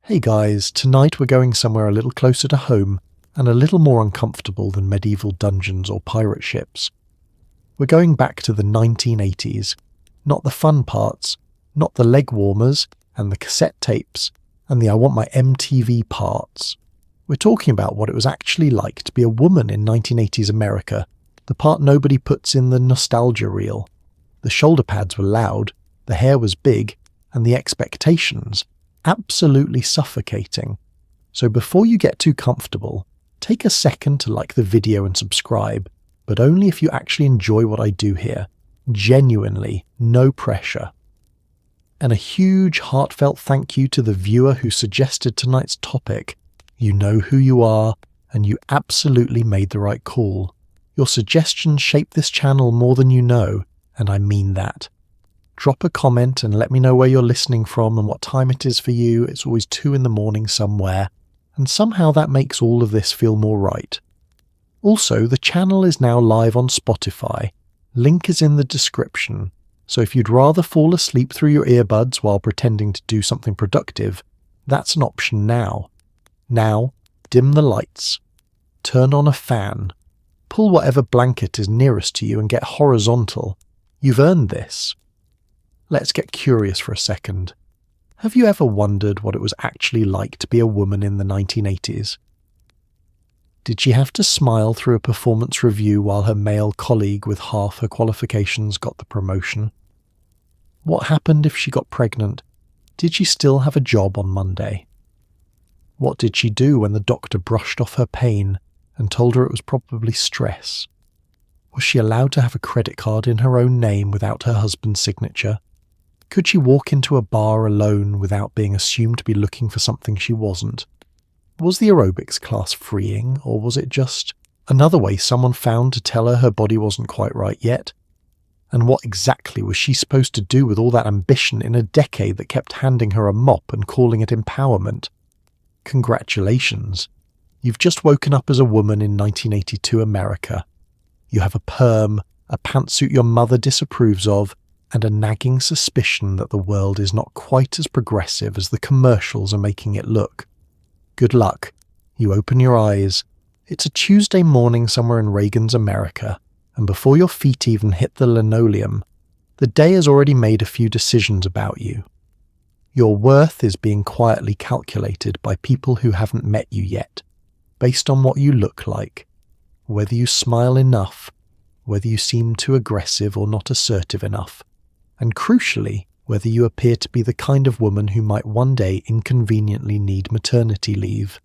Hey guys, tonight we're going somewhere a little closer to home and a little more uncomfortable than medieval dungeons or pirate ships. We're going back to the 1980s, not the fun parts, not the leg warmers and the cassette tapes and the I want my MTV parts. We're talking about what it was actually like to be a woman in 1980s America, the part nobody puts in the nostalgia reel. The shoulder pads were loud, the hair was big, and the expectations absolutely suffocating. So before you get too comfortable, take a second to like the video and subscribe, but only if you actually enjoy what I do here. Genuinely, no pressure. And a huge heartfelt thank you to the viewer who suggested tonight's topic. You know who you are, and you absolutely made the right call. Your suggestions shape this channel more than you know, and I mean that. Drop a comment and let me know where you're listening from and what time it is for you. It's always 2 a.m. somewhere, and somehow that makes all of this feel more right. Also, the channel is now live on Spotify. Link is in the description, so if you'd rather fall asleep through your earbuds while pretending to do something productive, that's an option now. Now, dim the lights, turn on a fan, pull whatever blanket is nearest to you and get horizontal. You've earned this. Let's get curious for a second. Have you ever wondered what it was actually like to be a woman in the 1980s? Did she have to smile through a performance review while her male colleague with half her qualifications got the promotion? What happened if she got pregnant? Did she still have a job on Monday? What did she do when the doctor brushed off her pain and told her it was probably stress? Was she allowed to have a credit card in her own name without her husband's signature? Could she walk into a bar alone without being assumed to be looking for something she wasn't? Was the aerobics class freeing, or was it just another way someone found to tell her body wasn't quite right yet? And what exactly was she supposed to do with all that ambition in a decade that kept handing her a mop and calling it empowerment? Congratulations. You've just woken up as a woman in 1982 America. You have a perm, a pantsuit your mother disapproves of, and a nagging suspicion that the world is not quite as progressive as the commercials are making it look. Good luck. You open your eyes. It's a Tuesday morning somewhere in Reagan's America, and before your feet even hit the linoleum, the day has already made a few decisions about you. Your worth is being quietly calculated by people who haven't met you yet, based on what you look like, whether you smile enough, whether you seem too aggressive or not assertive enough, and crucially, whether you appear to be the kind of woman who might one day inconveniently need maternity leave.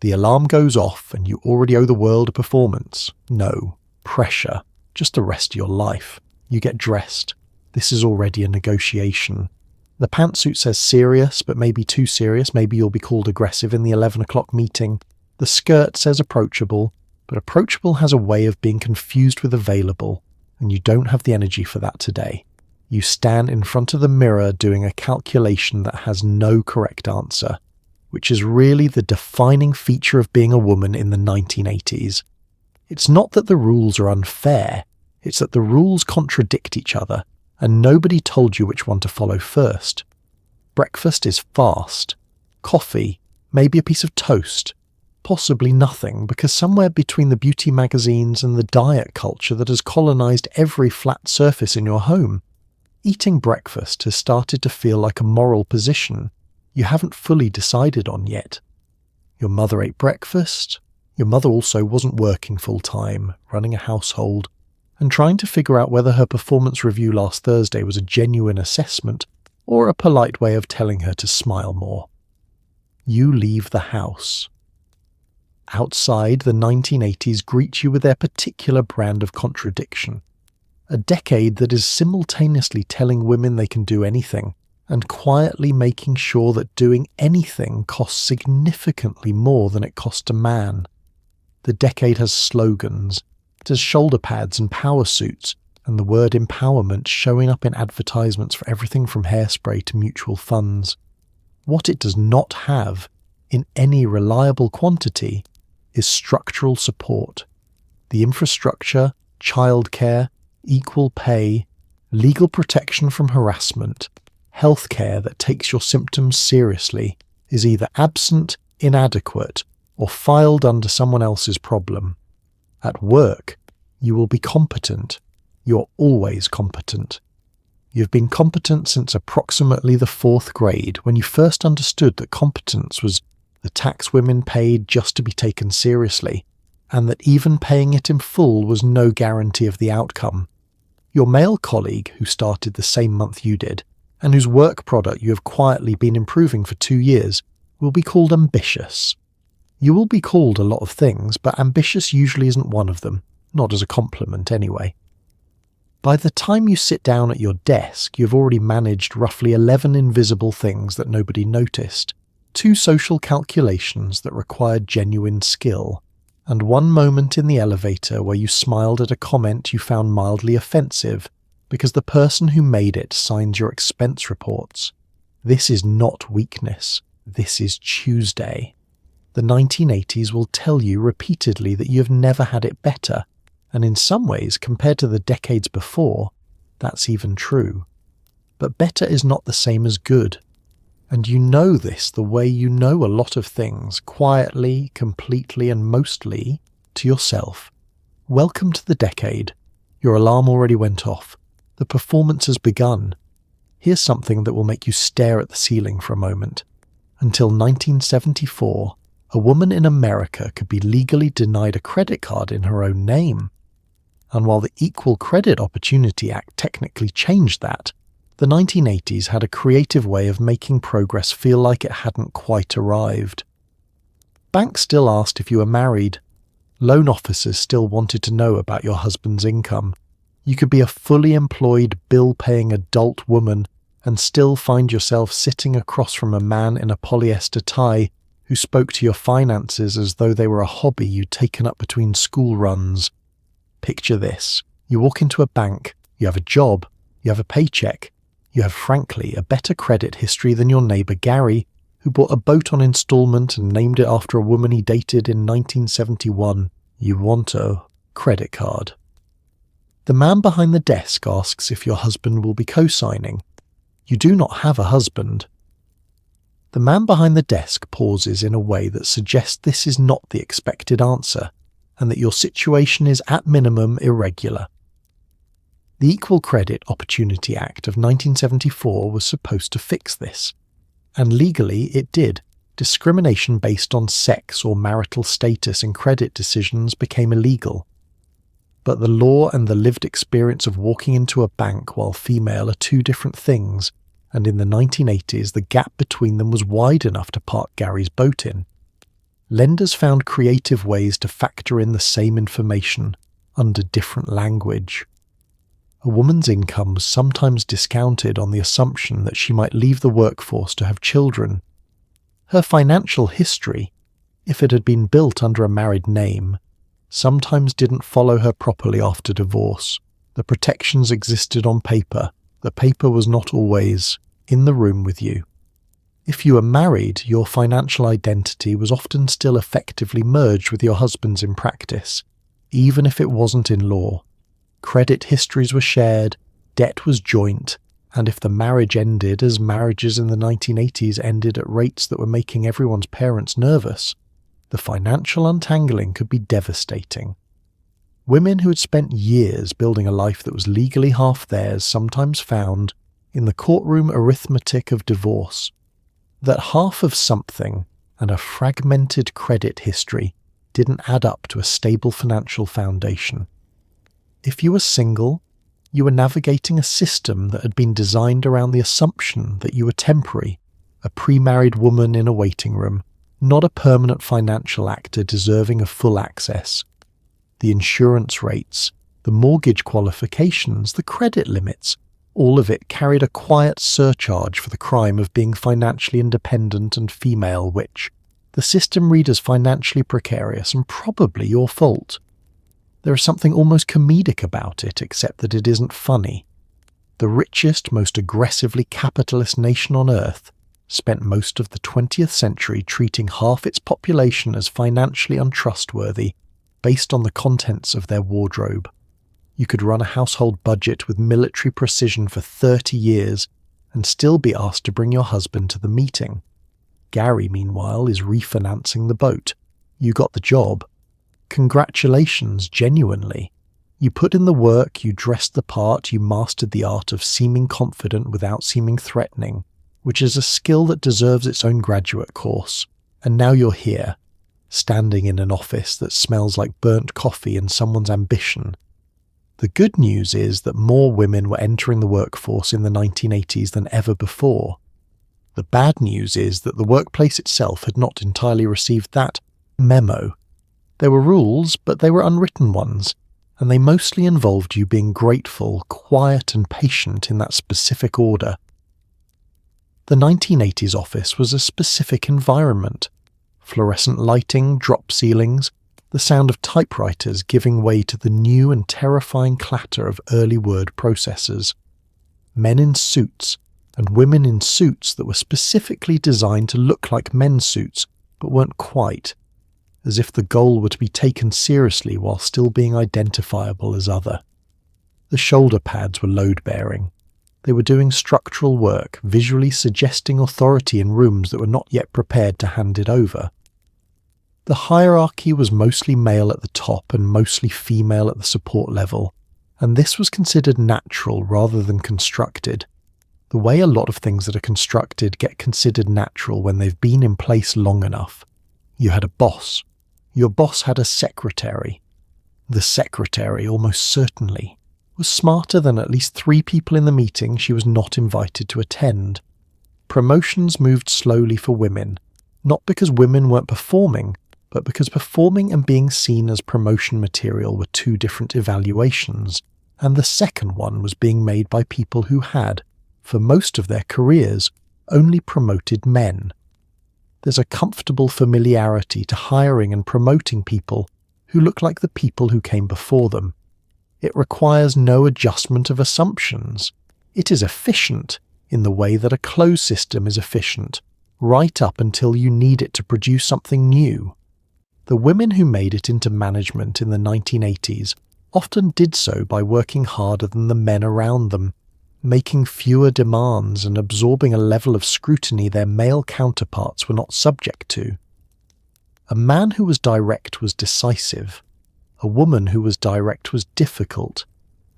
The alarm goes off and you already owe the world a performance. No, pressure, just the rest of your life. You get dressed. This is already a negotiation. The pantsuit says serious, but maybe too serious. Maybe you'll be called aggressive in the 11 o'clock meeting. The skirt says approachable, but approachable has a way of being confused with available, and you don't have the energy for that today. You stand in front of the mirror doing a calculation that has no correct answer, which is really the defining feature of being a woman in the 1980s. It's not that the rules are unfair, it's that the rules contradict each other, and nobody told you which one to follow first. Breakfast is fast. Coffee, maybe a piece of toast. Possibly nothing, because somewhere between the beauty magazines and the diet culture that has colonized every flat surface in your home, eating breakfast has started to feel like a moral position you haven't fully decided on yet. Your mother ate breakfast. Your mother also wasn't working full-time, running a household, and trying to figure out whether her performance review last Thursday was a genuine assessment or a polite way of telling her to smile more. You leave the house. Outside, the 1980s greet you with their particular brand of contradiction. A decade that is simultaneously telling women they can do anything and quietly making sure that doing anything costs significantly more than it cost a man. The decade has slogans. It has shoulder pads and power suits, and the word empowerment showing up in advertisements for everything from hairspray to mutual funds. What it does not have, in any reliable quantity, is structural support. The infrastructure, childcare, equal pay, legal protection from harassment, healthcare that takes your symptoms seriously, is either absent, inadequate, or filed under someone else's problem. At work, you will be competent. You're always competent. You've been competent since approximately the 4th grade, when you first understood that competence was the tax women paid just to be taken seriously, and that even paying it in full was no guarantee of the outcome. Your male colleague, who started the same month you did, and whose work product you have quietly been improving for 2 years, will be called ambitious. You will be called a lot of things, but ambitious usually isn't one of them, not as a compliment anyway. By the time you sit down at your desk, you've already managed roughly 11 invisible things that nobody noticed, 2 social calculations that required genuine skill, and 1 moment in the elevator where you smiled at a comment you found mildly offensive because the person who made it signs your expense reports. This is not weakness. This is Tuesday. The 1980s will tell you repeatedly that you have never had it better, and in some ways, compared to the decades before, that's even true. But better is not the same as good. And you know this the way you know a lot of things, quietly, completely, and mostly to yourself. Welcome to the decade. Your alarm already went off. The performance has begun. Here's something that will make you stare at the ceiling for a moment. Until 1974, a woman in America could be legally denied a credit card in her own name. And while the Equal Credit Opportunity Act technically changed that, the 1980s had a creative way of making progress feel like it hadn't quite arrived. Banks still asked if you were married. Loan officers still wanted to know about your husband's income. You could be a fully employed, bill-paying adult woman and still find yourself sitting across from a man in a polyester tie who spoke to your finances as though they were a hobby you'd taken up between school runs. Picture this. You walk into a bank, you have a job, you have a paycheck, you have frankly a better credit history than your neighbour Gary, who bought a boat on instalment and named it after a woman he dated in 1971. You want a credit card. The man behind the desk asks if your husband will be co-signing. You do not have a husband. The man behind the desk pauses in a way that suggests this is not the expected answer, and that your situation is at minimum irregular. The Equal Credit Opportunity Act of 1974 was supposed to fix this, and legally it did. Discrimination based on sex or marital status in credit decisions became illegal. But the law and the lived experience of walking into a bank while female are 2 different things, and in the 1980s the gap between them was wide enough to park Gary's boat in. Lenders found creative ways to factor in the same information under different language. A woman's income was sometimes discounted on the assumption that she might leave the workforce to have children. Her financial history, if it had been built under a married name, sometimes didn't follow her properly after divorce. The protections existed on paper. The paper was not always in the room with you. If you were married, your financial identity was often still effectively merged with your husband's in practice, even if it wasn't in law. Credit histories were shared, debt was joint, and if the marriage ended as marriages in the 1980s ended at rates that were making everyone's parents nervous, the financial untangling could be devastating. Women who had spent years building a life that was legally half theirs sometimes found, in the courtroom arithmetic of divorce, that half of something and a fragmented credit history didn't add up to a stable financial foundation. If you were single, you were navigating a system that had been designed around the assumption that you were temporary, a pre-married woman in a waiting room, not a permanent financial actor deserving of full access. The insurance rates, the mortgage qualifications, the credit limits, all of it carried a quiet surcharge for the crime of being financially independent and female, which the system read as financially precarious and probably your fault. There is something almost comedic about it, except that it isn't funny. The richest, most aggressively capitalist nation on earth spent most of the 20th century treating half its population as financially untrustworthy based on the contents of their wardrobe. You could run a household budget with military precision for 30 years and still be asked to bring your husband to the meeting. Gary, meanwhile, is refinancing the boat. You got the job. Congratulations, genuinely. You put in the work, you dressed the part, you mastered the art of seeming confident without seeming threatening, which is a skill that deserves its own graduate course. And now you're here, standing in an office that smells like burnt coffee and someone's ambition. The good news is that more women were entering the workforce in the 1980s than ever before. The bad news is that the workplace itself had not entirely received that memo. There were rules, but they were unwritten ones, and they mostly involved you being grateful, quiet and patient in that specific order. The 1980s office was a specific environment. Fluorescent lighting, drop ceilings, the sound of typewriters giving way to the new and terrifying clatter of early word processors. Men in suits, and women in suits that were specifically designed to look like men's suits, but weren't quite, as if the goal were to be taken seriously while still being identifiable as other. The shoulder pads were load-bearing. They were doing structural work, visually suggesting authority in rooms that were not yet prepared to hand it over. The hierarchy was mostly male at the top and mostly female at the support level, and this was considered natural rather than constructed. The way a lot of things that are constructed get considered natural when they've been in place long enough. You had a boss. Your boss had a secretary. The secretary, almost certainly, was smarter than at least 3 people in the meeting she was not invited to attend. Promotions moved slowly for women, not because women weren't performing, but because performing and being seen as promotion material were 2 different evaluations, and the second one was being made by people who had, for most of their careers, only promoted men. There's a comfortable familiarity to hiring and promoting people who look like the people who came before them. It requires no adjustment of assumptions. It is efficient in the way that a closed system is efficient, right up until you need it to produce something new. The women who made it into management in the 1980s often did so by working harder than the men around them, making fewer demands and absorbing a level of scrutiny their male counterparts were not subject to. A man who was direct was decisive. A woman who was direct was difficult.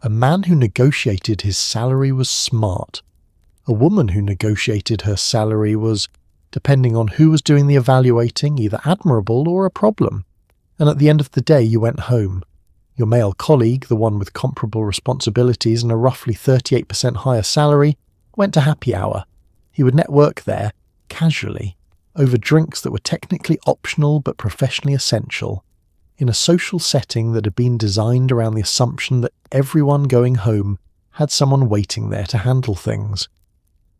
A man who negotiated his salary was smart. A woman who negotiated her salary was, depending on who was doing the evaluating, either admirable or a problem. And at the end of the day, you went home. Your male colleague, the one with comparable responsibilities and a roughly 38% higher salary, went to happy hour. He would network there, casually, over drinks that were technically optional but professionally essential, in a social setting that had been designed around the assumption that everyone going home had someone waiting there to handle things.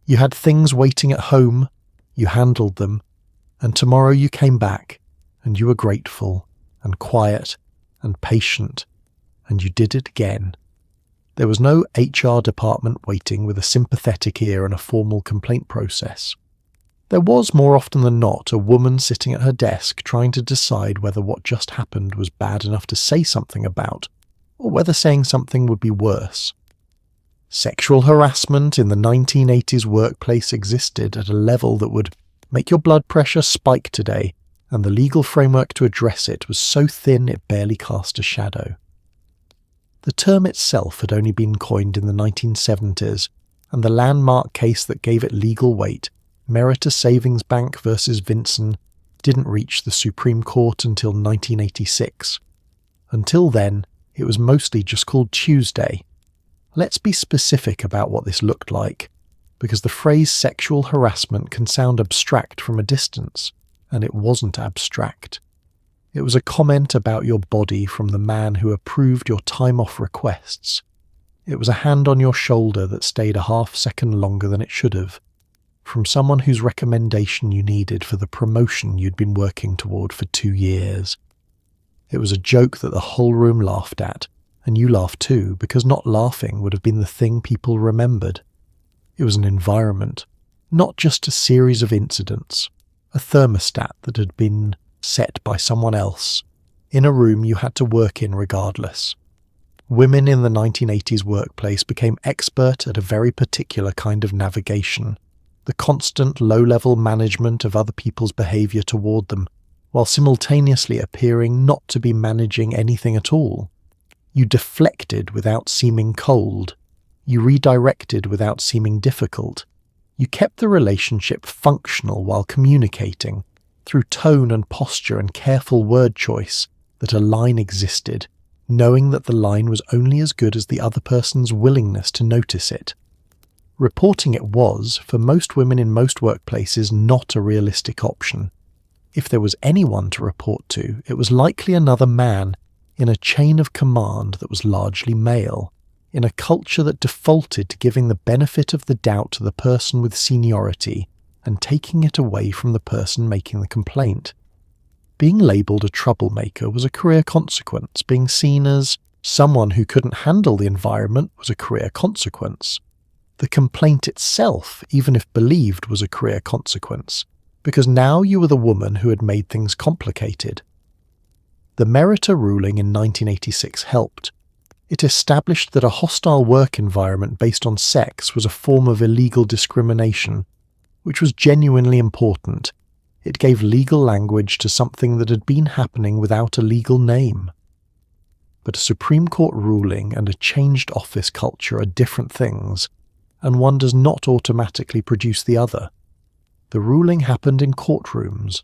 You had things waiting at home, you handled them, and tomorrow you came back, and you were grateful, and quiet, and patient, and you did it again. There was no HR department waiting with a sympathetic ear and a formal complaint process. There was, more often than not, a woman sitting at her desk trying to decide whether what just happened was bad enough to say something about, or whether saying something would be worse. Sexual harassment in the 1980s workplace existed at a level that would make your blood pressure spike today, and the legal framework to address it was so thin it barely cast a shadow. The term itself had only been coined in the 1970s, and the landmark case that gave it legal weight, Merita Savings Bank versus Vinson, didn't reach the Supreme Court until 1986. Until then, it was mostly just called Tuesday. Let's be specific about what this looked like, because the phrase sexual harassment can sound abstract from a distance, and it wasn't abstract. It was a comment about your body from the man who approved your time-off requests. It was a hand on your shoulder that stayed a half-second longer than it should have, from someone whose recommendation you needed for the promotion you'd been working toward for 2 years. It was a joke that the whole room laughed at, and you laughed too, because not laughing would have been the thing people remembered. It was an environment, not just a series of incidents, a thermostat that had been set by someone else, in a room you had to work in regardless. Women in the 1980s workplace became expert at a very particular kind of navigation, the constant low-level management of other people's behaviour toward them, while simultaneously appearing not to be managing anything at all. You deflected without seeming cold. You redirected without seeming difficult. You kept the relationship functional while communicating, through tone and posture and careful word choice, that a line existed, knowing that the line was only as good as the other person's willingness to notice it. Reporting it was, for most women in most workplaces, not a realistic option. If there was anyone to report to, it was likely another man, in a chain of command that was largely male, in a culture that defaulted to giving the benefit of the doubt to the person with seniority and taking it away from the person making the complaint. Being labelled a troublemaker was a career consequence. Being seen as someone who couldn't handle the environment was a career consequence. The complaint itself, even if believed, was a career consequence, because now you were the woman who had made things complicated. The Meriter ruling in 1986 helped. It established that a hostile work environment based on sex was a form of illegal discrimination, which was genuinely important. It gave legal language to something that had been happening without a legal name. But a Supreme Court ruling and a changed office culture are different things, and one does not automatically produce the other. The ruling happened in courtrooms.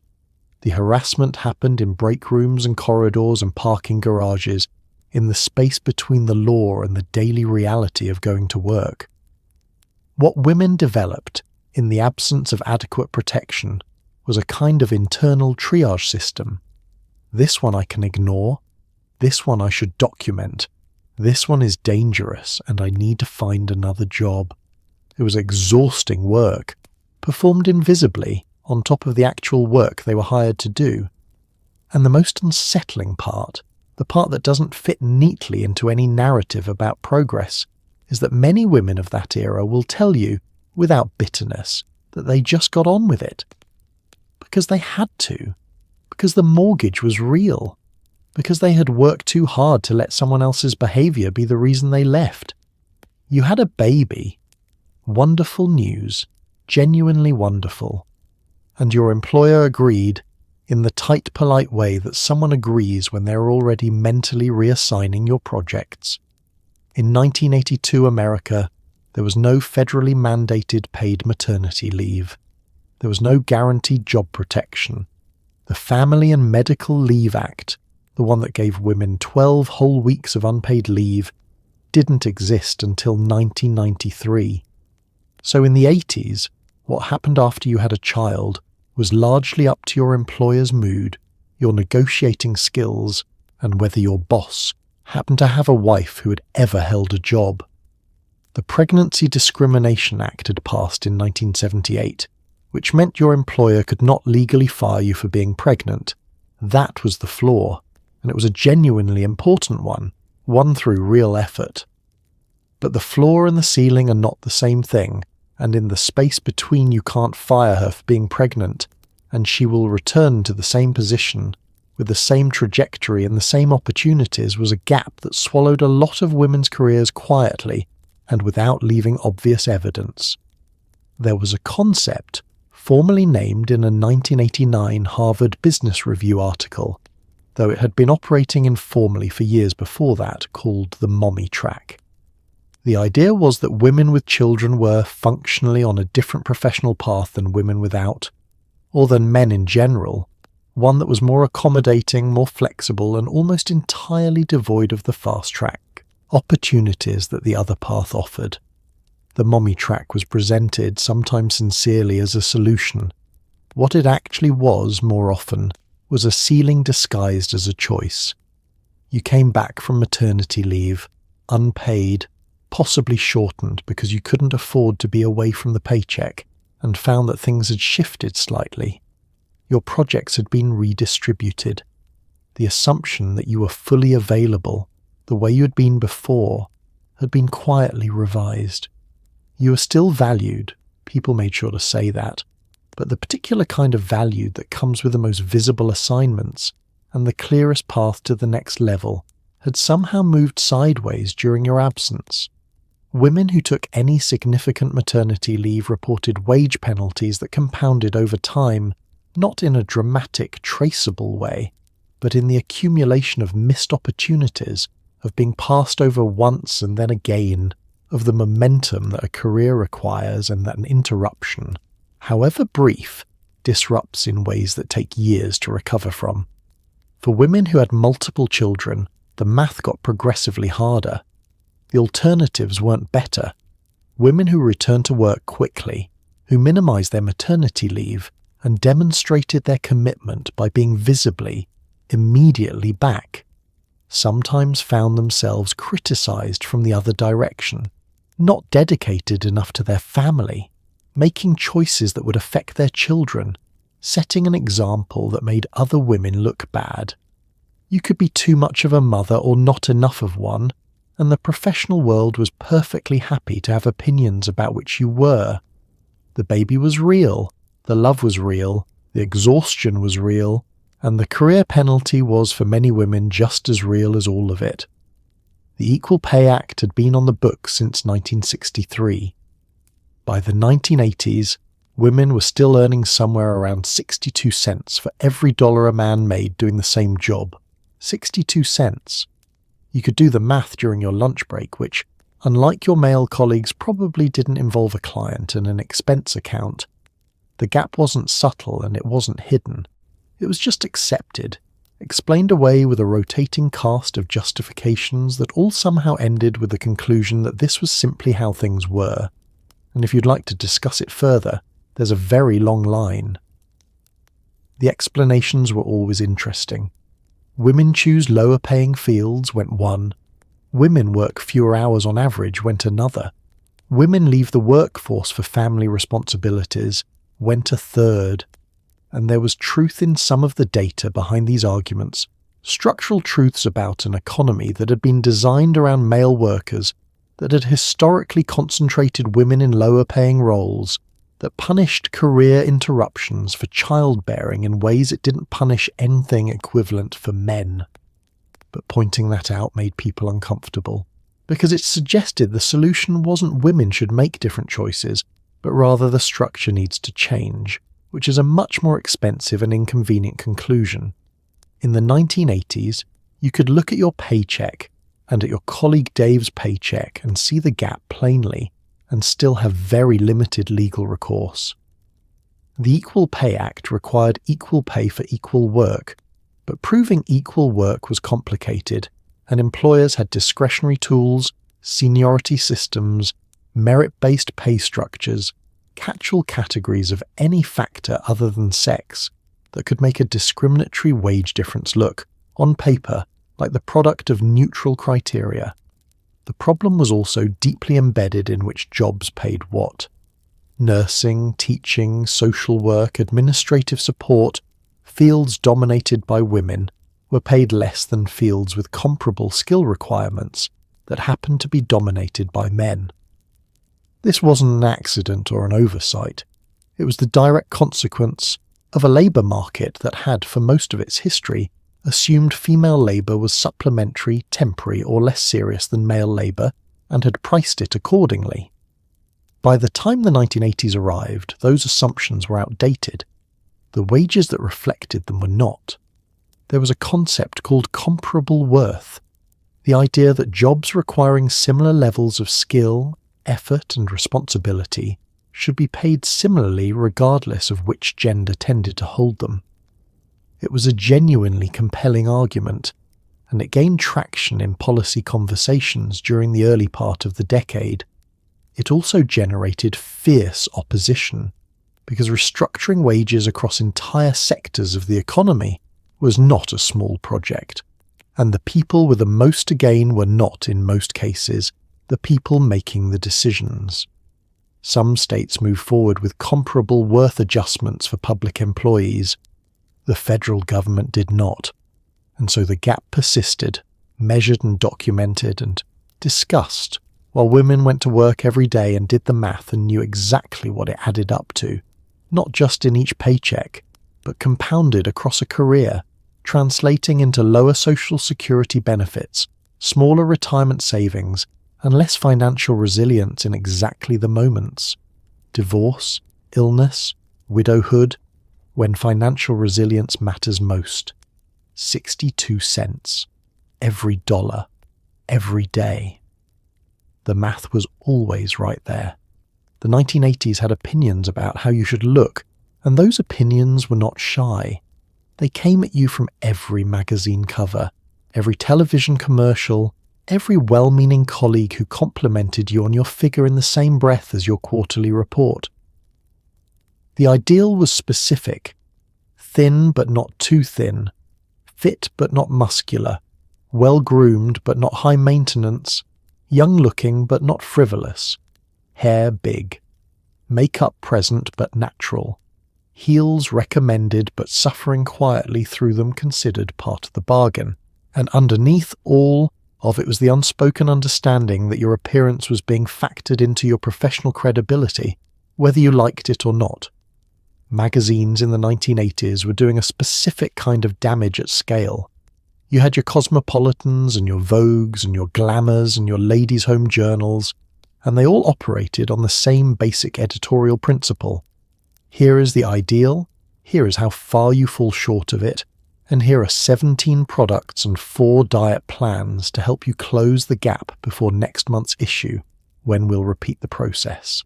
The harassment happened in break rooms and corridors and parking garages, in the space between the law and the daily reality of going to work. What women developed, in the absence of adequate protection, was a kind of internal triage system. This one I can ignore. This one I should document. This one is dangerous and I need to find another job. It was exhausting work, performed invisibly on top of the actual work they were hired to do. And the most unsettling part, the part that doesn't fit neatly into any narrative about progress, is that many women of that era will tell you, without bitterness, that they just got on with it. Because they had to. Because the mortgage was real. Because they had worked too hard to let someone else's behaviour be the reason they left. You had a baby. Wonderful news. Genuinely wonderful. And your employer agreed, in the tight, polite way that someone agrees when they're already mentally reassigning your projects. In 1982 America, there was no federally mandated paid maternity leave. There was no guaranteed job protection. The Family and Medical Leave Act, the one that gave women 12 whole weeks of unpaid leave, didn't exist until 1993. So in the 80s, what happened after you had a child was largely up to your employer's mood, your negotiating skills, and whether your boss happened to have a wife who had ever held a job. The Pregnancy Discrimination Act had passed in 1978, which meant your employer could not legally fire you for being pregnant. That was the flaw, and it was a genuinely important one, won through real effort. But the floor and the ceiling are not the same thing, and in the space between you can't fire her for being pregnant, and she will return to the same position, with the same trajectory and the same opportunities, was a gap that swallowed a lot of women's careers quietly and without leaving obvious evidence. There was a concept, formally named in a 1989 Harvard Business Review article, though it had been operating informally for years before that, called the mommy track. The idea was that women with children were functionally on a different professional path than women without, or than men in general, one that was more accommodating, more flexible, and almost entirely devoid of the fast-track opportunities that the other path offered. The mommy track was presented, sometimes sincerely, as a solution. What it actually was, more often, was a ceiling disguised as a choice. You came back from maternity leave, unpaid, possibly shortened because you couldn't afford to be away from the paycheck, and found that things had shifted slightly. Your projects had been redistributed. The assumption that you were fully available, the way you had been before, had been quietly revised. You were still valued, people made sure to say that, but the particular kind of value that comes with the most visible assignments and the clearest path to the next level had somehow moved sideways during your absence. Women who took any significant maternity leave reported wage penalties that compounded over time, not in a dramatic, traceable way, but in the accumulation of missed opportunities, of being passed over once and then again, of the momentum that a career requires and that an interruption, however brief, disrupts in ways that take years to recover from. For women who had multiple children, the math got progressively harder. The alternatives weren't better. Women who returned to work quickly, who minimised their maternity leave and demonstrated their commitment by being visibly, immediately back, sometimes found themselves criticised from the other direction, not dedicated enough to their family, making choices that would affect their children, setting an example that made other women look bad. You could be too much of a mother or not enough of one, and the professional world was perfectly happy to have opinions about which you were. The baby was real, the love was real, the exhaustion was real, and the career penalty was for many women just as real as all of it. The Equal Pay Act had been on the books since 1963. By the 1980s, women were still earning somewhere around 62 cents for every dollar a man made doing the same job. 62 cents. You could do the math during your lunch break, which, unlike your male colleagues, probably didn't involve a client and an expense account. The gap wasn't subtle and it wasn't hidden. It was just accepted, explained away with a rotating cast of justifications that all somehow ended with the conclusion that this was simply how things were. And if you'd like to discuss it further, there's a very long line. The explanations were always interesting. Women choose lower-paying fields, went one. Women work fewer hours on average, went another. Women leave the workforce for family responsibilities, went a third. And there was truth in some of the data behind these arguments, structural truths about an economy that had been designed around male workers, that had historically concentrated women in lower-paying roles, that punished career interruptions for childbearing in ways it didn't punish anything equivalent for men. But pointing that out made people uncomfortable, because it suggested the solution wasn't women should make different choices, but rather the structure needs to change, which is a much more expensive and inconvenient conclusion. In the 1980s, you could look at your paycheck and at your colleague Dave's paycheck and see the gap plainly, and still have very limited legal recourse. The Equal Pay Act required equal pay for equal work, but proving equal work was complicated, and employers had discretionary tools, seniority systems, merit-based pay structures, catch-all categories of any factor other than sex that could make a discriminatory wage difference look, on paper, like the product of neutral criteria. The problem was also deeply embedded in which jobs paid what. Nursing, teaching, social work, administrative support, fields dominated by women, were paid less than fields with comparable skill requirements that happened to be dominated by men. This wasn't an accident or an oversight. It was the direct consequence of a labour market that had, for most of its history, assumed female labour was supplementary, temporary, or less serious than male labour, and had priced it accordingly. By the time the 1980s arrived, those assumptions were outdated. The wages that reflected them were not. There was a concept called comparable worth, the idea that jobs requiring similar levels of skill, effort, and responsibility should be paid similarly regardless of which gender tended to hold them. It was a genuinely compelling argument, and it gained traction in policy conversations during the early part of the decade. It also generated fierce opposition, because restructuring wages across entire sectors of the economy was not a small project, and the people with the most to gain were not, in most cases, the people making the decisions. Some states moved forward with comparable worth adjustments for public employees. The federal government did not, and so the gap persisted, measured and documented and discussed, while women went to work every day and did the math and knew exactly what it added up to, not just in each paycheck, but compounded across a career, translating into lower social security benefits, smaller retirement savings, and less financial resilience in exactly the moments. Divorce, illness, widowhood, when financial resilience matters most. 62 cents. Every dollar. Every day. The math was always right there. The 1980s had opinions about how you should look, and those opinions were not shy. They came at you from every magazine cover, every television commercial, every well-meaning colleague who complimented you on your figure in the same breath as your quarterly report. The ideal was specific: thin but not too thin, fit but not muscular, well-groomed but not high-maintenance, young-looking but not frivolous, hair big, makeup present but natural, heels recommended but suffering quietly through them considered part of the bargain. And underneath all of it was the unspoken understanding that your appearance was being factored into your professional credibility, whether you liked it or not. Magazines in the 1980s were doing a specific kind of damage at scale. You had your Cosmopolitans and your Vogues and your Glamours and your ladies' home journals, and they all operated on the same basic editorial principle. Here is the ideal, here is how far you fall short of it, and here are 17 products and 4 diet plans to help you close the gap before next month's issue, when we'll repeat the process.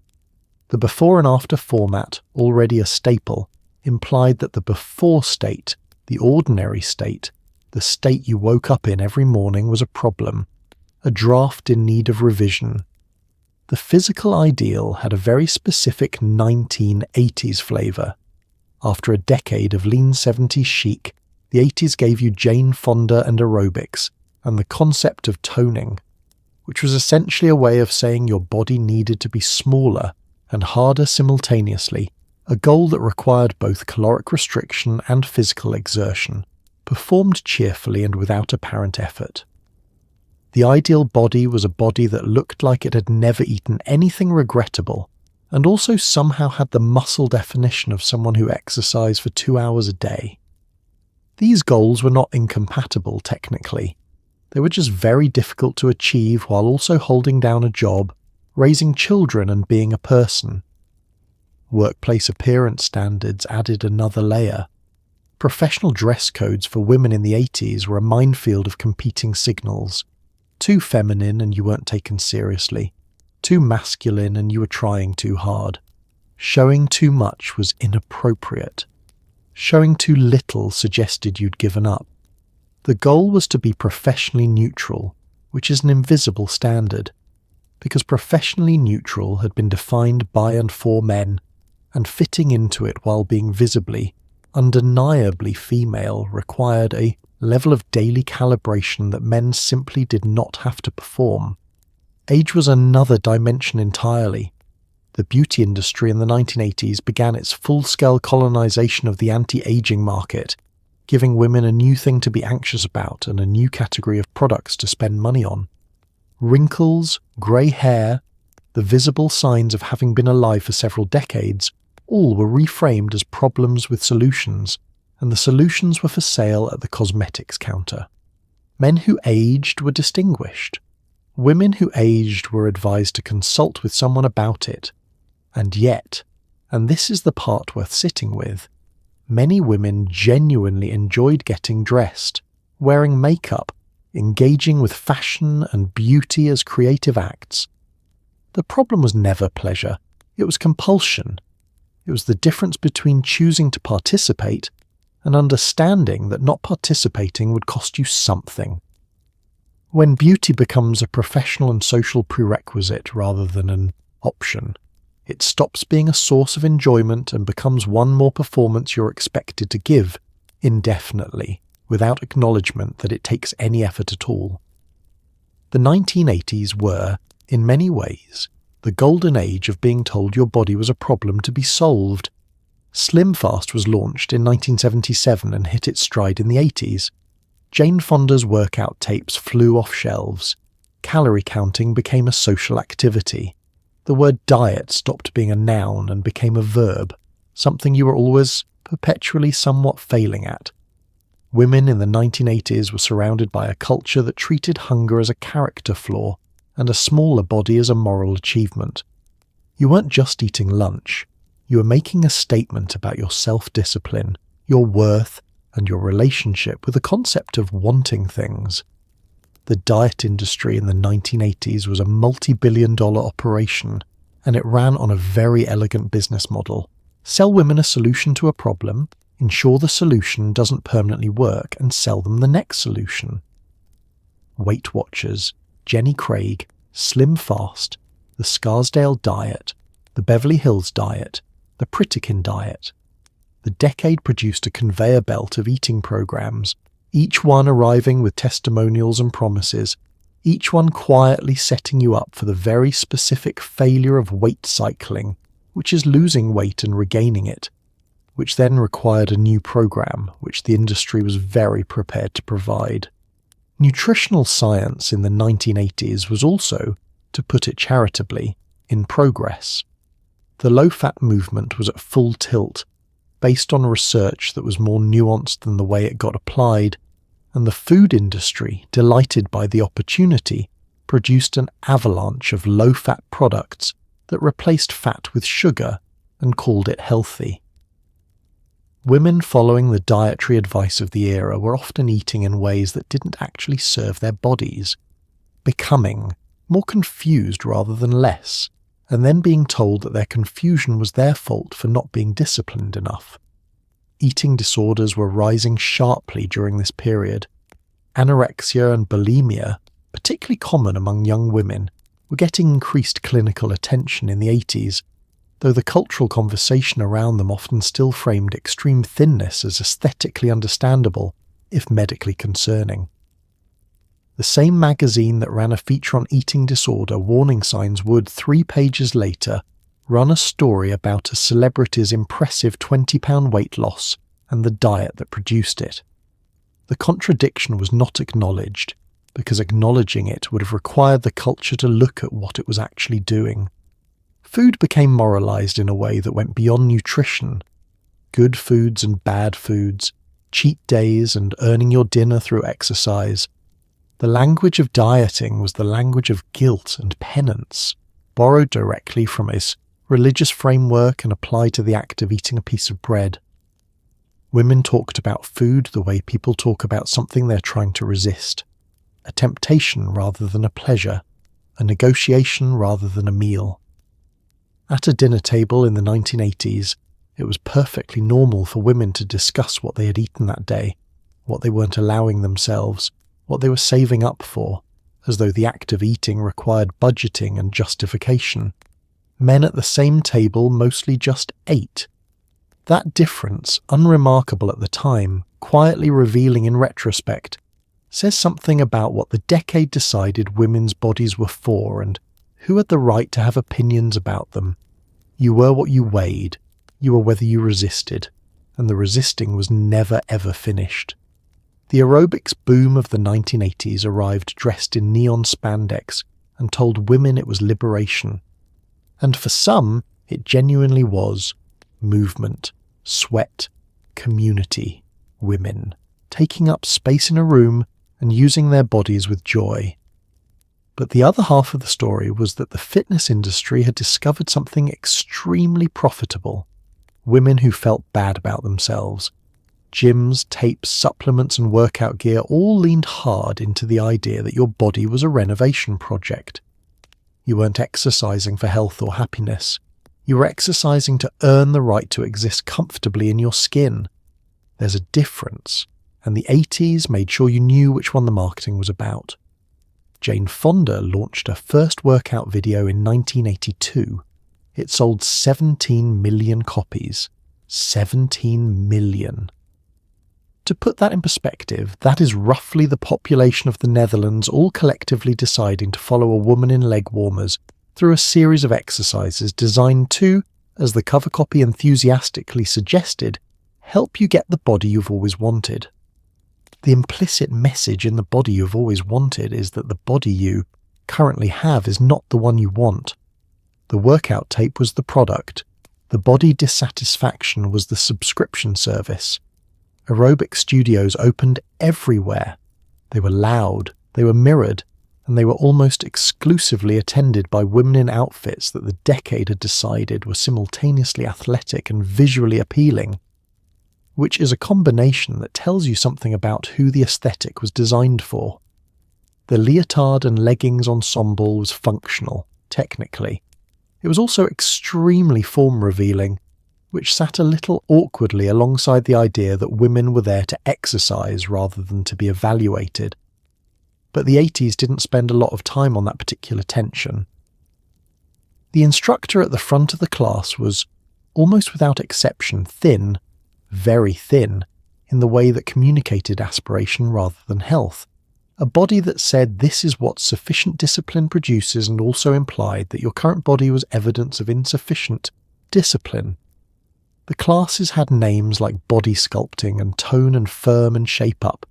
The before and after format, already a staple, implied that the before state, the ordinary state, the state you woke up in every morning, was a problem, a draft in need of revision. The physical ideal had a very specific 1980s flavour. After a decade of lean 70s chic, the 80s gave you Jane Fonda and aerobics, and the concept of toning, which was essentially a way of saying your body needed to be smaller and harder simultaneously, a goal that required both caloric restriction and physical exertion, performed cheerfully and without apparent effort. The ideal body was a body that looked like it had never eaten anything regrettable, and also somehow had the muscle definition of someone who exercised for 2 hours a day. These goals were not incompatible technically. They were just very difficult to achieve while also holding down a job, raising children and being a person. Workplace appearance standards added another layer. Professional dress codes for women in the 80s were a minefield of competing signals. Too feminine and you weren't taken seriously. Too masculine and you were trying too hard. Showing too much was inappropriate. Showing too little suggested you'd given up. The goal was to be professionally neutral, which is an invisible standard, because professionally neutral had been defined by and for men, and fitting into it while being visibly, undeniably female required a level of daily calibration that men simply did not have to perform. Age was another dimension entirely. The beauty industry in the 1980s began its full-scale colonization of the anti-aging market, giving women a new thing to be anxious about and a new category of products to spend money on. Wrinkles, grey hair, the visible signs of having been alive for several decades, all were reframed as problems with solutions, and the solutions were for sale at the cosmetics counter. Men who aged were distinguished. Women who aged were advised to consult with someone about it. And yet, and this is the part worth sitting with, many women genuinely enjoyed getting dressed, wearing makeup, engaging with fashion and beauty as creative acts. The problem was never pleasure, it was compulsion. It was the difference between choosing to participate and understanding that not participating would cost you something. When beauty becomes a professional and social prerequisite rather than an option, it stops being a source of enjoyment and becomes one more performance you're expected to give, indefinitely, without acknowledgement that it takes any effort at all. The 1980s were, in many ways, the golden age of being told your body was a problem to be solved. Slim Fast was launched in 1977 and hit its stride in the 80s. Jane Fonda's workout tapes flew off shelves. Calorie counting became a social activity. The word diet stopped being a noun and became a verb, something you were always perpetually somewhat failing at. Women in the 1980s were surrounded by a culture that treated hunger as a character flaw, and a smaller body as a moral achievement. You weren't just eating lunch, you were making a statement about your self-discipline, your worth, and your relationship with the concept of wanting things. The diet industry in the 1980s was a multi-billion-dollar operation, and it ran on a very elegant business model. Sell women a solution to a problem, ensure the solution doesn't permanently work, and sell them the next solution. Weight Watchers, Jenny Craig, Slim Fast, the Scarsdale Diet, the Beverly Hills Diet, the Pritikin Diet. The decade produced a conveyor belt of eating programs, each one arriving with testimonials and promises, each one quietly setting you up for the very specific failure of weight cycling, which is losing weight and regaining it, which then required a new program, which the industry was very prepared to provide. Nutritional science in the 1980s was also, to put it charitably, in progress. The low-fat movement was at full tilt, based on research that was more nuanced than the way it got applied, and the food industry, delighted by the opportunity, produced an avalanche of low-fat products that replaced fat with sugar and called it healthy. Women following the dietary advice of the era were often eating in ways that didn't actually serve their bodies, becoming more confused rather than less, and then being told that their confusion was their fault for not being disciplined enough. Eating disorders were rising sharply during this period. Anorexia and bulimia, particularly common among young women, were getting increased clinical attention in the 80s, though the cultural conversation around them often still framed extreme thinness as aesthetically understandable, if medically concerning. The same magazine that ran a feature on eating disorder warning signs would, 3 pages later, run a story about a celebrity's impressive 20-pound weight loss and the diet that produced it. The contradiction was not acknowledged, because acknowledging it would have required the culture to look at what it was actually doing. Food became moralized in a way that went beyond nutrition. Good foods and bad foods, cheat days and earning your dinner through exercise. The language of dieting was the language of guilt and penance, borrowed directly from its religious framework and applied to the act of eating a piece of bread. Women talked about food the way people talk about something they're trying to resist, a temptation rather than a pleasure, a negotiation rather than a meal. At a dinner table in the 1980s, it was perfectly normal for women to discuss what they had eaten that day, what they weren't allowing themselves, what they were saving up for, as though the act of eating required budgeting and justification. Men at the same table mostly just ate. That difference, unremarkable at the time, quietly revealing in retrospect, says something about what the decade decided women's bodies were for and who had the right to have opinions about them. You were what you weighed, you were whether you resisted, and the resisting was never ever finished. The aerobics boom of the 1980s arrived dressed in neon spandex and told women it was liberation. And for some, it genuinely was. Movement, sweat, community, women, taking up space in a room and using their bodies with joy. But the other half of the story was that the fitness industry had discovered something extremely profitable. Women who felt bad about themselves. Gyms, tapes, supplements and workout gear all leaned hard into the idea that your body was a renovation project. You weren't exercising for health or happiness. You were exercising to earn the right to exist comfortably in your skin. There's a difference, and the 80s made sure you knew which one the marketing was about. Jane Fonda launched her first workout video in 1982. It sold 17 million copies. 17 million. To put that in perspective, that is roughly the population of the Netherlands all collectively deciding to follow a woman in leg warmers through a series of exercises designed to, as the cover copy enthusiastically suggested, help you get the body you've always wanted. The implicit message in the body you've always wanted is that the body you currently have is not the one you want. The workout tape was the product. The body dissatisfaction was the subscription service. Aerobic studios opened everywhere. They were loud. They were mirrored. and they were almost exclusively attended by women in outfits that the decade had decided were simultaneously athletic and visually appealing, which is a combination that tells you something about who the aesthetic was designed for. The leotard and leggings ensemble was functional, technically. It was also extremely form-revealing, which sat a little awkwardly alongside the idea that women were there to exercise rather than to be evaluated. But the 80s didn't spend a lot of time on that particular tension. The instructor at the front of the class was, almost without exception, thin, very thin, in the way that communicated aspiration rather than health. A body that said this is what sufficient discipline produces, and also implied that your current body was evidence of insufficient discipline. The classes had names like body sculpting and tone and firm and shape up,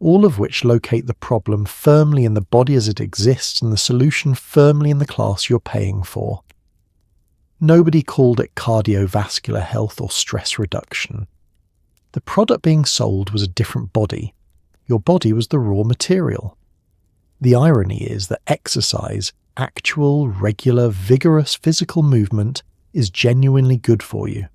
all of which locate the problem firmly in the body as it exists and the solution firmly in the class you're paying for. Nobody called it cardiovascular health or stress reduction. The product being sold was a different body. Your body was the raw material. The irony is that exercise, actual, regular, vigorous physical movement, is genuinely good for you.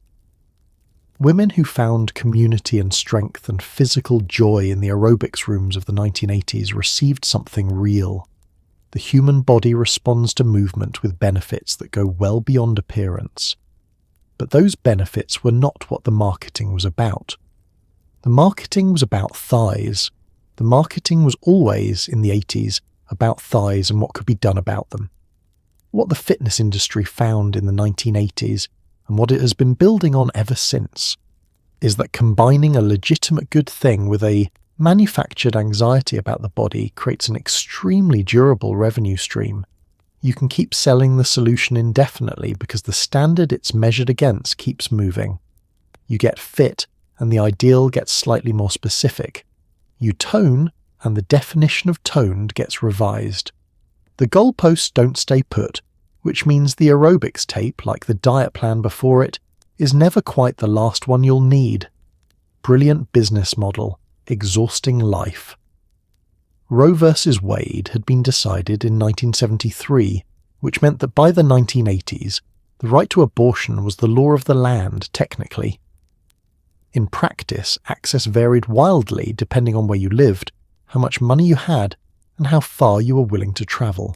Women who found community and strength and physical joy in the aerobics rooms of the 1980s received something real. The human body responds to movement with benefits that go well beyond appearance. But those benefits were not what the marketing was about. The marketing was about thighs. The marketing was always, in the 80s, about thighs and what could be done about them. What the fitness industry found in the 1980s, and what it has been building on ever since, is that combining a legitimate good thing with a manufactured anxiety about the body creates an extremely durable revenue stream. You can keep selling the solution indefinitely because the standard it's measured against keeps moving. You get fit, and the ideal gets slightly more specific. You tone, and the definition of toned gets revised. The goalposts don't stay put, which means the aerobics tape, like the diet plan before it, is never quite the last one you'll need. Brilliant business model, exhausting life. Roe versus Wade had been decided in 1973, which meant that by the 1980s, the right to abortion was the law of the land, technically. In practice, access varied wildly depending on where you lived, how much money you had, and how far you were willing to travel.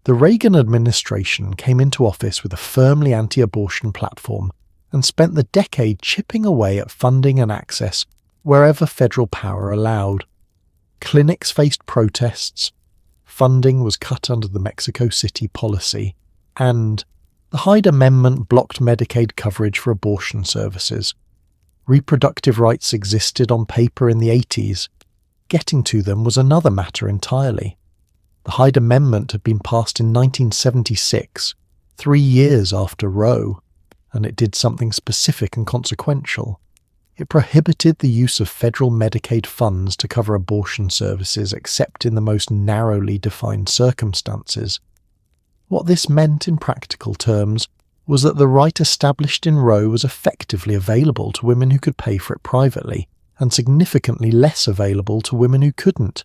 The Reagan administration came into office with a firmly anti-abortion platform and spent the decade chipping away at funding and access wherever federal power allowed. Clinics faced protests, funding was cut under the Mexico City policy, and the Hyde Amendment blocked Medicaid coverage for abortion services. Reproductive rights existed on paper in the 80s. Getting to them was another matter entirely. The Hyde Amendment had been passed in 1976, 3 years after Roe, and it did something specific and consequential. It prohibited the use of federal Medicaid funds to cover abortion services except in the most narrowly defined circumstances. What this meant in practical terms was that the right established in Roe was effectively available to women who could pay for it privately, and significantly less available to women who couldn't.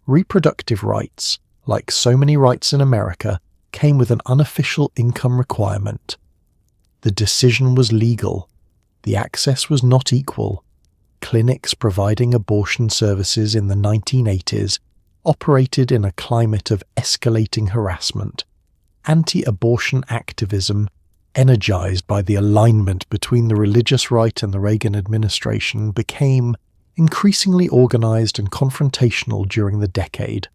Reproductive rights, like so many rights in America, came with an unofficial income requirement. The decision was legal. The access was not equal. Clinics providing abortion services in the 1980s operated in a climate of escalating harassment. Anti-abortion activism, energized by the alignment between the religious right and the Reagan administration, became increasingly organized and confrontational during the decade.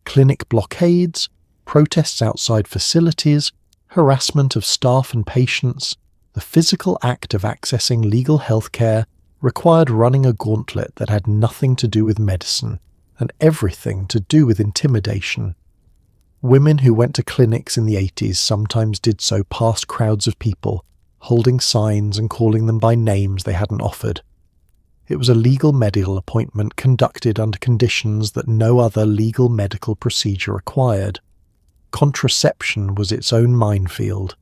Clinic blockades, protests outside facilities, harassment of staff and patients, the physical act of accessing legal health care required running a gauntlet that had nothing to do with medicine and everything to do with intimidation. Women who went to clinics in the 80s sometimes did so past crowds of people, holding signs and calling them by names they hadn't offered. It was a legal medical appointment conducted under conditions that no other legal medical procedure required. Contraception was its own minefield.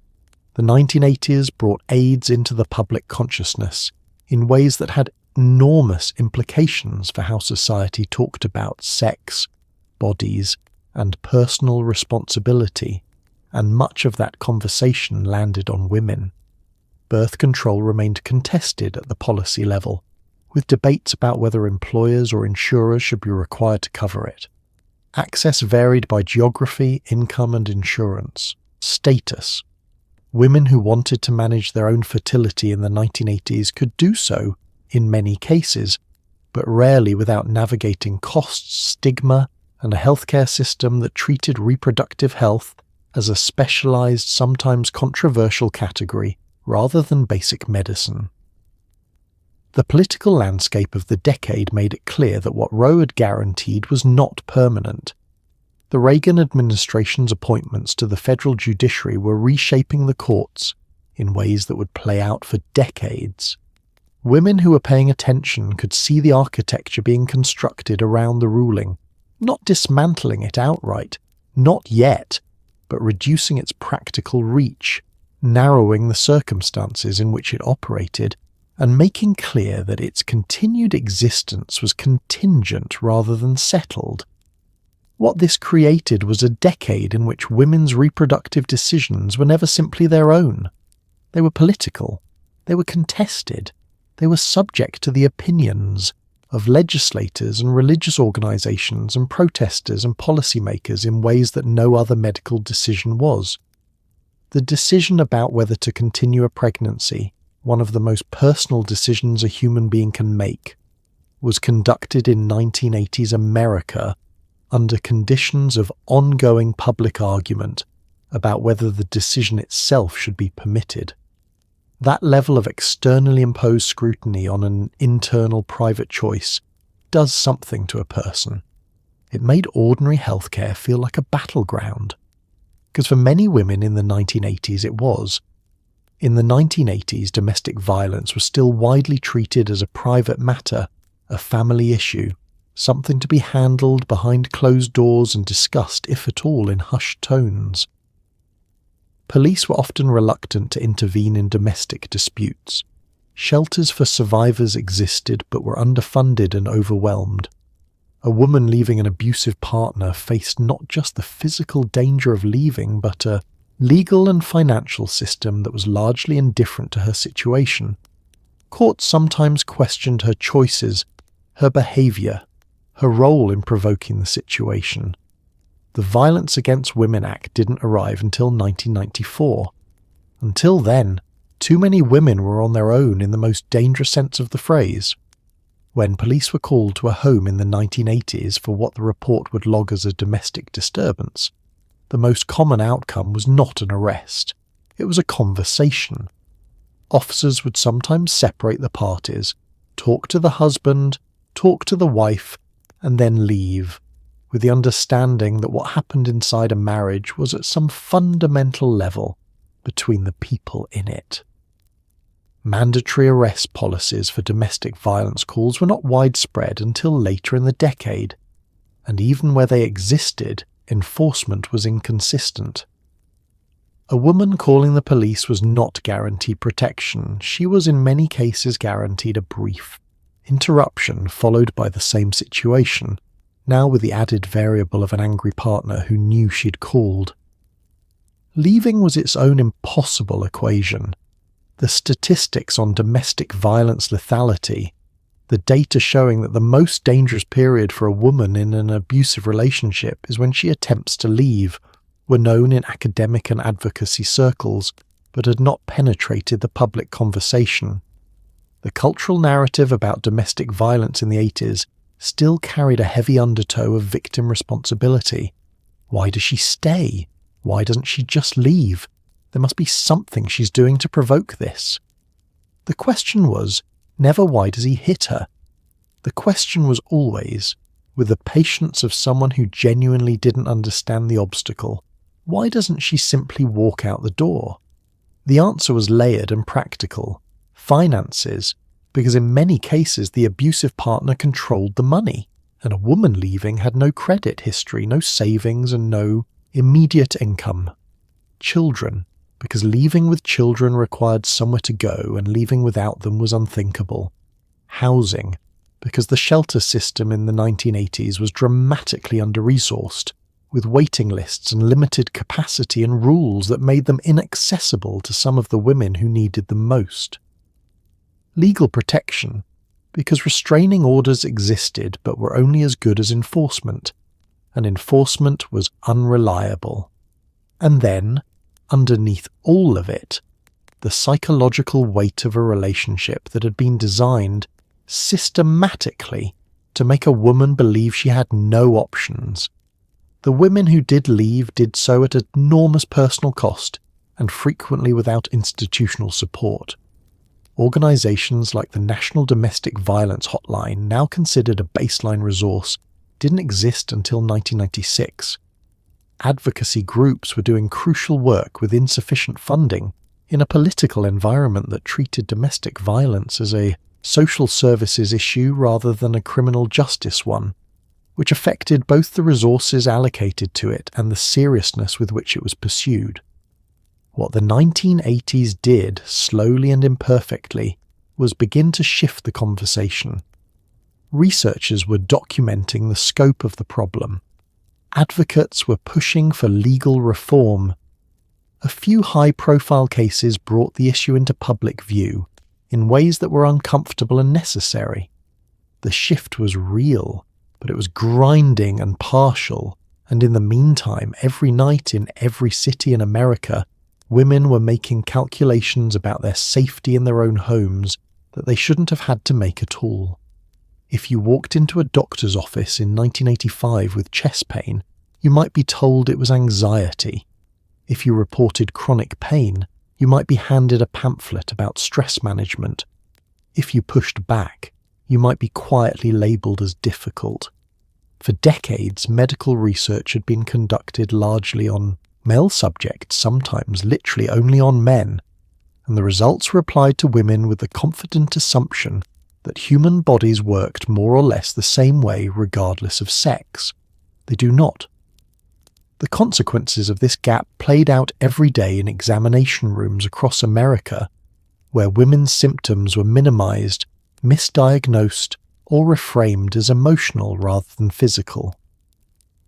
The 1980s brought AIDS into the public consciousness in ways that had enormous implications for how society talked about sex, bodies and personal responsibility, and much of that conversation landed on women. Birth control remained contested at the policy level, with debates about whether employers or insurers should be required to cover it. Access varied by geography, income and insurance. Status. Women who wanted to manage their own fertility in the 1980s could do so, in many cases, but rarely without navigating costs, stigma, and a healthcare system that treated reproductive health as a specialized, sometimes controversial category rather than basic medicine. The political landscape of the decade made it clear that what Roe had guaranteed was not permanent. The Reagan administration's appointments to the federal judiciary were reshaping the courts in ways that would play out for decades. Women who were paying attention could see the architecture being constructed around the ruling, not dismantling it outright, not yet, but reducing its practical reach, narrowing the circumstances in which it operated, and making clear that its continued existence was contingent rather than settled. What this created was a decade in which women's reproductive decisions were never simply their own. They were political, they were contested, they were subject to the opinions of legislators and religious organizations and protesters and policymakers in ways that no other medical decision was. The decision about whether to continue a pregnancy, one of the most personal decisions a human being can make, was conducted in 1980s America under conditions of ongoing public argument about whether the decision itself should be permitted. That level of externally imposed scrutiny on an internal private choice does something to a person. It made ordinary healthcare feel like a battleground. Because for many women in the 1980s it was. In the 1980s, domestic violence was still widely treated as a private matter, a family issue, something to be handled behind closed doors and discussed, if at all, in hushed tones. Police were often reluctant to intervene in domestic disputes. Shelters for survivors existed but were underfunded and overwhelmed. A woman leaving an abusive partner faced not just the physical danger of leaving, but a legal and financial system that was largely indifferent to her situation. Courts sometimes questioned her choices, her behaviour, her role in provoking the situation. The Violence Against Women Act didn't arrive until 1994. Until then, too many women were on their own in the most dangerous sense of the phrase. When police were called to a home in the 1980s for what the report would log as a domestic disturbance, the most common outcome was not an arrest. It was a conversation. Officers would sometimes separate the parties, talk to the husband, talk to the wife, and then leave, with the understanding that what happened inside a marriage was at some fundamental level between the people in it. Mandatory arrest policies for domestic violence calls were not widespread until later in the decade, and even where they existed, enforcement was inconsistent. A woman calling the police was not guaranteed protection. She was in many cases guaranteed a brief interruption followed by the same situation, now with the added variable of an angry partner who knew she'd called. Leaving was its own impossible equation. The statistics on domestic violence lethality, the data showing that the most dangerous period for a woman in an abusive relationship is when she attempts to leave, were known in academic and advocacy circles, but had not penetrated the public conversation. The cultural narrative about domestic violence in the 80s still carried a heavy undertow of victim responsibility. Why does she stay? Why doesn't she just leave? There must be something she's doing to provoke this. The question was never why does he hit her? The question was always, with the patience of someone who genuinely didn't understand the obstacle, why doesn't she simply walk out the door? The answer was layered and practical. Finances, because in many cases the abusive partner controlled the money, and a woman leaving had no credit history, no savings, and no immediate income. Children, because leaving with children required somewhere to go, and leaving without them was unthinkable. Housing, because the shelter system in the 1980s was dramatically under-resourced, with waiting lists and limited capacity and rules that made them inaccessible to some of the women who needed them most. Legal protection, because restraining orders existed but were only as good as enforcement, and enforcement was unreliable. And then, underneath all of it, the psychological weight of a relationship that had been designed systematically to make a woman believe she had no options. The women who did leave did so at enormous personal cost and frequently without institutional support. Organisations like the National Domestic Violence Hotline, now considered a baseline resource, didn't exist until 1996. Advocacy groups were doing crucial work with insufficient funding in a political environment that treated domestic violence as a social services issue rather than a criminal justice one, which affected both the resources allocated to it and the seriousness with which it was pursued. What the 1980s did, slowly and imperfectly, was begin to shift the conversation. Researchers were documenting the scope of the problem. Advocates were pushing for legal reform. A few high-profile cases brought the issue into public view in ways that were uncomfortable and necessary. The shift was real, but it was grinding and partial, and in the meantime, every night in every city in America, women were making calculations about their safety in their own homes that they shouldn't have had to make at all. If you walked into a doctor's office in 1985 with chest pain, you might be told it was anxiety. If you reported chronic pain, you might be handed a pamphlet about stress management. If you pushed back, you might be quietly labelled as difficult. For decades, medical research had been conducted largely on male subjects, sometimes literally only on men, and the results were applied to women with the confident assumption that human bodies worked more or less the same way regardless of sex. They do not. The consequences of this gap played out every day in examination rooms across America, where women's symptoms were minimized, misdiagnosed, or reframed as emotional rather than physical.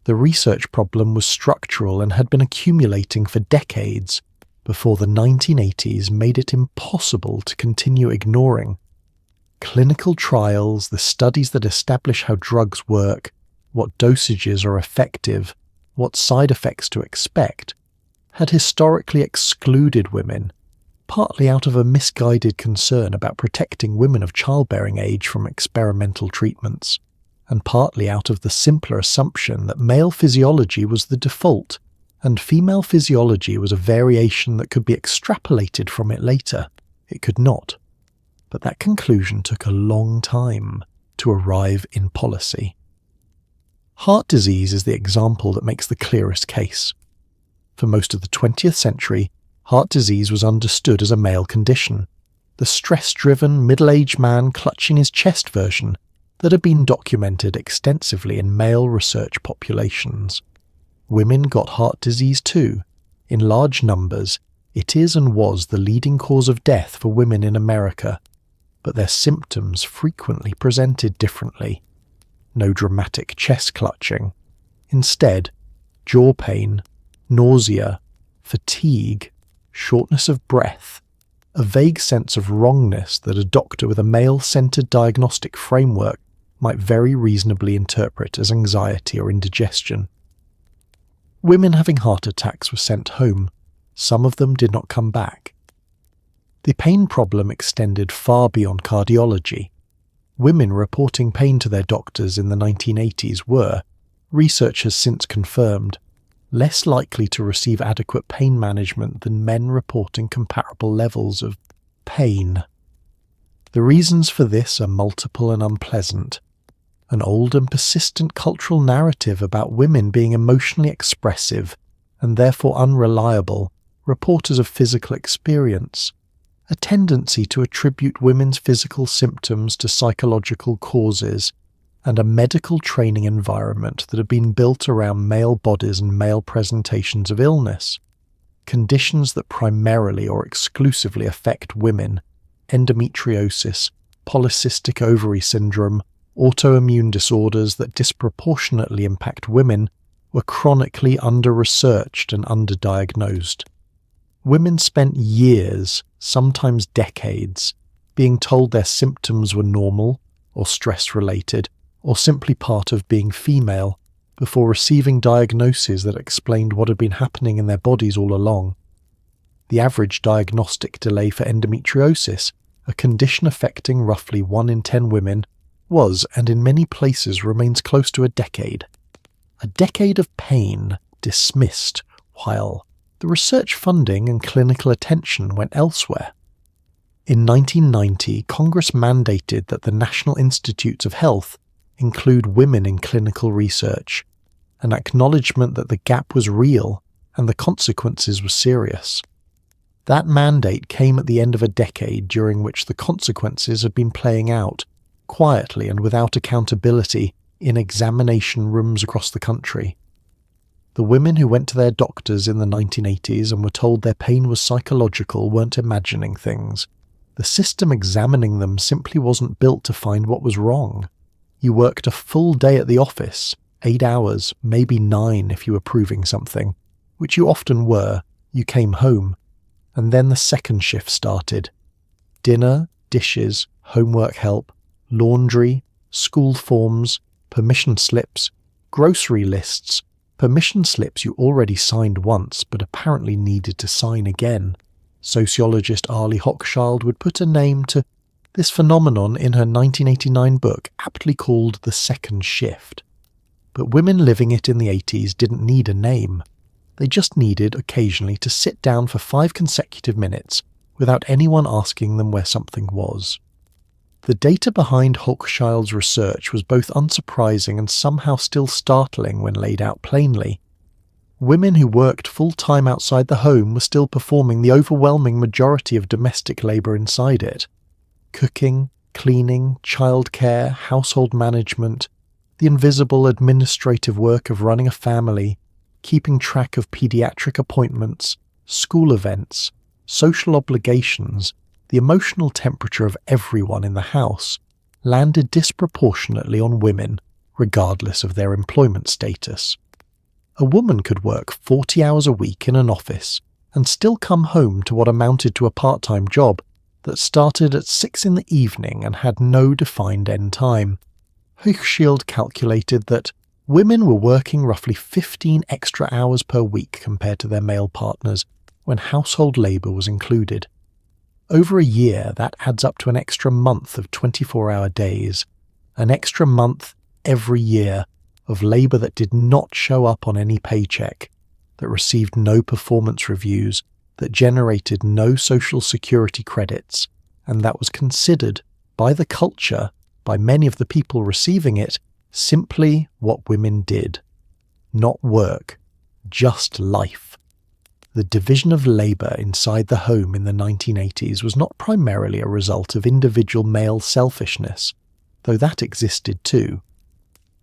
The research problem was structural and had been accumulating for decades before the 1980s made it impossible to continue ignoring. Clinical trials, the studies that establish how drugs work, what dosages are effective, what side effects to expect, had historically excluded women, partly out of a misguided concern about protecting women of childbearing age from experimental treatments, and partly out of the simpler assumption that male physiology was the default, and female physiology was a variation that could be extrapolated from it later. It could not. But that conclusion took a long time to arrive in policy. Heart disease is the example that makes the clearest case. For most of the 20th century, heart disease was understood as a male condition, the stress-driven, middle-aged man clutching his chest version that had been documented extensively in male research populations. Women got heart disease too. In large numbers, it is and was the leading cause of death for women in America, but their symptoms frequently presented differently. No dramatic chest clutching. Instead, jaw pain, nausea, fatigue, shortness of breath, a vague sense of wrongness that a doctor with a male-centered diagnostic framework might very reasonably interpret as anxiety or indigestion. Women having heart attacks were sent home. Some of them did not come back. The pain problem extended far beyond cardiology. Women reporting pain to their doctors in the 1980s were, research has since confirmed, less likely to receive adequate pain management than men reporting comparable levels of pain. The reasons for this are multiple and unpleasant. An old and persistent cultural narrative about women being emotionally expressive and therefore unreliable reporters of physical experience, a tendency to attribute women's physical symptoms to psychological causes, and a medical training environment that had been built around male bodies and male presentations of illness, conditions that primarily or exclusively affect women, endometriosis, polycystic ovary syndrome, autoimmune disorders that disproportionately impact women were chronically under-researched and underdiagnosed. Women spent years, sometimes decades, being told their symptoms were normal, or stress-related, or simply part of being female, before receiving diagnoses that explained what had been happening in their bodies all along. The average diagnostic delay for endometriosis, a condition affecting roughly 1 in 10 women, was, and in many places remains, close to a decade. A decade of pain dismissed, while the research funding and clinical attention went elsewhere. In 1990, Congress mandated that the National Institutes of Health include women in clinical research, an acknowledgement that the gap was real and the consequences were serious. That mandate came at the end of a decade during which the consequences had been playing out, quietly and without accountability, in examination rooms across the country. The women who went to their doctors in the 1980s and were told their pain was psychological weren't imagining things. The system examining them simply wasn't built to find what was wrong. You worked a full day at the office, 8 hours, maybe 9 if you were proving something, which you often were. You came home, and then the second shift started. Dinner, dishes, homework help, laundry, school forms, permission slips, grocery lists, permission slips you already signed once but apparently needed to sign again. Sociologist Arlie Hochschild would put a name to this phenomenon in her 1989 book, aptly called The Second Shift. But women living it in the 80s didn't need a name. They just needed occasionally to sit down for 5 consecutive minutes without anyone asking them where something was. The data behind Hochschild's research was both unsurprising and somehow still startling when laid out plainly. Women who worked full-time outside the home were still performing the overwhelming majority of domestic labour inside it. Cooking, cleaning, childcare, household management, the invisible administrative work of running a family, keeping track of paediatric appointments, school events, social obligations, the emotional temperature of everyone in the house, landed disproportionately on women, regardless of their employment status. A woman could work 40 hours a week in an office and still come home to what amounted to a part-time job that started at 6 in the evening and had no defined end time. Hochschild calculated that women were working roughly 15 extra hours per week compared to their male partners when household labour was included. Over a year, that adds up to an extra month of 24-hour days, an extra month every year of labour that did not show up on any paycheck, that received no performance reviews, that generated no social security credits, and that was considered by the culture, by many of the people receiving it, simply what women did. Not work, just life. The division of labour inside the home in the 1980s was not primarily a result of individual male selfishness, though that existed too.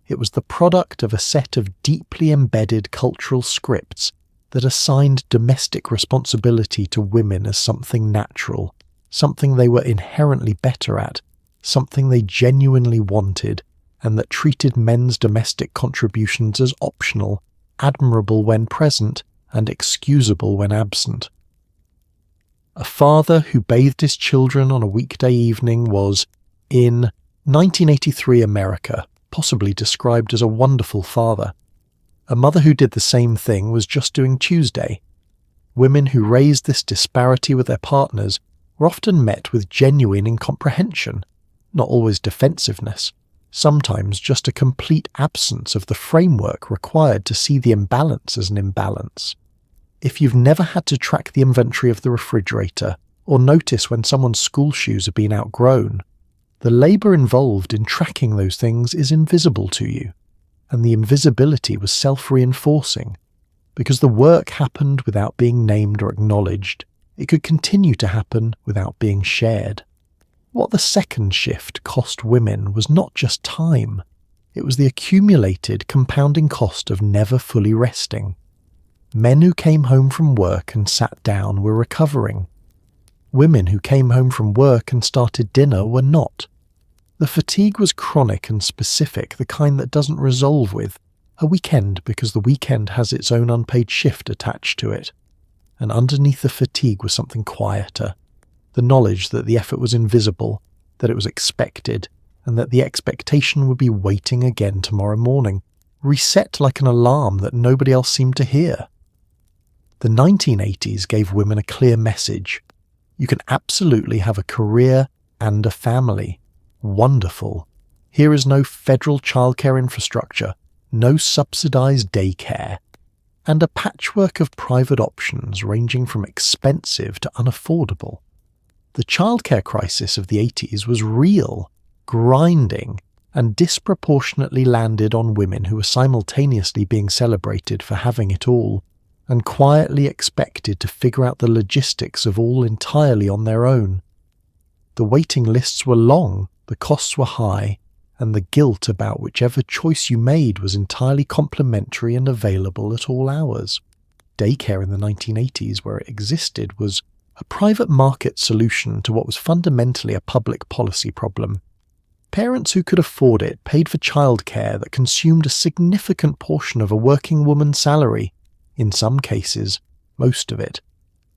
It was the product of a set of deeply embedded cultural scripts that assigned domestic responsibility to women as something natural, something they were inherently better at, something they genuinely wanted, and that treated men's domestic contributions as optional, admirable when present, and excusable when absent. A father who bathed his children on a weekday evening was, in 1983 America, possibly described as a wonderful father. A mother who did the same thing was just doing Tuesday. Women who raised this disparity with their partners were often met with genuine incomprehension, not always defensiveness, sometimes just a complete absence of the framework required to see the imbalance as an imbalance. If you've never had to track the inventory of the refrigerator or notice when someone's school shoes have been outgrown, the labour involved in tracking those things is invisible to you, and the invisibility was self-reinforcing. Because the work happened without being named or acknowledged, it could continue to happen without being shared. What the second shift cost women was not just time, it was the accumulated, compounding cost of never fully resting. Men who came home from work and sat down were recovering. Women who came home from work and started dinner were not. The The fatigue was chronic and specific, the kind that doesn't resolve with a weekend because the weekend has its own unpaid shift attached to it. And underneath the fatigue was something quieter, the knowledge that the effort was invisible, that it was expected, and that the expectation would be waiting again tomorrow morning, reset like an alarm that nobody else seemed to hear. The 1980s gave women a clear message. You can absolutely have a career and a family. Wonderful. Here is no federal childcare infrastructure, no subsidized daycare, and a patchwork of private options ranging from expensive to unaffordable. The childcare crisis of the 80s was real, grinding, and disproportionately landed on women who were simultaneously being celebrated for having it all, and quietly expected to figure out the logistics of all entirely on their own. The waiting lists were long, the costs were high, and the guilt about whichever choice you made was entirely complimentary and available at all hours. Daycare in the 1980s, where it existed, was a private market solution to what was fundamentally a public policy problem. Parents who could afford it paid for childcare that consumed a significant portion of a working woman's salary, in some cases, most of it,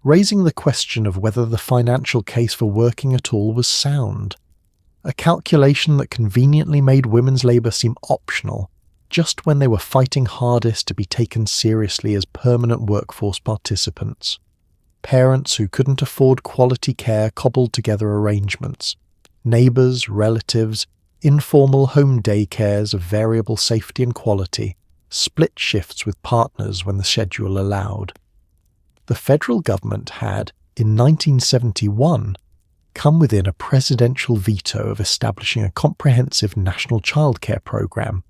raising the question of whether the financial case for working at all was sound. A calculation that conveniently made women's labour seem optional, just when they were fighting hardest to be taken seriously as permanent workforce participants. Parents who couldn't afford quality care cobbled together arrangements. Neighbours, relatives, informal home daycares of variable safety and quality, split shifts with partners when the schedule allowed. The federal government had, in 1971, come within a presidential veto of establishing a comprehensive national childcare program.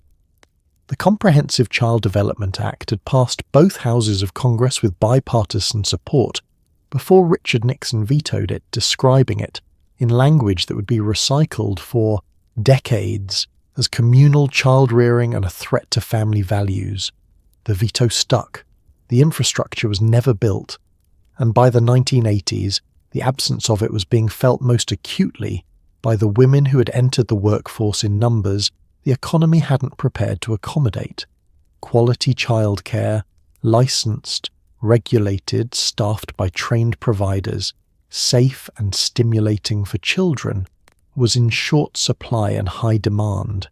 The Comprehensive Child Development Act had passed both houses of Congress with bipartisan support before Richard Nixon vetoed it, describing it, in language that would be recycled for decades, as communal child-rearing and a threat to family values. The veto stuck. The infrastructure was never built, and by the 1980s, the absence of it was being felt most acutely by the women who had entered the workforce in numbers the economy hadn't prepared to accommodate. Quality childcare, licensed, regulated, staffed by trained providers, safe and stimulating for children, was in short supply and high demand.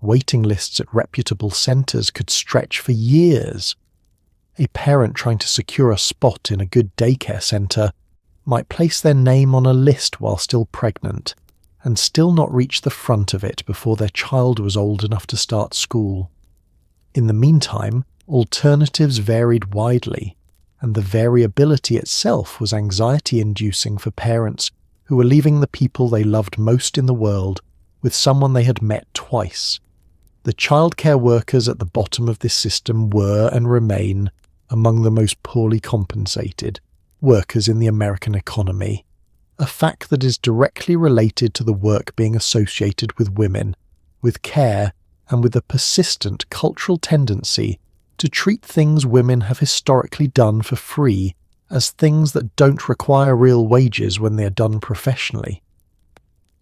Waiting lists at reputable centres could stretch for years. A parent trying to secure a spot in a good daycare centre might place their name on a list while still pregnant, and still not reach the front of it before their child was old enough to start school. In the meantime, alternatives varied widely, and the variability itself was anxiety-inducing for parents who were leaving the people they loved most in the world with someone they had met twice. The childcare workers at the bottom of this system were and remain among the most poorly compensated workers in the American economy, a fact that is directly related to the work being associated with women, with care, and with a persistent cultural tendency to treat things women have historically done for free as things that don't require real wages when they are done professionally.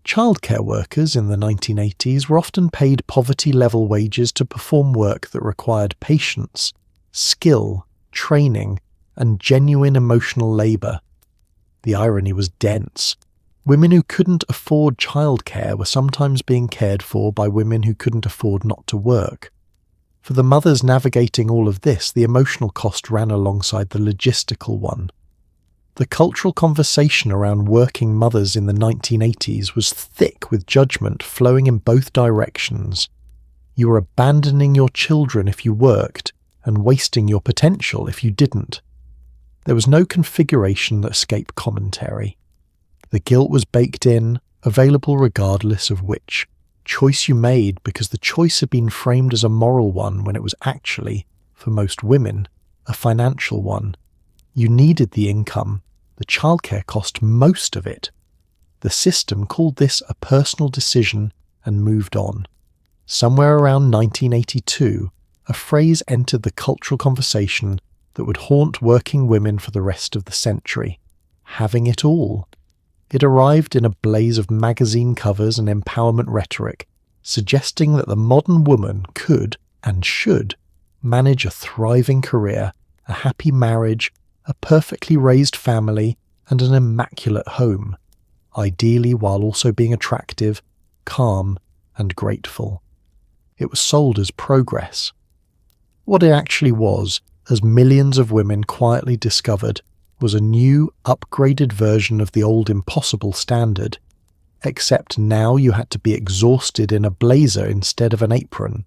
Childcare workers in the 1980s were often paid poverty-level wages to perform work that required patience, skill, training, and genuine emotional labour. The irony was dense. Women who couldn't afford childcare were sometimes being cared for by women who couldn't afford not to work. For the mothers navigating all of this, the emotional cost ran alongside the logistical one. The cultural conversation around working mothers in the 1980s was thick with judgment flowing in both directions. You were abandoning your children if you worked, and wasting your potential if you didn't. There was no configuration that escaped commentary. The guilt was baked in, available regardless of which choice you made, because the choice had been framed as a moral one when it was actually, for most women, a financial one. You needed the income. The childcare cost most of it. The system called this a personal decision and moved on. Somewhere around 1982, a phrase entered the cultural conversation that would haunt working women for the rest of the century: having it all. It arrived in a blaze of magazine covers and empowerment rhetoric, suggesting that the modern woman could and should manage a thriving career, a happy marriage, a perfectly raised family, and an immaculate home, ideally while also being attractive, calm, and grateful. It was sold as progress. What it actually was, as millions of women quietly discovered, was a new, upgraded version of the old impossible standard, except now you had to be exhausted in a blazer instead of an apron.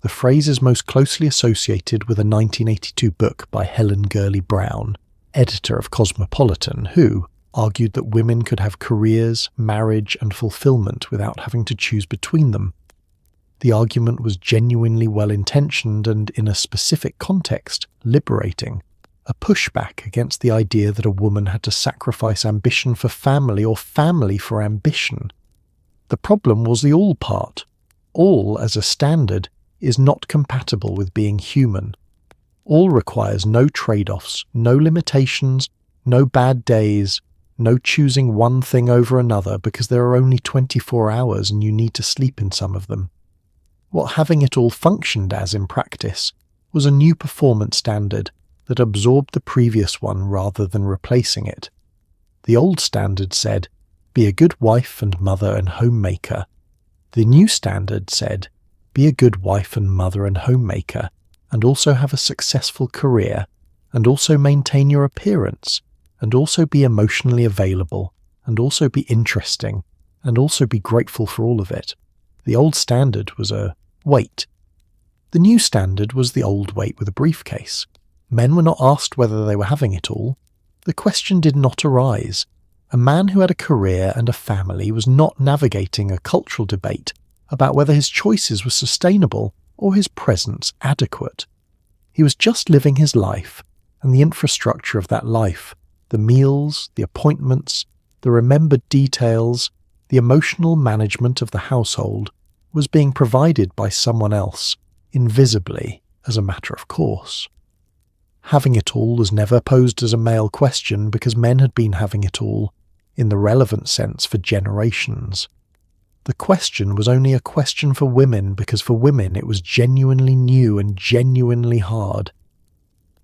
The phrase is most closely associated with a 1982 book by Helen Gurley Brown, editor of Cosmopolitan, who argued that women could have careers, marriage, and fulfillment without having to choose between them. The argument was genuinely well-intentioned and, in a specific context, liberating, a pushback against the idea that a woman had to sacrifice ambition for family or family for ambition. The problem was the all part. All, as a standard, is not compatible with being human. All requires no trade-offs, no limitations, no bad days, no choosing one thing over another because there are only 24 hours and you need to sleep in some of them. What having it all functioned as in practice was a new performance standard that absorbed the previous one rather than replacing it. The old standard said, be a good wife and mother and homemaker. The new standard said, be a good wife and mother and homemaker, and also have a successful career, and also maintain your appearance, and also be emotionally available, and also be interesting, and also be grateful for all of it. The old standard was a weight. The new standard was the old weight with a briefcase. Men were not asked whether they were having it all. The question did not arise. A man who had a career and a family was not navigating a cultural debate about whether his choices were sustainable or his presence adequate. He was just living his life, and the infrastructure of that life, the meals, the appointments, the remembered details, the emotional management of the household, was being provided by someone else, invisibly, as a matter of course. Having it all was never posed as a male question because men had been having it all, in the relevant sense, for generations. The question was only a question for women because for women it was genuinely new and genuinely hard.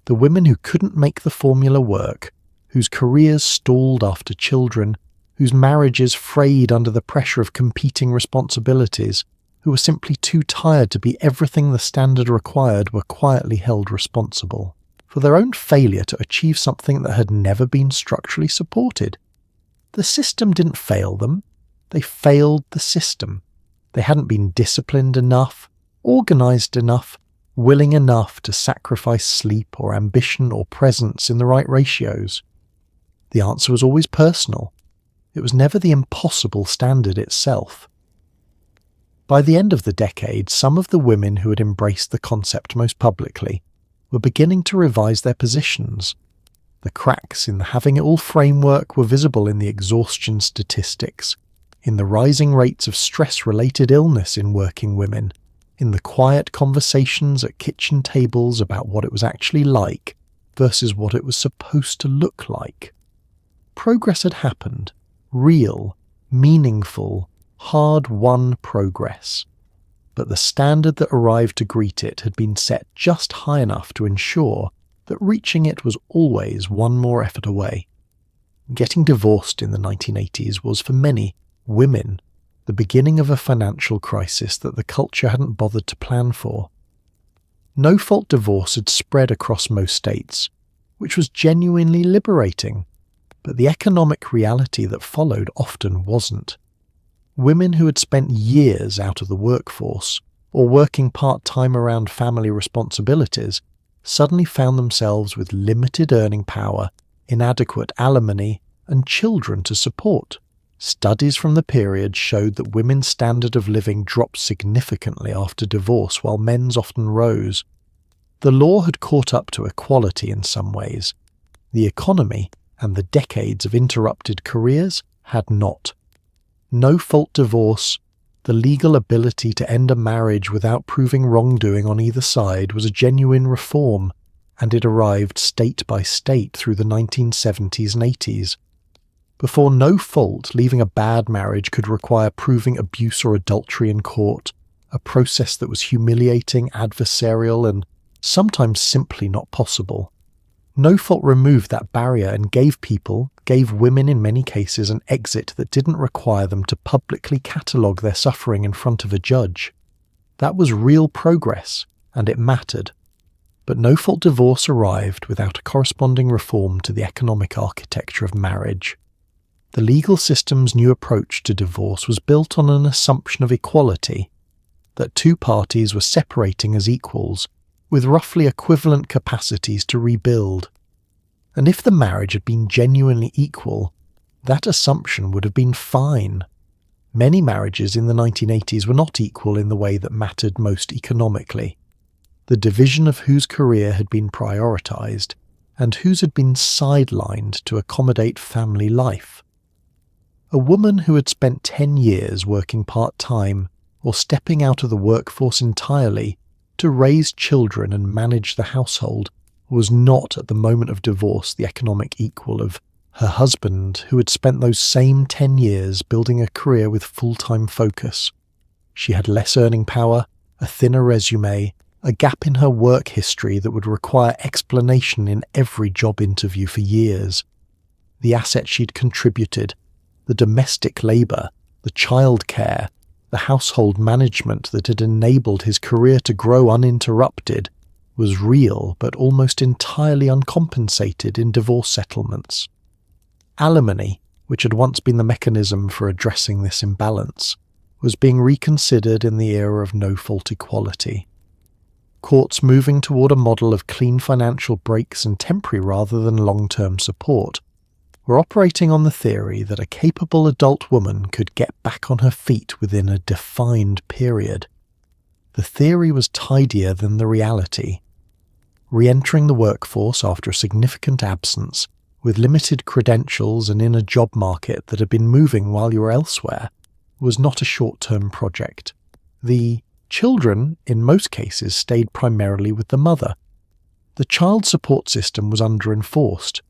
The women who couldn't make the formula work, whose careers stalled after children, whose marriages frayed under the pressure of competing responsibilities, who were simply too tired to be everything the standard required, were quietly held responsible for their own failure to achieve something that had never been structurally supported. The system didn't fail them. They failed the system. They hadn't been disciplined enough, organised enough, willing enough to sacrifice sleep or ambition or presence in the right ratios. The answer was always personal. It was never the impossible standard itself. By the end of the decade, some of the women who had embraced the concept most publicly were beginning to revise their positions. The cracks in the having it all framework were visible in the exhaustion statistics, in the rising rates of stress-related illness in working women, in the quiet conversations at kitchen tables about what it was actually like versus what it was supposed to look like. Progress had happened, real, meaningful, hard-won progress. But the standard that arrived to greet it had been set just high enough to ensure that reaching it was always one more effort away. Getting divorced in the 1980s was, for many women, the beginning of a financial crisis that the culture hadn't bothered to plan for. No-fault divorce had spread across most states, which was genuinely liberating, but the economic reality that followed often wasn't. Women who had spent years out of the workforce or working part-time around family responsibilities suddenly found themselves with limited earning power, inadequate alimony, and children to support. Studies from the period showed that women's standard of living dropped significantly after divorce while men's often rose. The law had caught up to equality in some ways. The economy and the decades of interrupted careers had not. No-fault divorce, the legal ability to end a marriage without proving wrongdoing on either side, was a genuine reform, and it arrived state by state through the 1970s and 80s. Before no fault, leaving a bad marriage could require proving abuse or adultery in court, a process that was humiliating, adversarial, and sometimes simply not possible. No fault removed that barrier and gave women in many cases, an exit that didn't require them to publicly catalogue their suffering in front of a judge. That was real progress, and it mattered. But no fault divorce arrived without a corresponding reform to the economic architecture of marriage. The legal system's new approach to divorce was built on an assumption of equality, that two parties were separating as equals, with roughly equivalent capacities to rebuild. And if the marriage had been genuinely equal, that assumption would have been fine. Many marriages in the 1980s were not equal in the way that mattered most economically. The division of whose career had been prioritised, and whose had been sidelined to accommodate family life. A woman who had spent 10 years working part-time or stepping out of the workforce entirely to raise children and manage the household was not at the moment of divorce the economic equal of her husband, who had spent those same 10 years building a career with full-time focus. She had less earning power, a thinner resume, a gap in her work history that would require explanation in every job interview for years. The assets she'd contributed, the domestic labour, the childcare, the household management that had enabled his career to grow uninterrupted, was real but almost entirely uncompensated in divorce settlements. Alimony, which had once been the mechanism for addressing this imbalance, was being reconsidered in the era of no-fault equality. Courts moving toward a model of clean financial breaks and temporary rather than long-term support were operating on the theory that a capable adult woman could get back on her feet within a defined period. The theory was tidier than the reality. Re-entering the workforce after a significant absence, with limited credentials and in a job market that had been moving while you were elsewhere, was not a short-term project. The children, in most cases, stayed primarily with the mother. The child support system was under-enforced.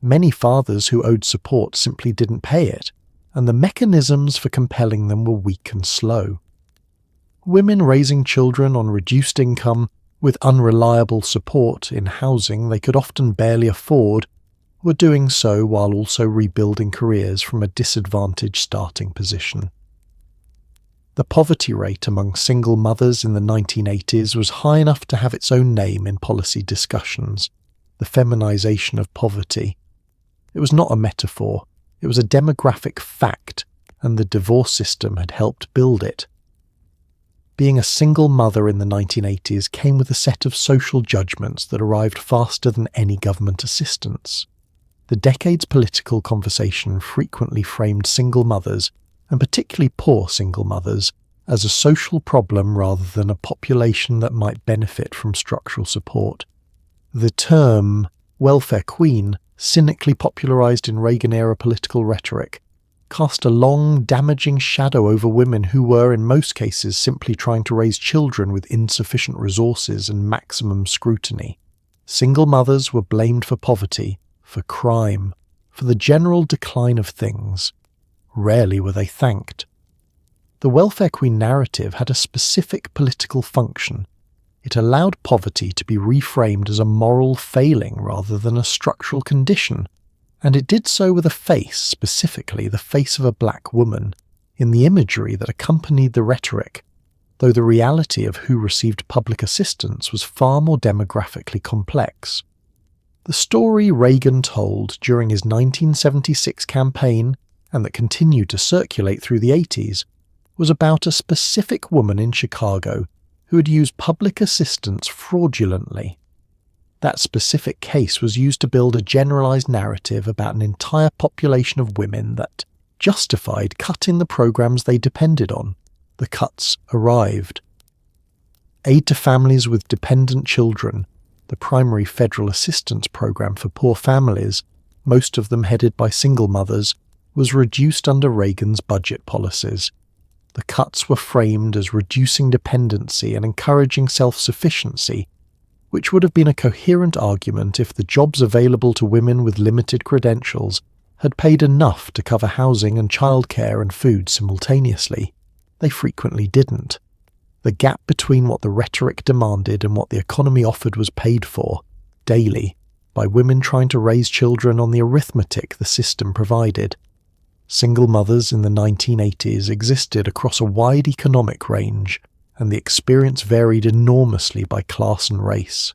Many fathers who owed support simply didn't pay it, and the mechanisms for compelling them were weak and slow. Women raising children on reduced income, with unreliable support in housing they could often barely afford, were doing so while also rebuilding careers from a disadvantaged starting position. The poverty rate among single mothers in the 1980s was high enough to have its own name in policy discussions, the feminization of poverty. It was not a metaphor, it was a demographic fact, and the divorce system had helped build it. Being a single mother in the 1980s came with a set of social judgments that arrived faster than any government assistance. The decade's political conversation frequently framed single mothers, and particularly poor single mothers, as a social problem rather than a population that might benefit from structural support. The term welfare queen, cynically popularised in Reagan-era political rhetoric, cast a long, damaging shadow over women who were, in most cases, simply trying to raise children with insufficient resources and maximum scrutiny. Single mothers were blamed for poverty, for crime, for the general decline of things. Rarely were they thanked. The welfare queen narrative had a specific political function. It allowed poverty to be reframed as a moral failing rather than a structural condition, and it did so with a face, specifically the face of a black woman, in the imagery that accompanied the rhetoric, though the reality of who received public assistance was far more demographically complex. The story Reagan told during his 1976 campaign, and that continued to circulate through the 80s, was about a specific woman in Chicago who had used public assistance fraudulently. That specific case was used to build a generalized narrative about an entire population of women that justified cutting the programs they depended on. The cuts arrived. Aid to families with dependent children, the primary federal assistance program for poor families, most of them headed by single mothers, was reduced under Reagan's budget policies. The cuts were framed as reducing dependency and encouraging self-sufficiency, which would have been a coherent argument if the jobs available to women with limited credentials had paid enough to cover housing and childcare and food simultaneously. They frequently didn't. The gap between what the rhetoric demanded and what the economy offered was paid for, daily, by women trying to raise children on the arithmetic the system provided. Single mothers in the 1980s existed across a wide economic range, and the experience varied enormously by class and race.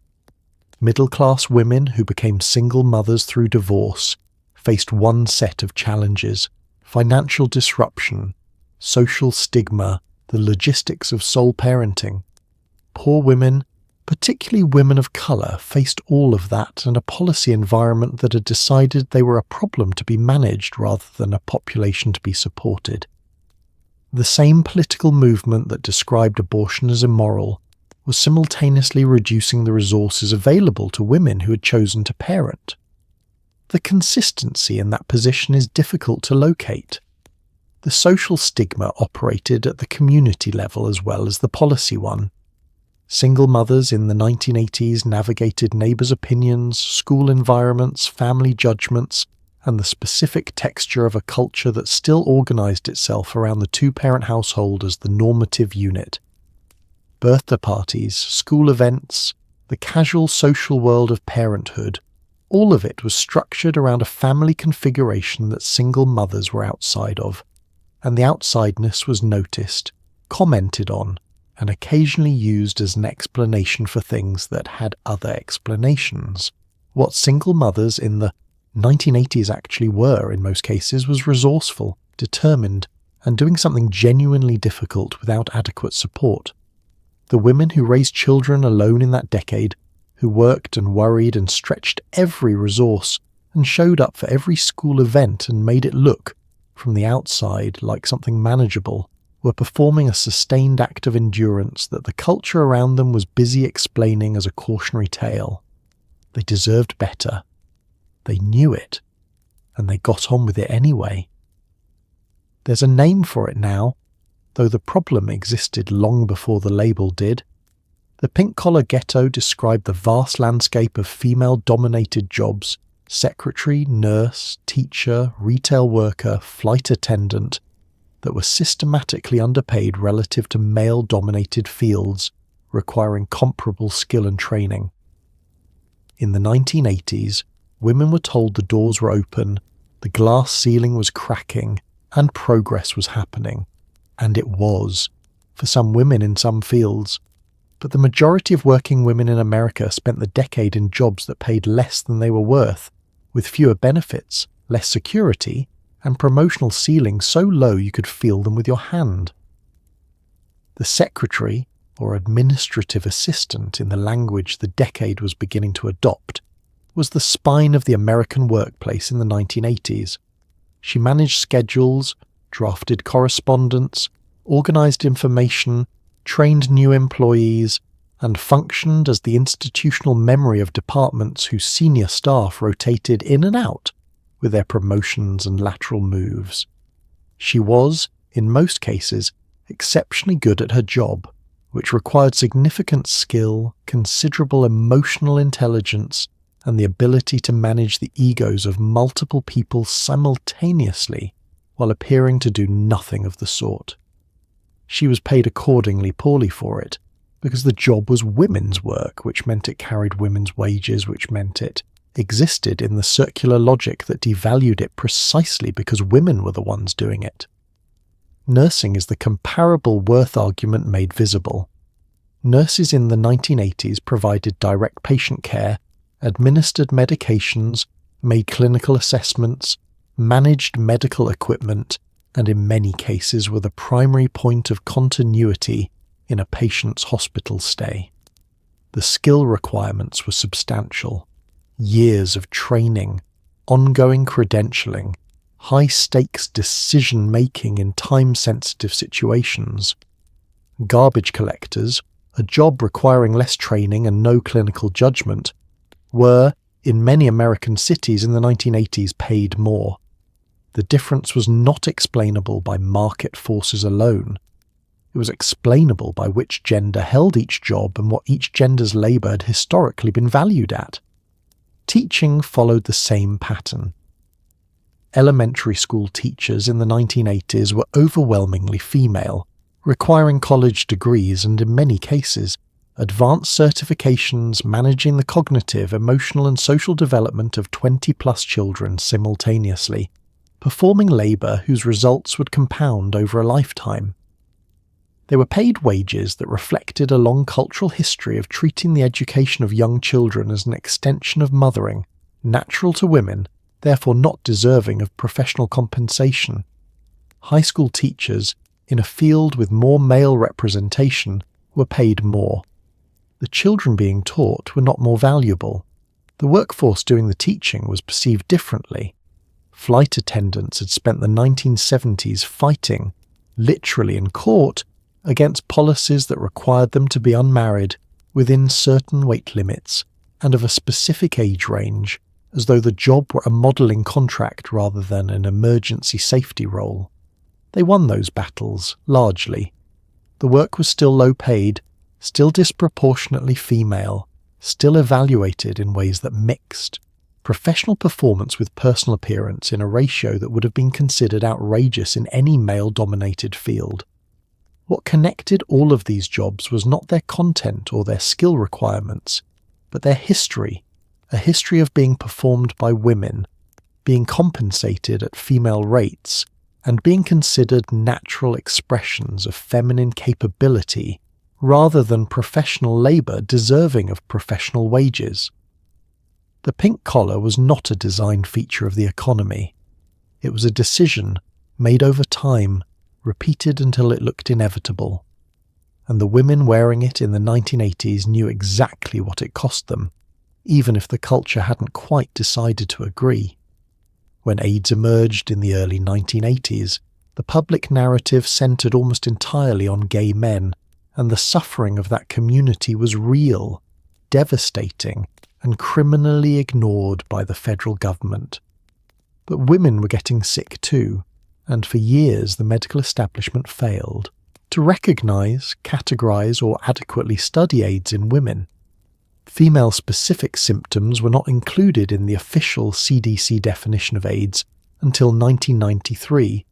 Middle-class women who became single mothers through divorce faced one set of challenges: financial disruption, social stigma, the logistics of sole parenting. Poor women, particularly women of colour, faced all of that and a policy environment that had decided they were a problem to be managed rather than a population to be supported. The same political movement that described abortion as immoral was simultaneously reducing the resources available to women who had chosen to parent. The consistency in that position is difficult to locate. The social stigma operated at the community level as well as the policy one. Single mothers in the 1980s navigated neighbours' opinions, school environments, family judgments, and the specific texture of a culture that still organised itself around the two-parent household as the normative unit. Birthday parties, school events, the casual social world of parenthood, all of it was structured around a family configuration that single mothers were outside of, and the outsideness was noticed, commented on, and occasionally used as an explanation for things that had other explanations. What single mothers in the 1980s actually were, in most cases, was resourceful, determined, and doing something genuinely difficult without adequate support. The women who raised children alone in that decade, who worked and worried and stretched every resource and showed up for every school event and made it look, from the outside, like something manageable, were performing a sustained act of endurance that the culture around them was busy explaining as a cautionary tale. They deserved better. They knew it, and they got on with it anyway. There's a name for it now, though the problem existed long before the label did. The pink-collar ghetto described the vast landscape of female-dominated jobs: secretary, nurse, teacher, retail worker, flight attendant, that were systematically underpaid relative to male-dominated fields, requiring comparable skill and training. In the 1980s, women were told the doors were open, the glass ceiling was cracking, and progress was happening. And it was, for some women in some fields. But the majority of working women in America spent the decade in jobs that paid less than they were worth, with fewer benefits, less security, and promotional ceilings so low you could feel them with your hand. The secretary, or administrative assistant in the language the decade was beginning to adopt, was the spine of the American workplace in the 1980s. She managed schedules, drafted correspondence, organised information, trained new employees, and functioned as the institutional memory of departments whose senior staff rotated in and out with their promotions and lateral moves. She was, in most cases, exceptionally good at her job, which required significant skill, considerable emotional intelligence, and the ability to manage the egos of multiple people simultaneously while appearing to do nothing of the sort. She was paid accordingly poorly for it, because the job was women's work, which meant it carried women's wages, which meant it existed in the circular logic that devalued it precisely because women were the ones doing it. Nursing is the comparable worth argument made visible. Nurses in the 1980s provided direct patient care, administered medications, made clinical assessments, managed medical equipment, and in many cases were the primary point of continuity in a patient's hospital stay. The skill requirements were substantial. Years of training, ongoing credentialing, high-stakes decision-making in time-sensitive situations. Garbage collectors, a job requiring less training and no clinical judgment, were, in many American cities in the 1980s, paid more. The difference was not explainable by market forces alone. It was explainable by which gender held each job and what each gender's labour had historically been valued at. Teaching followed the same pattern. elementary school teachers in the 1980s were overwhelmingly female, requiring college degrees and, in many cases, advanced certifications managing the cognitive, emotional and social development of 20-plus children simultaneously, performing labour whose results would compound over a lifetime. They were paid wages that reflected a long cultural history of treating the education of young children as an extension of mothering, natural to women, therefore not deserving of professional compensation. High school teachers, in a field with more male representation, were paid more. The children being taught were not more valuable. The workforce doing the teaching was perceived differently. Flight attendants had spent the 1970s fighting, literally in court, against policies that required them to be unmarried within certain weight limits and of a specific age range, as though the job were a modelling contract rather than an emergency safety role. They won those battles, largely. The work was still low paid, still disproportionately female, still evaluated in ways that mixed. Professional performance with personal appearance in a ratio that would have been considered outrageous in any male-dominated field. What connected all of these jobs was not their content or their skill requirements, but their history, a history of being performed by women, being compensated at female rates, and being considered natural expressions of feminine capability rather than professional labour deserving of professional wages. The pink collar was not a design feature of the economy. It was a decision made over time, repeated until it looked inevitable. And the women wearing it in the 1980s knew exactly what it cost them, even if the culture hadn't quite decided to agree. When AIDS emerged in the early 1980s, the public narrative centred almost entirely on gay men, and the suffering of that community was real, devastating, and criminally ignored by the federal government. But women were getting sick too, and for years the medical establishment failed to recognise, categorise or adequately study AIDS in women. Female-specific symptoms were not included in the official CDC definition of AIDS until 1993,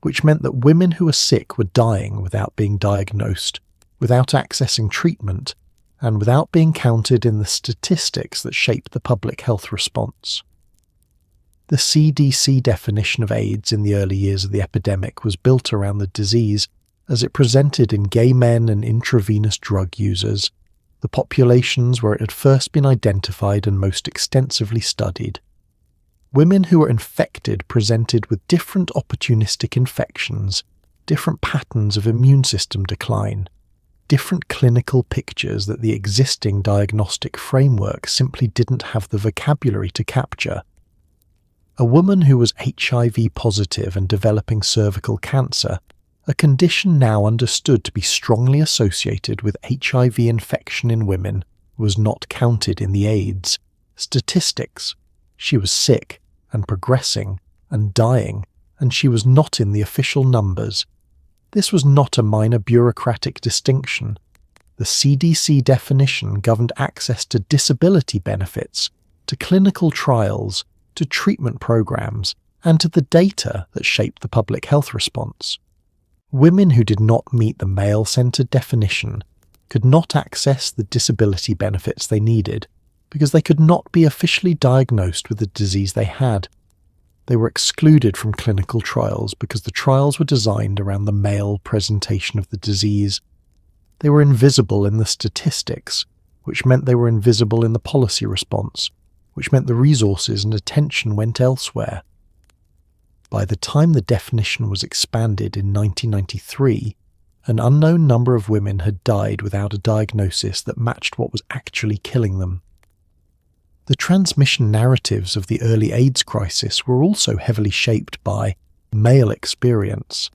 which meant that women who were sick were dying without being diagnosed, without accessing treatment, and without being counted in the statistics that shape the public health response. The CDC definition of AIDS in the early years of the epidemic was built around the disease as it presented in gay men and intravenous drug users, the populations where it had first been identified and most extensively studied. Women who were infected presented with different opportunistic infections, different patterns of immune system decline, different clinical pictures that the existing diagnostic framework simply didn't have the vocabulary to capture. A woman who was HIV positive and developing cervical cancer, a condition now understood to be strongly associated with HIV infection in women, was not counted in the AIDS statistics. She was sick and progressing and dying, and she was not in the official numbers. This was not a minor bureaucratic distinction. The CDC definition governed access to disability benefits, to clinical trials, to treatment programs, and to the data that shaped the public health response. Women who did not meet the male-centered definition could not access the disability benefits they needed because they could not be officially diagnosed with the disease they had. They were excluded from clinical trials because the trials were designed around the male presentation of the disease. They were invisible in the statistics, which meant they were invisible in the policy response, which meant the resources and attention went elsewhere. By the time the definition was expanded in 1993, an unknown number of women had died without a diagnosis that matched what was actually killing them. The transmission narratives of the early AIDS crisis were also heavily shaped by male experience.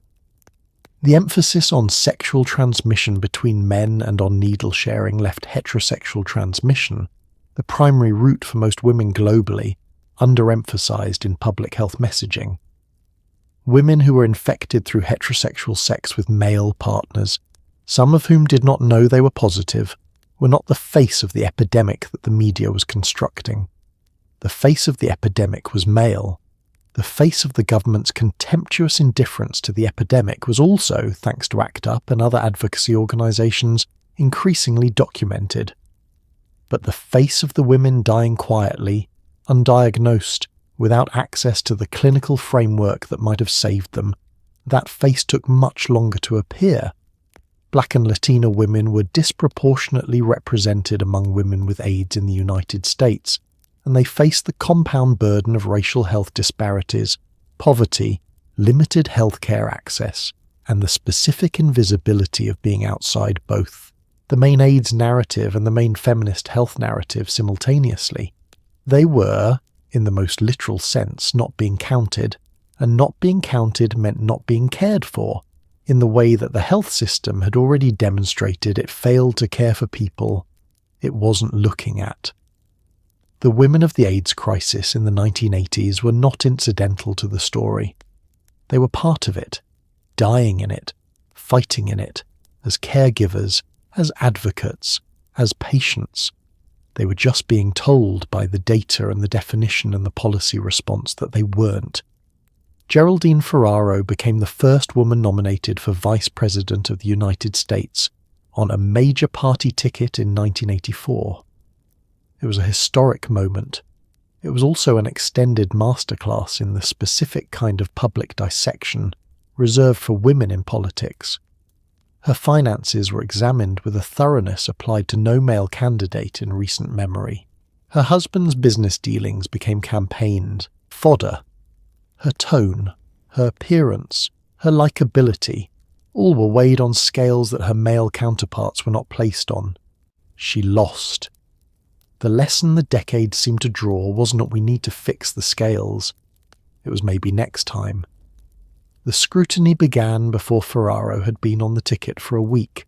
The emphasis on sexual transmission between men and on needle sharing left heterosexual transmission, the primary route for most women globally, underemphasized in public health messaging. Women who were infected through heterosexual sex with male partners, some of whom did not know they were positive, were not the face of the epidemic that the media was constructing. The face of the epidemic was male. The face of the government's contemptuous indifference to the epidemic was also, thanks to ACT UP and other advocacy organisations, increasingly documented. But the face of the women dying quietly, undiagnosed, without access to the clinical framework that might have saved them, that face took much longer to appear. Black and Latina women were disproportionately represented among women with AIDS in the United States, and they faced the compound burden of racial health disparities, poverty, limited healthcare access, and the specific invisibility of being outside both, the main AIDS narrative and the main feminist health narrative simultaneously. They were, in the most literal sense, not being counted, and not being counted meant not being cared for, in the way that the health system had already demonstrated it failed to care for people it wasn't looking at. The women of the AIDS crisis in the 1980s were not incidental to the story. They were part of it, dying in it, fighting in it, as caregivers, as advocates, as patients. They were just being told by the data and the definition and the policy response that they weren't. Geraldine Ferraro became the first woman nominated for Vice President of the United States on a major party ticket in 1984. It was a historic moment. It was also an extended masterclass in the specific kind of public dissection reserved for women in politics. Her finances were examined with a thoroughness applied to no male candidate in recent memory. Her husband's business dealings became campaigned, fodder. Her tone, her appearance, her likability, all were weighed on scales that her male counterparts were not placed on. She lost. The lesson the decade seemed to draw wasn't that we need to fix the scales. It was maybe next time. The scrutiny began before Ferraro had been on the ticket for a week.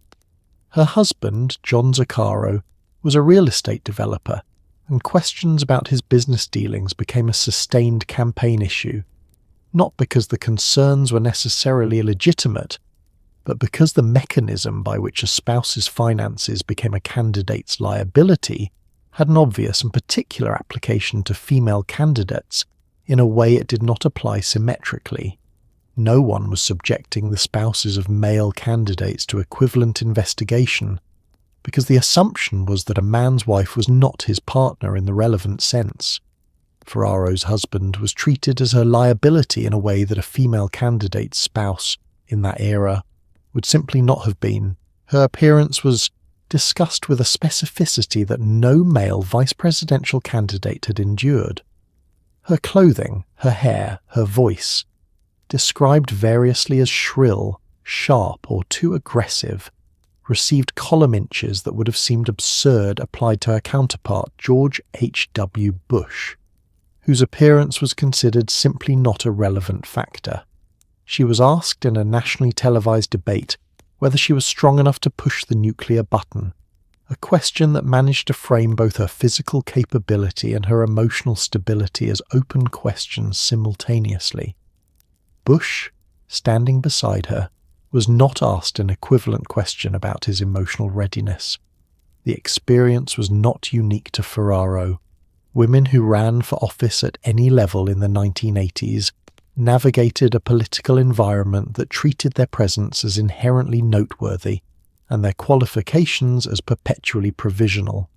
Her husband, John Zaccaro, was a real estate developer, and questions about his business dealings became a sustained campaign issue, not because the concerns were necessarily illegitimate, but because the mechanism by which a spouse's finances became a candidate's liability had an obvious and particular application to female candidates in a way it did not apply symmetrically. No one was subjecting the spouses of male candidates to equivalent investigation, because the assumption was that a man's wife was not his partner in the relevant sense. Ferraro's husband was treated as her liability in a way that a female candidate's spouse, in that era, would simply not have been. Her appearance was discussed with a specificity that no male vice presidential candidate had endured. Her clothing, her hair, her voice, described variously as shrill, sharp, or too aggressive, received column inches that would have seemed absurd applied to her counterpart George H.W. Bush, whose appearance was considered simply not a relevant factor. She was asked in a nationally televised debate whether she was strong enough to push the nuclear button, a question that managed to frame both her physical capability and her emotional stability as open questions simultaneously. Bush, standing beside her, was not asked an equivalent question about his emotional readiness. The experience was not unique to Ferraro. Women who ran for office at any level in the 1980s navigated a political environment that treated their presence as inherently noteworthy and their qualifications as perpetually provisional.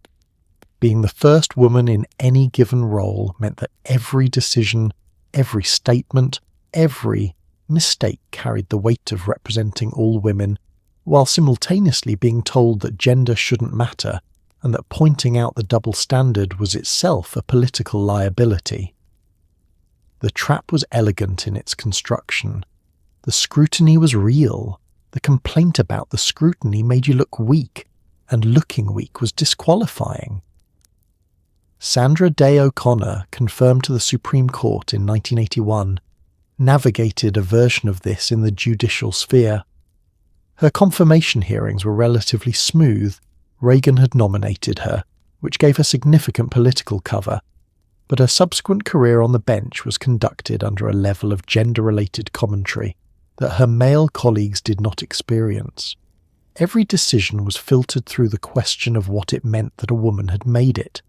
Being the first woman in any given role meant that every decision, every statement, every mistake carried the weight of representing all women, while simultaneously being told that gender shouldn't matter and that pointing out the double standard was itself a political liability. The trap was elegant in its construction. The scrutiny was real. The complaint about the scrutiny made you look weak, and looking weak was disqualifying. Sandra Day O'Connor, confirmed to the Supreme Court in 1981, navigated a version of this in the judicial sphere. Her confirmation hearings were relatively smooth. Reagan had nominated her, which gave her significant political cover, but her subsequent career on the bench was conducted under a level of gender-related commentary that her male colleagues did not experience. Every decision was filtered through the question of what it meant that a woman had made it.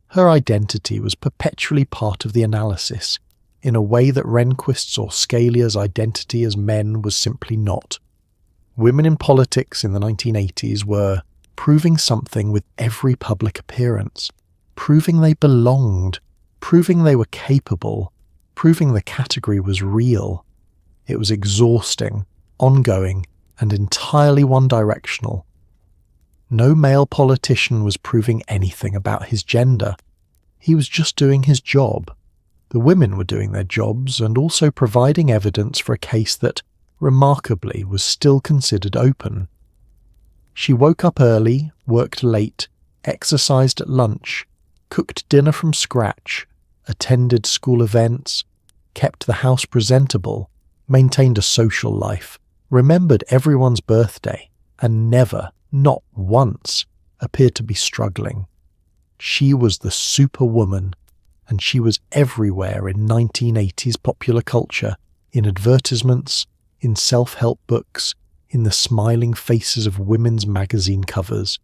Her identity was perpetually part of the analysis, in a way that Rehnquist's or Scalia's identity as men was simply not. Women in politics in the 1980s were proving something with every public appearance, proving they belonged, proving they were capable, proving the category was real. It was exhausting, ongoing, and entirely one-directional. No male politician was proving anything about his gender. He was just doing his job. The women were doing their jobs and also providing evidence for a case that, remarkably, was still considered open. She woke up early, worked late, exercised at lunch, cooked dinner from scratch, attended school events, kept the house presentable, maintained a social life, remembered everyone's birthday, and never, not once, appeared to be struggling. She was the Superwoman, and she was everywhere in 1980s popular culture, in advertisements, in self-help books, in the smiling faces of women's magazine covers.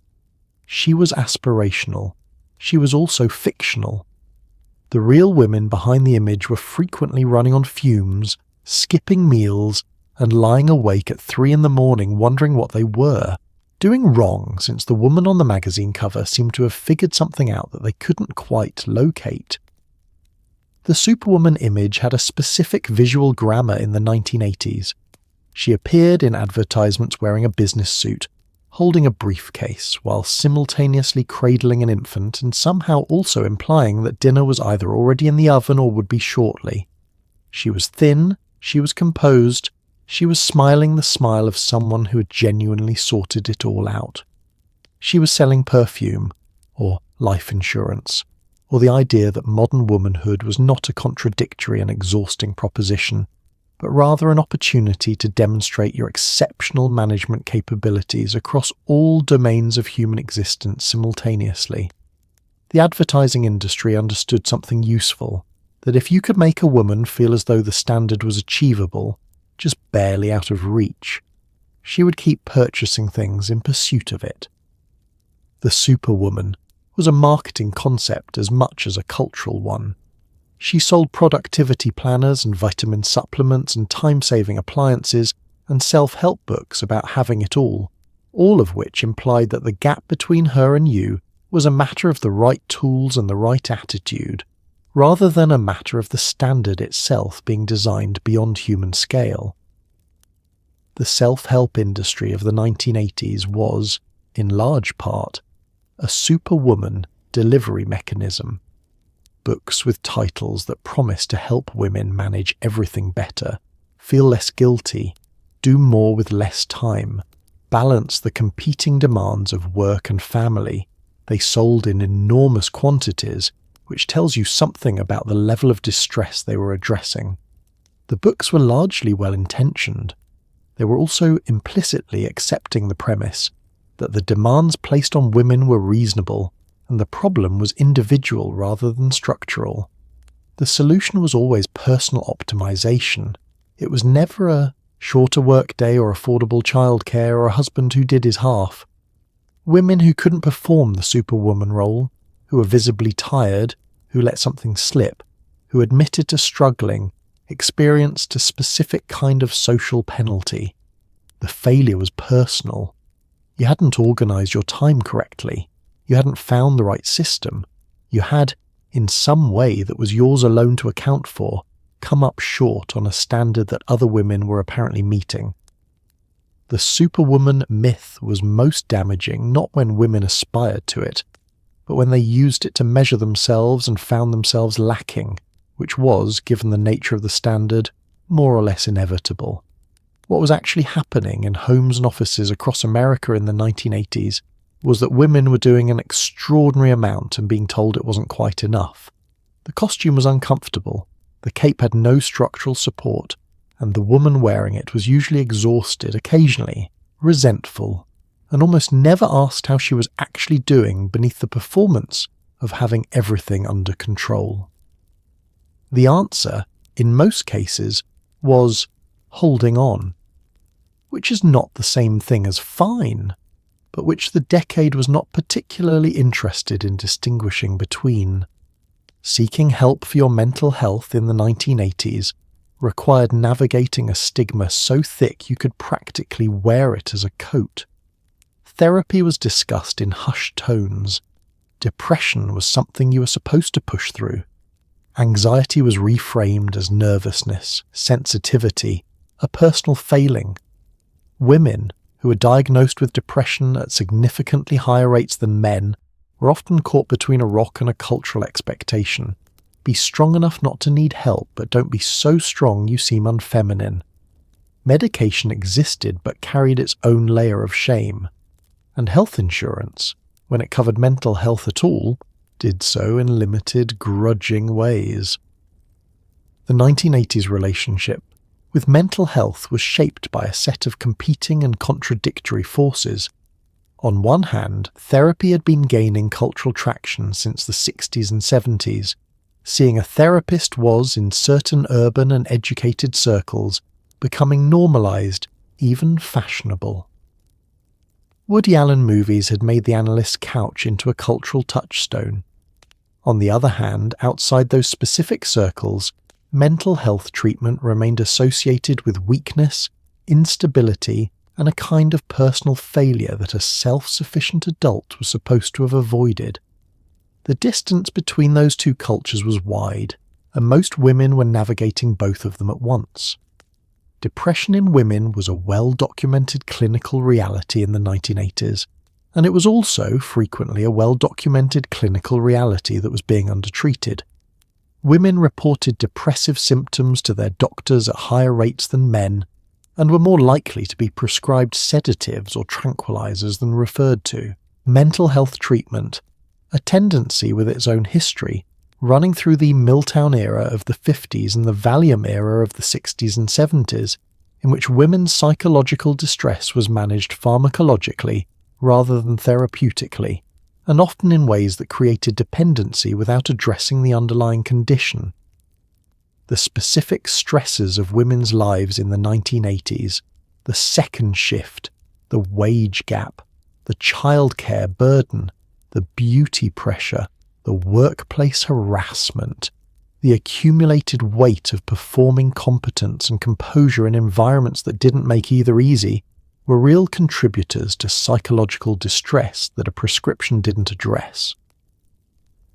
She was aspirational. She was also fictional. The real women behind the image were frequently running on fumes, skipping meals, and lying awake at 3 a.m. wondering what they were, doing wrong since the woman on the magazine cover seemed to have figured something out that they couldn't quite locate. The Superwoman image had a specific visual grammar in the 1980s. She appeared in advertisements wearing a business suit, holding a briefcase while simultaneously cradling an infant and somehow also implying that dinner was either already in the oven or would be shortly. She was thin, she was composed, she was smiling the smile of someone who had genuinely sorted it all out. She was selling perfume, or life insurance, or the idea that modern womanhood was not a contradictory and exhausting proposition, but rather an opportunity to demonstrate your exceptional management capabilities across all domains of human existence simultaneously. The advertising industry understood something useful, that if you could make a woman feel as though the standard was achievable, just barely out of reach, she would keep purchasing things in pursuit of it. The Superwoman was a marketing concept as much as a cultural one. She sold productivity planners and vitamin supplements and time-saving appliances and self-help books about having it all of which implied that the gap between her and you was a matter of the right tools and the right attitude, rather than a matter of the standard itself being designed beyond human scale. The self-help industry of the 1980s was, in large part, a Superwoman delivery mechanism. Books with titles that promise to help women manage everything better, feel less guilty, do more with less time, balance the competing demands of work and family. They sold in enormous quantities, which tells you something about the level of distress they were addressing. The books were largely well-intentioned. They were also implicitly accepting the premise that the demands placed on women were reasonable, and the problem was individual rather than structural. The solution was always personal optimization. It was never a shorter workday or affordable childcare or a husband who did his half. Women who couldn't perform the Superwoman role, who were visibly tired, who let something slip, who admitted to struggling, experienced a specific kind of social penalty. The failure was personal. You hadn't organized your time correctly. You hadn't found the right system. You had, in some way that was yours alone to account for, come up short on a standard that other women were apparently meeting. The Superwoman myth was most damaging not when women aspired to it, but when they used it to measure themselves and found themselves lacking, which was, given the nature of the standard, more or less inevitable. What was actually happening in homes and offices across America in the 1980s was that women were doing an extraordinary amount and being told it wasn't quite enough. The costume was uncomfortable, the cape had no structural support, and the woman wearing it was usually exhausted, occasionally resentful, and almost never asked how she was actually doing beneath the performance of having everything under control. The answer, in most cases, was holding on, which is not the same thing as fine, but which the decade was not particularly interested in distinguishing between. Seeking help for your mental health in the 1980s required navigating a stigma so thick you could practically wear it as a coat. Therapy was discussed in hushed tones. Depression was something you were supposed to push through. Anxiety was reframed as nervousness, sensitivity, a personal failing. Women, who were diagnosed with depression at significantly higher rates than men, were often caught between a rock and a cultural expectation. Be strong enough not to need help, but don't be so strong you seem unfeminine. Medication existed but carried its own layer of shame. And health insurance, when it covered mental health at all, did so in limited, grudging ways. The 1980s relationship with mental health was shaped by a set of competing and contradictory forces. On one hand, therapy had been gaining cultural traction since the 60s and 70s. Seeing a therapist was, in certain urban and educated circles, becoming normalized, even fashionable. Woody Allen movies had made the analyst's couch into a cultural touchstone. On the other hand, outside those specific circles, mental health treatment remained associated with weakness, instability, and a kind of personal failure that a self-sufficient adult was supposed to have avoided. The distance between those two cultures was wide, and most women were navigating both of them at once. Depression in women was a well-documented clinical reality in the 1980s, and it was also frequently a well-documented clinical reality that was being undertreated. Women reported depressive symptoms to their doctors at higher rates than men, and were more likely to be prescribed sedatives or tranquilizers than referred to. Mental health treatment, a tendency with its own history, running through the Milltown era of the 50s and the Valium era of the 60s and 70s, in which women's psychological distress was managed pharmacologically rather than therapeutically, and often in ways that created dependency without addressing the underlying condition. The specific stresses of women's lives in the 1980s, the second shift, the wage gap, the childcare burden, the beauty pressure, the workplace harassment, the accumulated weight of performing competence and composure in environments that didn't make either easy, were real contributors to psychological distress that a prescription didn't address.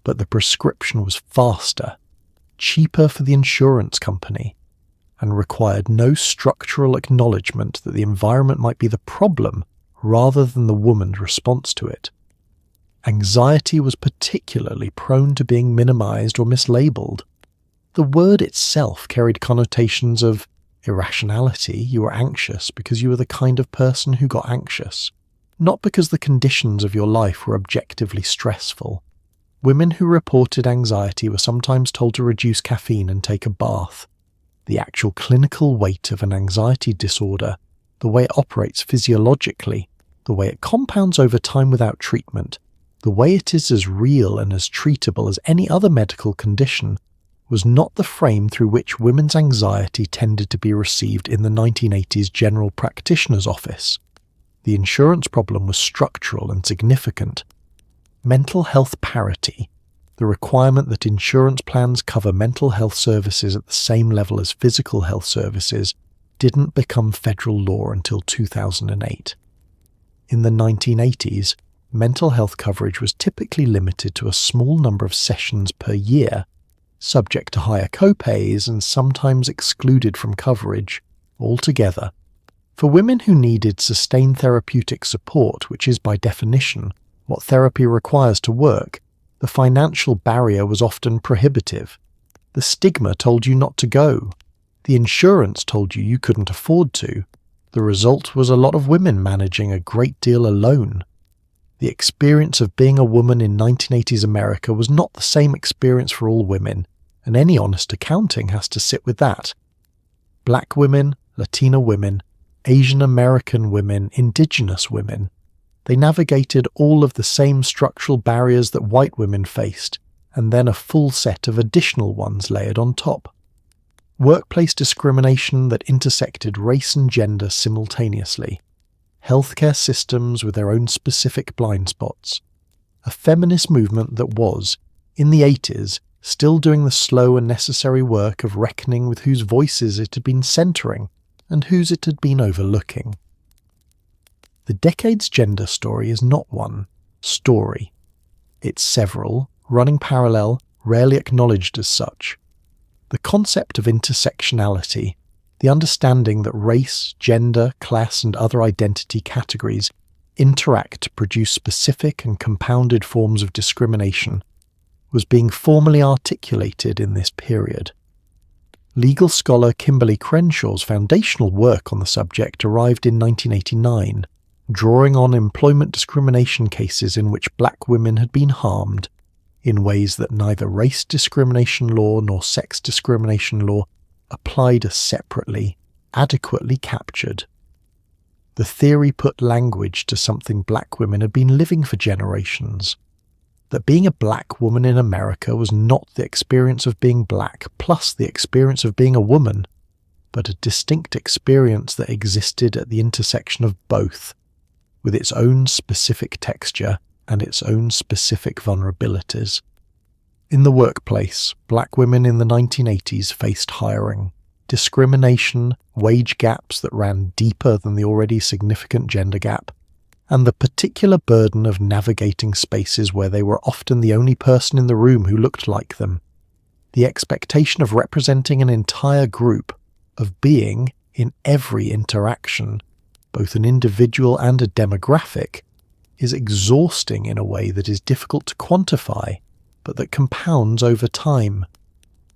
But the prescription was faster, cheaper for the insurance company, and required no structural acknowledgement that the environment might be the problem rather than the woman's response to it. Anxiety was particularly prone to being minimized or mislabeled. The word itself carried connotations of irrationality. You were anxious because you were the kind of person who got anxious, not because the conditions of your life were objectively stressful. Women who reported anxiety were sometimes told to reduce caffeine and take a bath. The actual clinical weight of an anxiety disorder, the way it operates physiologically, the way it compounds over time without treatment, the way it is as real and as treatable as any other medical condition, was not the frame through which women's anxiety tended to be received in the 1980s general practitioner's office. The insurance problem was structural and significant. Mental health parity, the requirement that insurance plans cover mental health services at the same level as physical health services, didn't become federal law until 2008. In the 1980s, mental health coverage was typically limited to a small number of sessions per year, subject to higher copays and sometimes excluded from coverage altogether. For women who needed sustained therapeutic support, which is by definition what therapy requires to work, the financial barrier was often prohibitive. The stigma told you not to go. The insurance told you couldn't afford to. The result was a lot of women managing a great deal alone. The experience of being a woman in 1980s America was not the same experience for all women, and any honest accounting has to sit with that. Black women, Latina women, Asian American women, indigenous women, they navigated all of the same structural barriers that white women faced, and then a full set of additional ones layered on top. Workplace discrimination that intersected race and gender simultaneously. Healthcare systems with their own specific blind spots. A feminist movement that was, in the 80s, still doing the slow and necessary work of reckoning with whose voices it had been centering and whose it had been overlooking. The decade's gender story is not one story. It's several, running parallel, rarely acknowledged as such. The concept of intersectionality, the understanding that race, gender, class and other identity categories interact to produce specific and compounded forms of discrimination, was being formally articulated in this period. Legal scholar Kimberly Crenshaw's foundational work on the subject arrived in 1989, drawing on employment discrimination cases in which black women had been harmed in ways that neither race discrimination law nor sex discrimination law applied as separately, adequately captured. The theory put language to something black women had been living for generations, that being a black woman in America was not the experience of being black plus the experience of being a woman, but a distinct experience that existed at the intersection of both, with its own specific texture and its own specific vulnerabilities. In the workplace, black women in the 1980s faced hiring, discrimination, wage gaps that ran deeper than the already significant gender gap, and the particular burden of navigating spaces where they were often the only person in the room who looked like them. The expectation of representing an entire group, of being, in every interaction, both an individual and a demographic, is exhausting in a way that is difficult to quantify, but that compounds over time.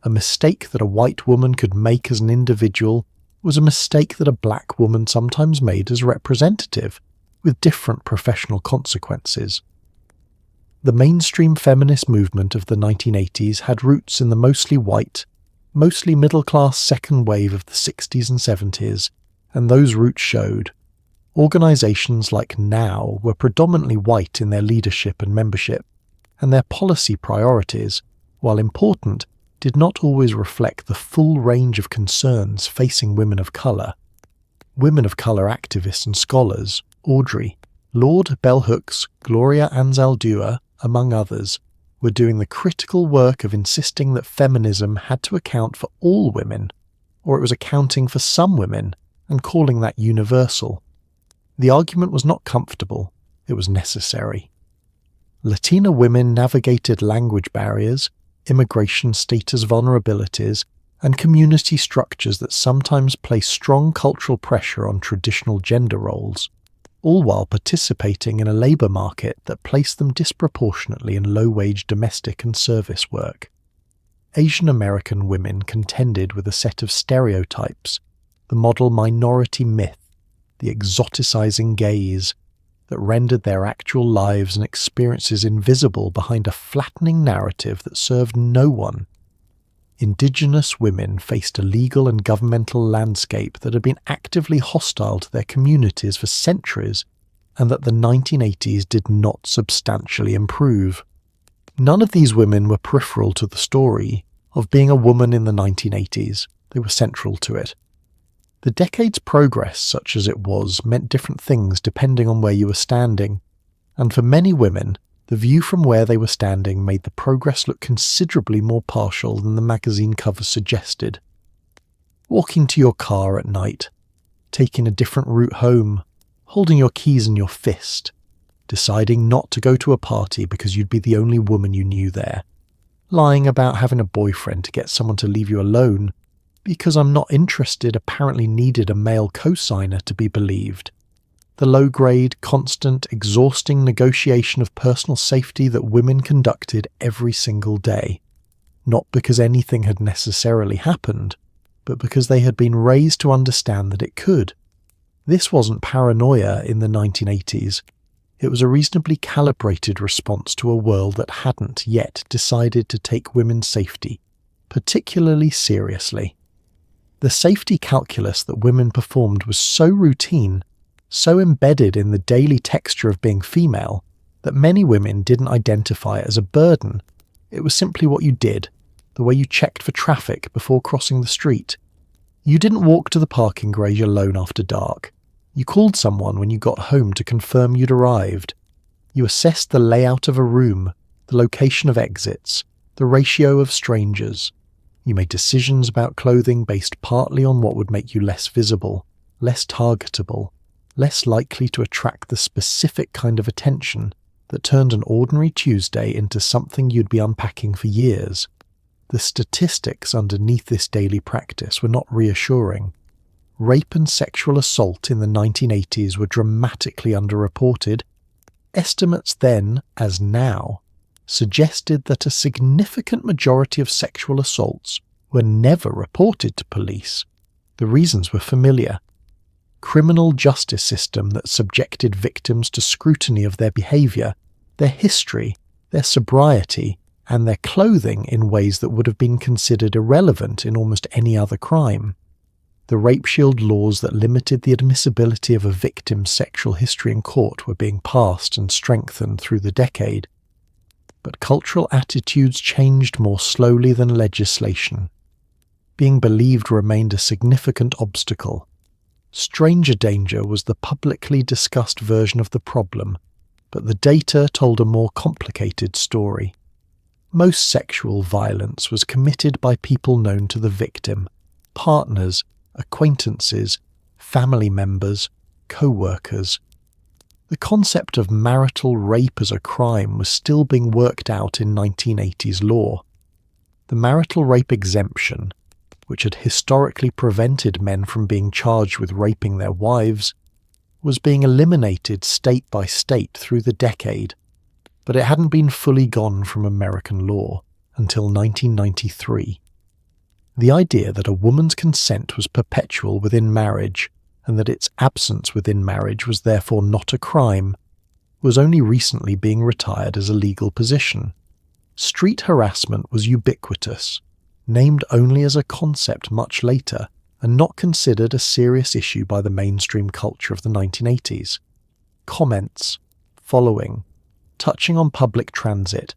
A mistake that a white woman could make as an individual was a mistake that a black woman sometimes made as representative, with different professional consequences. The mainstream feminist movement of the 1980s had roots in the mostly white, mostly middle-class second wave of the 60s and 70s, and those roots showed. Organisations like NOW were predominantly white in their leadership and membership, and their policy priorities, while important, did not always reflect the full range of concerns facing women of colour. Women of colour activists and scholars, Audrey, Lord Bell Hooks, Gloria Anzaldúa, among others, were doing the critical work of insisting that feminism had to account for all women, or it was accounting for some women, and calling that universal. The argument was not comfortable, it was necessary. Latina women navigated language barriers, immigration status vulnerabilities, and community structures that sometimes place strong cultural pressure on traditional gender roles, all while participating in a labour market that placed them disproportionately in low-wage domestic and service work. Asian American women contended with a set of stereotypes, the model minority myth, the exoticizing gaze, that rendered their actual lives and experiences invisible behind a flattening narrative that served no one. Indigenous women faced a legal and governmental landscape that had been actively hostile to their communities for centuries, and that the 1980s did not substantially improve. None of these women were peripheral to the story of being a woman in the 1980s. They were central to it. The decade's progress, such as it was, meant different things depending on where you were standing, and for many women, the view from where they were standing made the progress look considerably more partial than the magazine cover suggested. Walking to your car at night, taking a different route home, holding your keys in your fist, deciding not to go to a party because you'd be the only woman you knew there, lying about having a boyfriend to get someone to leave you alone, because I'm not interested apparently needed a male cosigner to be believed. The low-grade, constant, exhausting negotiation of personal safety that women conducted every single day, not because anything had necessarily happened, but because they had been raised to understand that it could. This wasn't paranoia in the 1980s. It was a reasonably calibrated response to a world that hadn't yet decided to take women's safety particularly seriously. The safety calculus that women performed was so routine, so embedded in the daily texture of being female, that many women didn't identify it as a burden. It was simply what you did, the way you checked for traffic before crossing the street. You didn't walk to the parking garage alone after dark. You called someone when you got home to confirm you'd arrived. You assessed the layout of a room, the location of exits, The ratio of strangers. You made decisions about clothing based partly on what would make you less visible, less targetable, less likely to attract the specific kind of attention that turned an ordinary Tuesday into something you'd be unpacking for years. The statistics underneath this daily practice were not reassuring. Rape and sexual assault in the 1980s were dramatically underreported. Estimates then, as now, suggested that a significant majority of sexual assaults were never reported to police. The reasons were familiar. Criminal justice system that subjected victims to scrutiny of their behaviour, their history, their sobriety, and their clothing in ways that would have been considered irrelevant in almost any other crime. The rape shield laws that limited the admissibility of a victim's sexual history in court were being passed and strengthened through the decade. But cultural attitudes changed more slowly than legislation. Being believed remained a significant obstacle. Stranger danger was the publicly discussed version of the problem, but the data told a more complicated story. Most sexual violence was committed by people known to the victim, partners, acquaintances, family members, co-workers. The concept of marital rape as a crime was still being worked out in 1980s law. The marital rape exemption, which had historically prevented men from being charged with raping their wives, was being eliminated state by state through the decade, but it hadn't been fully gone from American law until 1993. The idea that a woman's consent was perpetual within marriage and that its absence within marriage was therefore not a crime, was only recently being retired as a legal position. Street harassment was ubiquitous, named only as a concept much later, and not considered a serious issue by the mainstream culture of the 1980s. Comments, following, touching on public transit,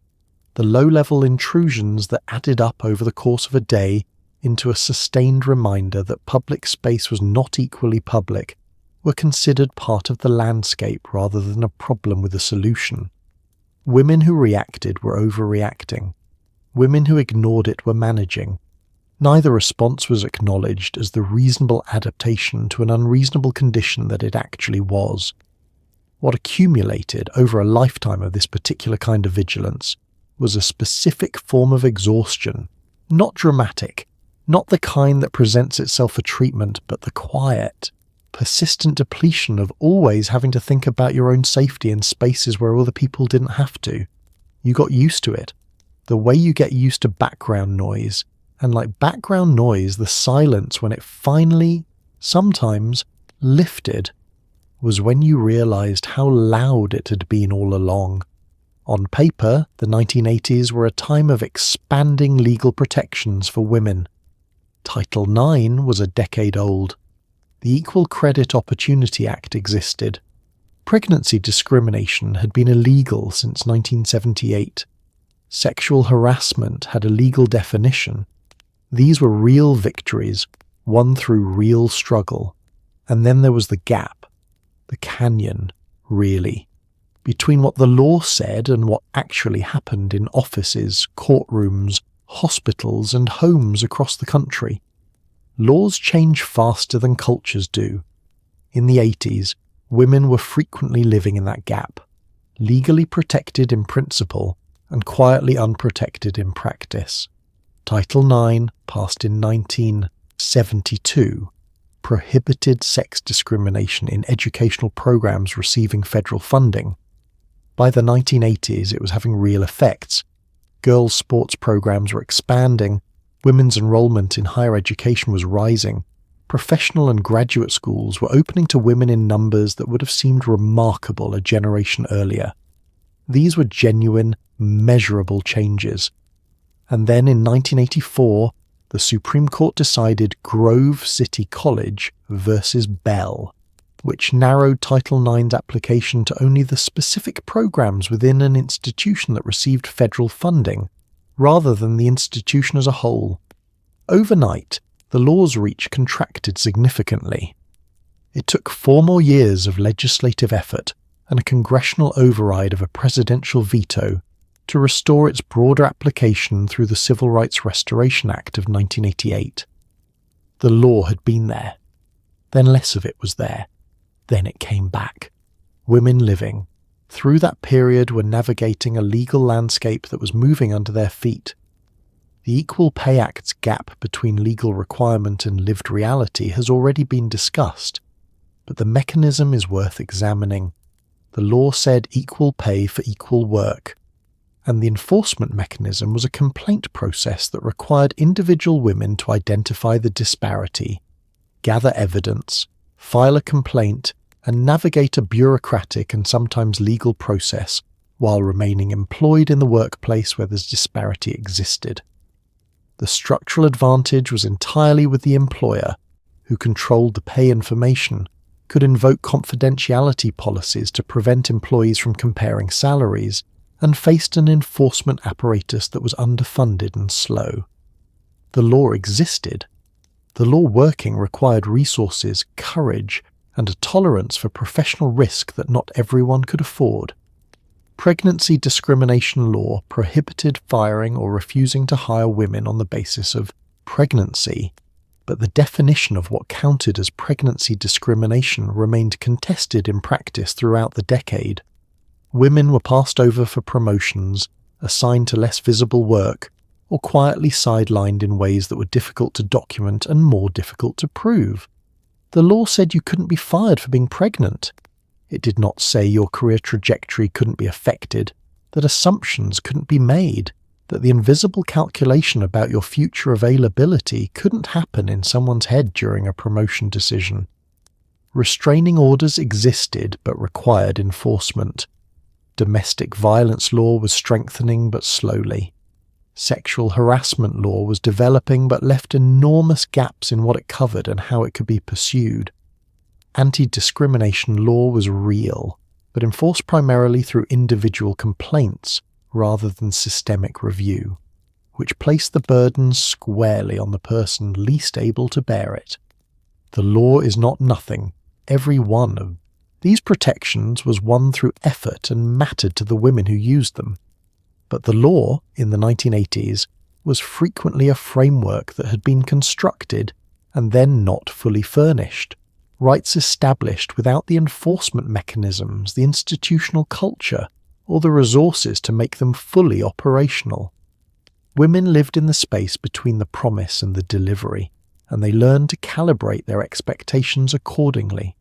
the low-level intrusions that added up over the course of a day into a sustained reminder that public space was not equally public, were considered part of the landscape rather than a problem with a solution. Women who reacted were overreacting. Women who ignored it were managing. Neither response was acknowledged as the reasonable adaptation to an unreasonable condition that it actually was. What accumulated over a lifetime of this particular kind of vigilance was a specific form of exhaustion, not dramatic, not the kind that presents itself for treatment, but the quiet, persistent depletion of always having to think about your own safety in spaces where other people didn't have to. You got used to it. The way you get used to background noise, and like background noise, the silence when it finally, sometimes, lifted, was when you realized how loud it had been all along. On paper, the 1980s were a time of expanding legal protections for women. Title IX was a decade old. The Equal Credit Opportunity Act existed. Pregnancy discrimination had been illegal since 1978. Sexual harassment had a legal definition. These were real victories, won through real struggle. And then there was the gap, the canyon, really, between what the law said and what actually happened in offices, courtrooms, hospitals and homes across the country. Laws change faster than cultures do. In the 80s, women were frequently living in that gap, legally protected in principle and quietly unprotected in practice. Title IX, passed in 1972, prohibited sex discrimination in educational programs receiving federal funding. By the 1980s, it was having real effects. Girls' sports programs were expanding, women's enrollment in higher education was rising, professional and graduate schools were opening to women in numbers that would have seemed remarkable a generation earlier. These were genuine, measurable changes. And then in 1984, the Supreme Court decided Grove City College versus Bell, which narrowed Title IX's application to only the specific programs within an institution that received federal funding, rather than the institution as a whole. Overnight, the law's reach contracted significantly. It took 4 more years of legislative effort and a congressional override of a presidential veto to restore its broader application through the Civil Rights Restoration Act of 1988. The law had been there. Then less of it was there. Then it came back. Women living, through that period, were navigating a legal landscape that was moving under their feet. The Equal Pay Act's gap between legal requirement and lived reality has already been discussed, but the mechanism is worth examining. The law said equal pay for equal work, and the enforcement mechanism was a complaint process that required individual women to identify the disparity, gather evidence, file a complaint, and navigate a bureaucratic and sometimes legal process while remaining employed in the workplace where this disparity existed. The structural advantage was entirely with the employer, who controlled the pay information, could invoke confidentiality policies to prevent employees from comparing salaries, and faced an enforcement apparatus that was underfunded and slow. The law existed. The law working required resources, courage, and a tolerance for professional risk that not everyone could afford. Pregnancy discrimination law prohibited firing or refusing to hire women on the basis of pregnancy, but the definition of what counted as pregnancy discrimination remained contested in practice throughout the decade. Women were passed over for promotions, assigned to less visible work, or quietly sidelined in ways that were difficult to document and more difficult to prove. The law said you couldn't be fired for being pregnant. It did not say your career trajectory couldn't be affected, that assumptions couldn't be made, that the invisible calculation about your future availability couldn't happen in someone's head during a promotion decision. Restraining orders existed but required enforcement. Domestic violence law was strengthening but slowly. Sexual harassment law was developing but left enormous gaps in what it covered and how it could be pursued. Anti-discrimination law was real, but enforced primarily through individual complaints rather than systemic review, which placed the burden squarely on the person least able to bear it. The law is not nothing. Every one of these protections was won through effort and mattered to the women who used them. But the law, in the 1980s, was frequently a framework that had been constructed and then not fully furnished. Rights established without the enforcement mechanisms, the institutional culture, or the resources to make them fully operational. Women lived in the space between the promise and the delivery, and they learned to calibrate their expectations accordingly.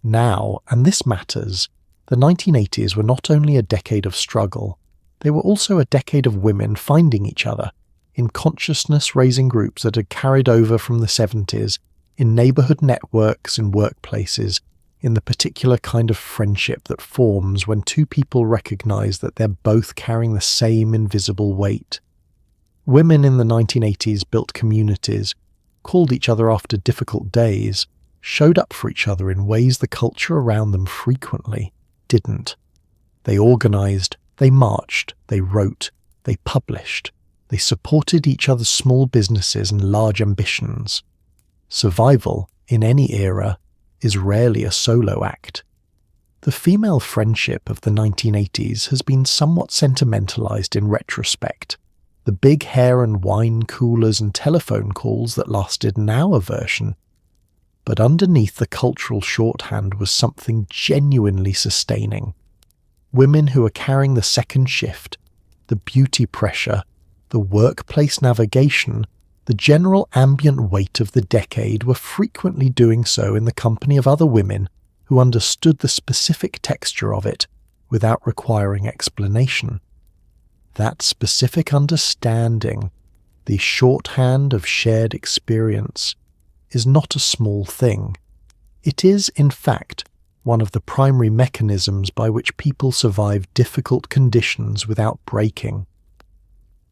Now, and this matters, the 1980s were not only a decade of struggle, they were also a decade of women finding each other in consciousness-raising groups that had carried over from the 70s, in neighborhood networks, in workplaces, in the particular kind of friendship that forms when two people recognize that they're both carrying the same invisible weight. Women in the 1980s built communities, called each other after difficult days, showed up for each other in ways the culture around them frequently didn't. They organized, they marched, they wrote, they published, they supported each other's small businesses and large ambitions. Survival, in any era, is rarely a solo act. The female friendship of the 1980s has been somewhat sentimentalized in retrospect. The big hair and wine coolers and telephone calls that lasted an hour version. But underneath the cultural shorthand was something genuinely sustaining. Women who were carrying the second shift, the beauty pressure, the workplace navigation, the general ambient weight of the decade were frequently doing so in the company of other women who understood the specific texture of it without requiring explanation. That specific understanding, the shorthand of shared experience, is not a small thing. It is, in fact, one of the primary mechanisms by which people survive difficult conditions without breaking.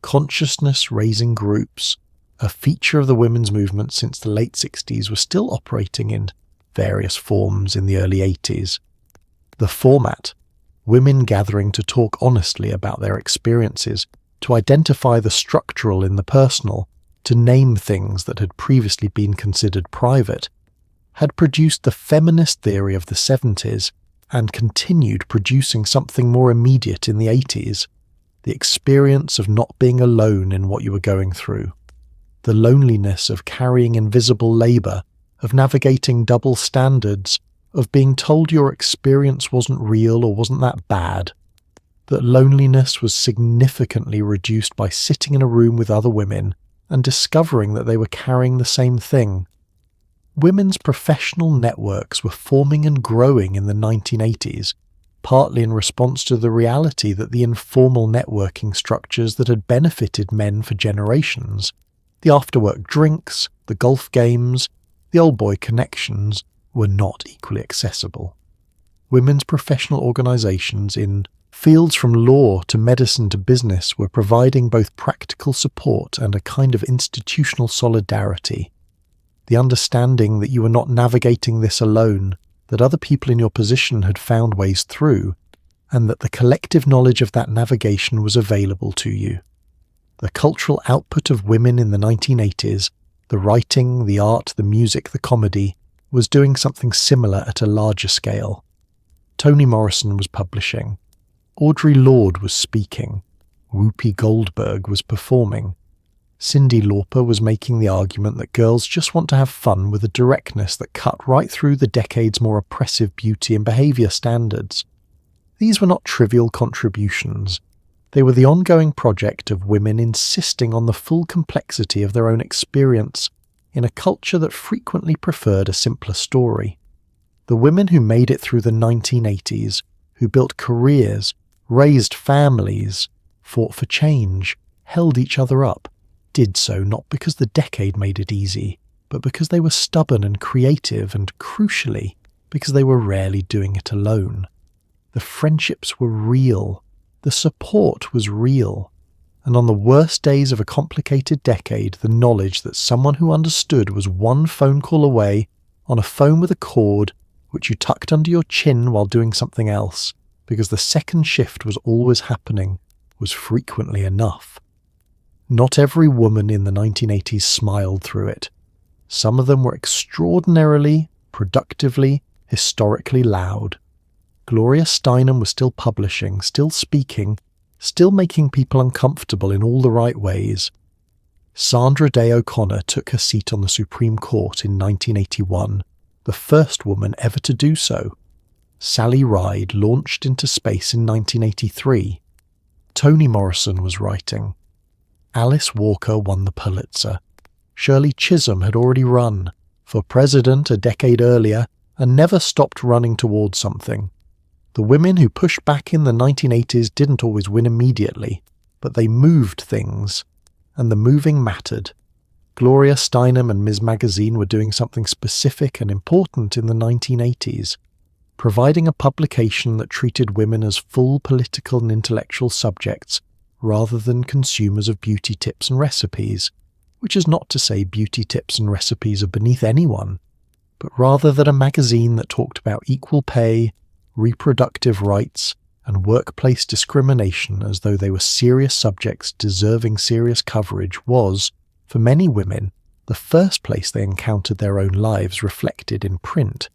Consciousness-raising groups, a feature of the women's movement since the late 60s, was still operating in various forms in the early 80s. The format, women gathering to talk honestly about their experiences, to identify the structural in the personal, to name things that had previously been considered private, had produced the feminist theory of the 70s and continued producing something more immediate in the 80s. the experience of not being alone in what you were going through, the loneliness of carrying invisible labour, of navigating double standards, of being told your experience wasn't real or wasn't that bad. That loneliness was significantly reduced by sitting in a room with other women and discovering that they were carrying the same thing. Women's professional networks were forming and growing in the 1980s, partly in response to the reality that the informal networking structures that had benefited men for generations, the after-work drinks, the golf games, the old boy connections, were not equally accessible. Women's professional organisations in fields from law to medicine to business were providing both practical support and a kind of institutional solidarity. The understanding that you were not navigating this alone, that other people in your position had found ways through, and that the collective knowledge of that navigation was available to you. The cultural output of women in the 1980s, the writing, the art, the music, the comedy, was doing something similar at a larger scale. Toni Morrison was publishing. Audre Lorde was speaking. Whoopi Goldberg was performing. Cyndi Lauper was making the argument that girls just want to have fun with a directness that cut right through the decade's more oppressive beauty and behaviour standards. These were not trivial contributions. They were the ongoing project of women insisting on the full complexity of their own experience in a culture that frequently preferred a simpler story. The women who made it through the 1980s, who built careers, raised families, fought for change, held each other up, did so not because the decade made it easy, but because they were stubborn and creative and, crucially, because they were rarely doing it alone. The friendships were real, the support was real, and on the worst days of a complicated decade, the knowledge that someone who understood was one phone call away, on a phone with a cord, which you tucked under your chin while doing something else, because the second shift was always happening, was frequently enough. Not every woman in the 1980s smiled through it. Some of them were extraordinarily, productively, historically loud. Gloria Steinem was still publishing, still speaking, still making people uncomfortable in all the right ways. Sandra Day O'Connor took her seat on the Supreme Court in 1981, the first woman ever to do so. Sally Ride launched into space in 1983. Toni Morrison was writing. Alice Walker won the Pulitzer. Shirley Chisholm had already run, for president a decade earlier, and never stopped running towards something. The women who pushed back in the 1980s didn't always win immediately, but they moved things, and the moving mattered. Gloria Steinem and Ms. Magazine were doing something specific and important in the 1980s, providing a publication that treated women as full political and intellectual subjects rather than consumers of beauty tips and recipes, which is not to say beauty tips and recipes are beneath anyone, but rather that a magazine that talked about equal pay, reproductive rights, and workplace discrimination as though they were serious subjects deserving serious coverage was, for many women, the first place they encountered their own lives reflected in print.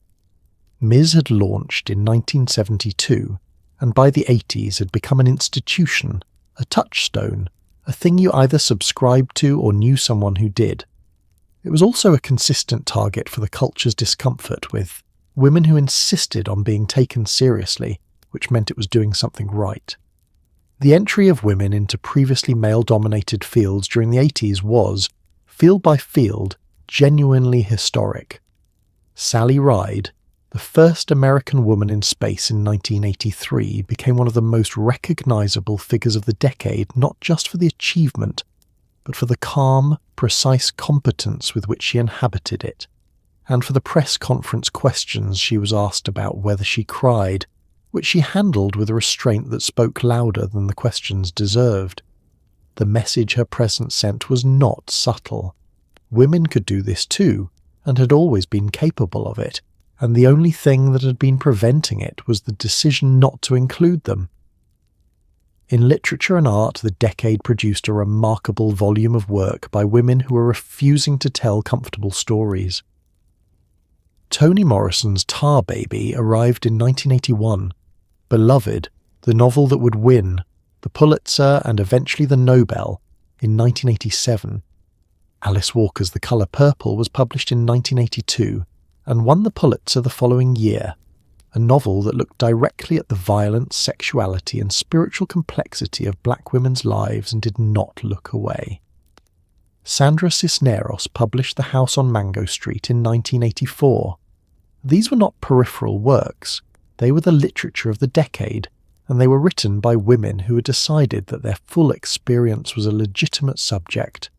Ms. had launched in 1972, and by the 80s had become an institution, a touchstone, a thing you either subscribed to or knew someone who did. It was also a consistent target for the culture's discomfort with women who insisted on being taken seriously, which meant it was doing something right. The entry of women into previously male-dominated fields during the 80s was, field by field, genuinely historic. Sally Ride, the first American woman in space in 1983, became one of the most recognizable figures of the decade, not just for the achievement, but for the calm, precise competence with which she inhabited it, and for the press conference questions she was asked about whether she cried, which she handled with a restraint that spoke louder than the questions deserved. The message her presence sent was not subtle. Women could do this too, and had always been capable of it, and the only thing that had been preventing it was the decision not to include them. In literature and art, the decade produced a remarkable volume of work by women who were refusing to tell comfortable stories. Toni Morrison's Tar Baby arrived in 1981. Beloved, the novel that would win, the Pulitzer and eventually the Nobel in 1987. Alice Walker's The Colour Purple was published in 1982 and won the Pulitzer the following year, a novel that looked directly at the violence, sexuality and spiritual complexity of black women's lives and did not look away. Sandra Cisneros published The House on Mango Street in 1984. These were not peripheral works, they were the literature of the decade, and they were written by women who had decided that their full experience was a legitimate subject.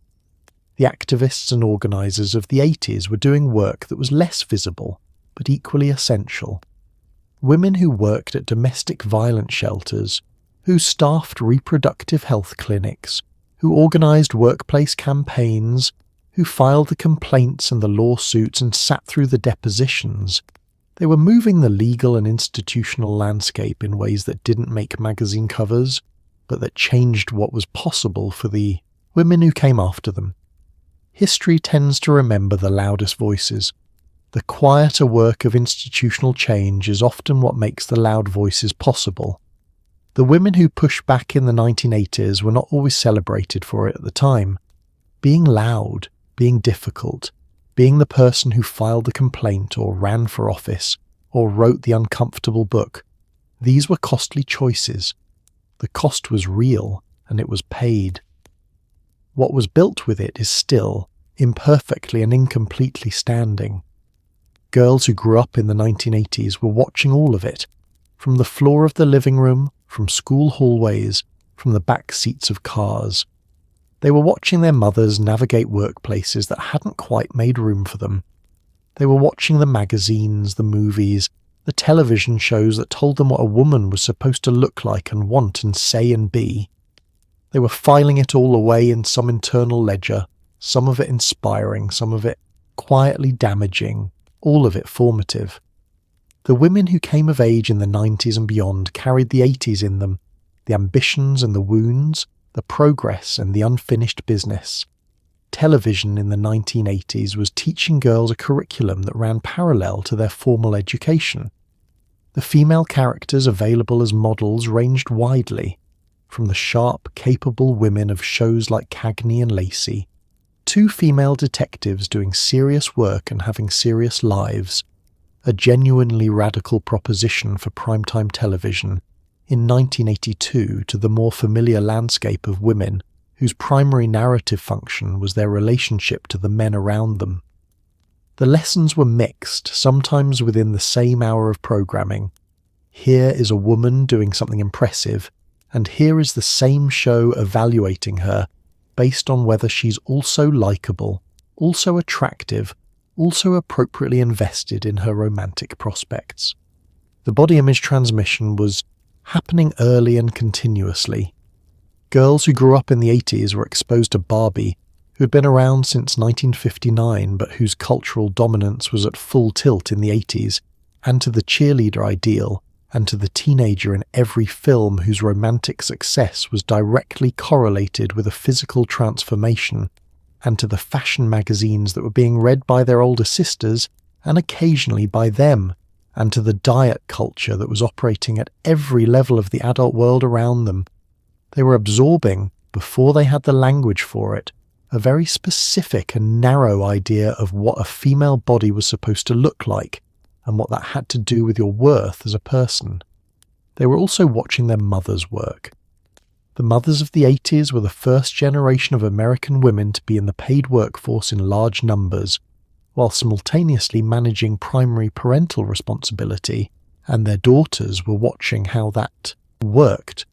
The activists and organisers of the 80s were doing work that was less visible, but equally essential. Women who worked at domestic violence shelters, who staffed reproductive health clinics, who organised workplace campaigns, who filed the complaints and the lawsuits and sat through the depositions. They were moving the legal and institutional landscape in ways that didn't make magazine covers, but that changed what was possible for the women who came after them. History tends to remember the loudest voices. The quieter work of institutional change is often what makes the loud voices possible. The women who pushed back in the 1980s were not always celebrated for it at the time. Being loud, being difficult, being the person who filed the complaint or ran for office or wrote the uncomfortable book, these were costly choices. The cost was real and it was paid. What was built with it is still, imperfectly and incompletely standing. Girls who grew up in the 1980s were watching all of it, from the floor of the living room, from school hallways, from the back seats of cars. They were watching their mothers navigate workplaces that hadn't quite made room for them. They were watching the magazines, the movies, the television shows that told them what a woman was supposed to look like and want and say and be. They were filing it all away in some internal ledger, some of it inspiring, some of it quietly damaging, all of it formative. The women who came of age in the 90s and beyond carried the 80s in them, the ambitions and the wounds, the progress and the unfinished business. Television in the 1980s was teaching girls a curriculum that ran parallel to their formal education. The female characters available as models ranged widely, from the sharp, capable women of shows like Cagney and Lacey, two female detectives doing serious work and having serious lives, a genuinely radical proposition for primetime television, in 1982 to the more familiar landscape of women whose primary narrative function was their relationship to the men around them. The lessons were mixed, sometimes within the same hour of programming. Here is a woman doing something impressive, and here is the same show evaluating her based on whether she's also likeable, also attractive, also appropriately invested in her romantic prospects. The body image transmission was happening early and continuously. Girls who grew up in the 80s were exposed to Barbie, who had been around since 1959 but whose cultural dominance was at full tilt in the 80s, and to the cheerleader ideal, and to the teenager in every film whose romantic success was directly correlated with a physical transformation, and to the fashion magazines that were being read by their older sisters and occasionally by them, and to the diet culture that was operating at every level of the adult world around them. They were absorbing, before they had the language for it, a very specific and narrow idea of what a female body was supposed to look like, and what that had to do with your worth as a person. They were also watching their mothers work. The mothers of the 80s were the first generation of American women to be in the paid workforce in large numbers, while simultaneously managing primary parental responsibility, and their daughters were watching how that worked,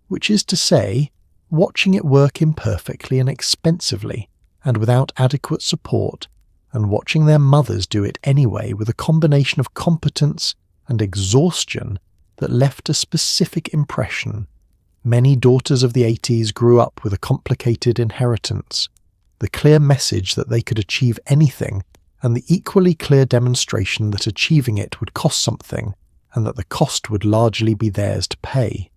which is to say, watching it work imperfectly and expensively, and without adequate support, and watching their mothers do it anyway with a combination of competence and exhaustion that left a specific impression. Many daughters of the 80s grew up with a complicated inheritance, the clear message that they could achieve anything, and the equally clear demonstration that achieving it would cost something, and that the cost would largely be theirs to pay.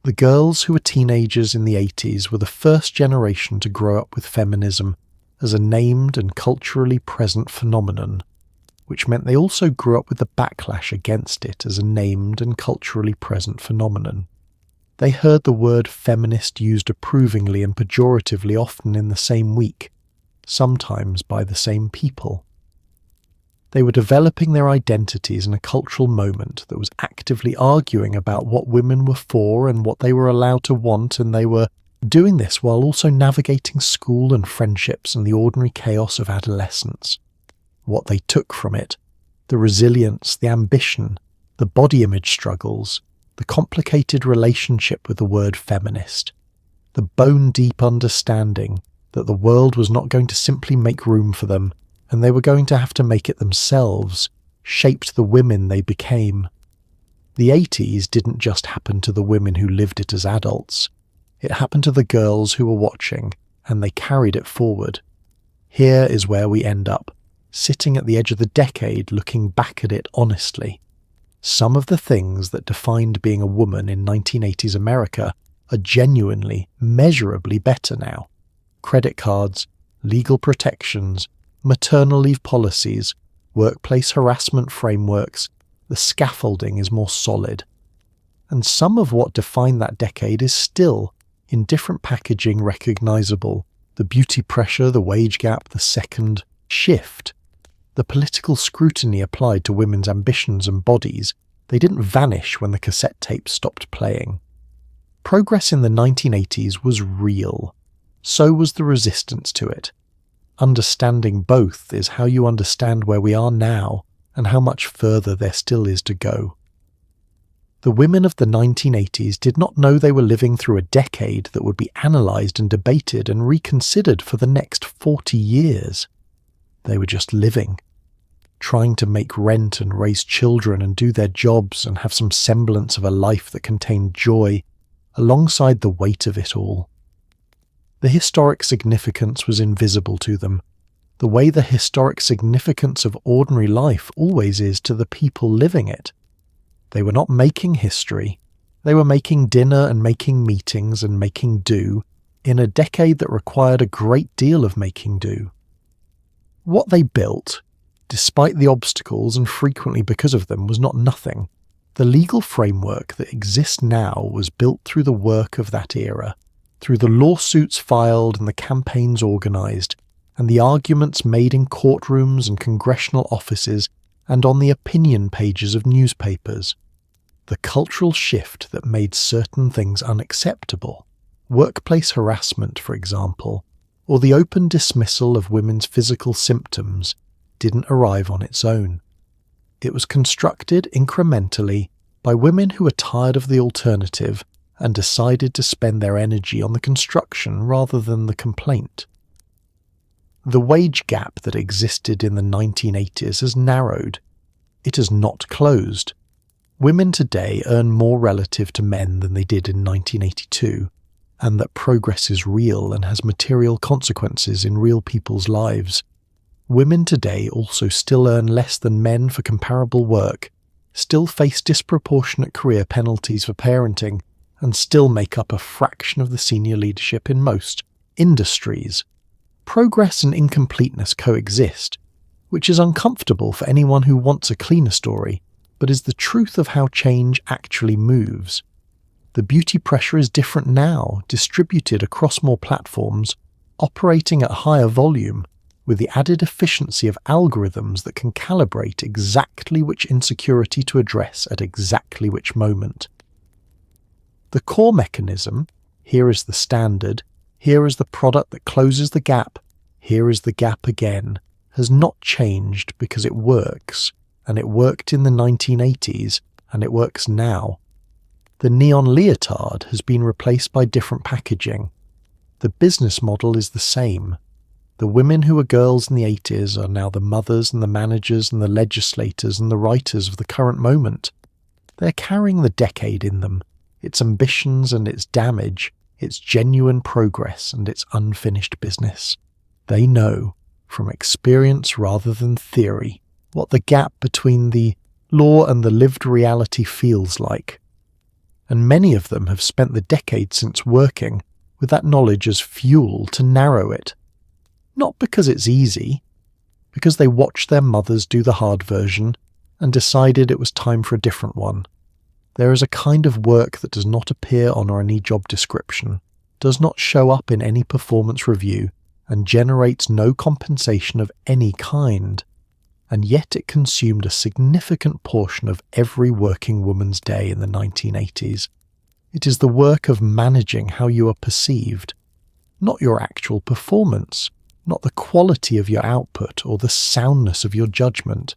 The girls who were teenagers in the 80s were the first generation to grow up with feminism as a named and culturally present phenomenon, which meant they also grew up with the backlash against it as a named and culturally present phenomenon. They heard the word feminist used approvingly and pejoratively often in the same week, sometimes by the same people. They were developing their identities in a cultural moment that was actively arguing about what women were for and what they were allowed to want, and they were doing this while also navigating school and friendships and the ordinary chaos of adolescence. What they took from it, the resilience, the ambition, the body image struggles, the complicated relationship with the word feminist, the bone-deep understanding that the world was not going to simply make room for them, and they were going to have to make it themselves, shaped the women they became. The 80s didn't just happen to the women who lived it as adults. It happened to the girls who were watching, and they carried it forward. Here is where we end up, sitting at the edge of the decade looking back at it honestly. Some of the things that defined being a woman in 1980s America are genuinely, measurably better now. Credit cards, legal protections, maternal leave policies, workplace harassment frameworks, the scaffolding is more solid. And some of what defined that decade is still, in different packaging, recognisable. The beauty pressure, the wage gap, the second shift. The political scrutiny applied to women's ambitions and bodies, they didn't vanish when the cassette tape stopped playing. Progress in the 1980s was real. So was the resistance to it. Understanding both is how you understand where we are now and how much further there still is to go. The women of the 1980s did not know they were living through a decade that would be analysed and debated and reconsidered for the next 40 years. They were just living, trying to make rent and raise children and do their jobs and have some semblance of a life that contained joy, alongside the weight of it all. The historic significance was invisible to them, the way the historic significance of ordinary life always is to the people living it. They were not making history, they were making dinner and making meetings and making do in a decade that required a great deal of making do. What they built, despite the obstacles and frequently because of them, was not nothing. The legal framework that exists now was built through the work of that era, through the lawsuits filed and the campaigns organised, and the arguments made in courtrooms and congressional offices and on the opinion pages of newspapers. The cultural shift that made certain things unacceptable, workplace harassment for example, or the open dismissal of women's physical symptoms, didn't arrive on its own. It was constructed incrementally by women who were tired of the alternative and decided to spend their energy on the construction rather than the complaint. The wage gap that existed in the 1980s has narrowed. It has not closed. Women today earn more relative to men than they did in 1982, and that progress is real and has material consequences in real people's lives. Women today also still earn less than men for comparable work, still face disproportionate career penalties for parenting, and still make up a fraction of the senior leadership in most industries. Progress and incompleteness coexist, which is uncomfortable for anyone who wants a cleaner story, but is the truth of how change actually moves. The beauty pressure is different now, distributed across more platforms, operating at higher volume, with the added efficiency of algorithms that can calibrate exactly which insecurity to address at exactly which moment. The core mechanism, here is the standard, here is the product that closes the gap, here is the gap again, has not changed because it works, and it worked in the 1980s, and it works now. The neon leotard has been replaced by different packaging. The business model is the same. The women who were girls in the 80s are now the mothers and the managers and the legislators and the writers of the current moment. They're carrying the decade in them, its ambitions and its damage, its genuine progress and its unfinished business. They know, from experience rather than theory, what the gap between the law and the lived reality feels like. And many of them have spent the decade since working with that knowledge as fuel to narrow it. Not because it's easy, because they watched their mothers do the hard version and decided it was time for a different one. There is a kind of work that does not appear on any job description, does not show up in any performance review, and generates no compensation of any kind. And yet it consumed a significant portion of every working woman's day in the 1980s. It is the work of managing how you are perceived, not your actual performance, not the quality of your output or the soundness of your judgment.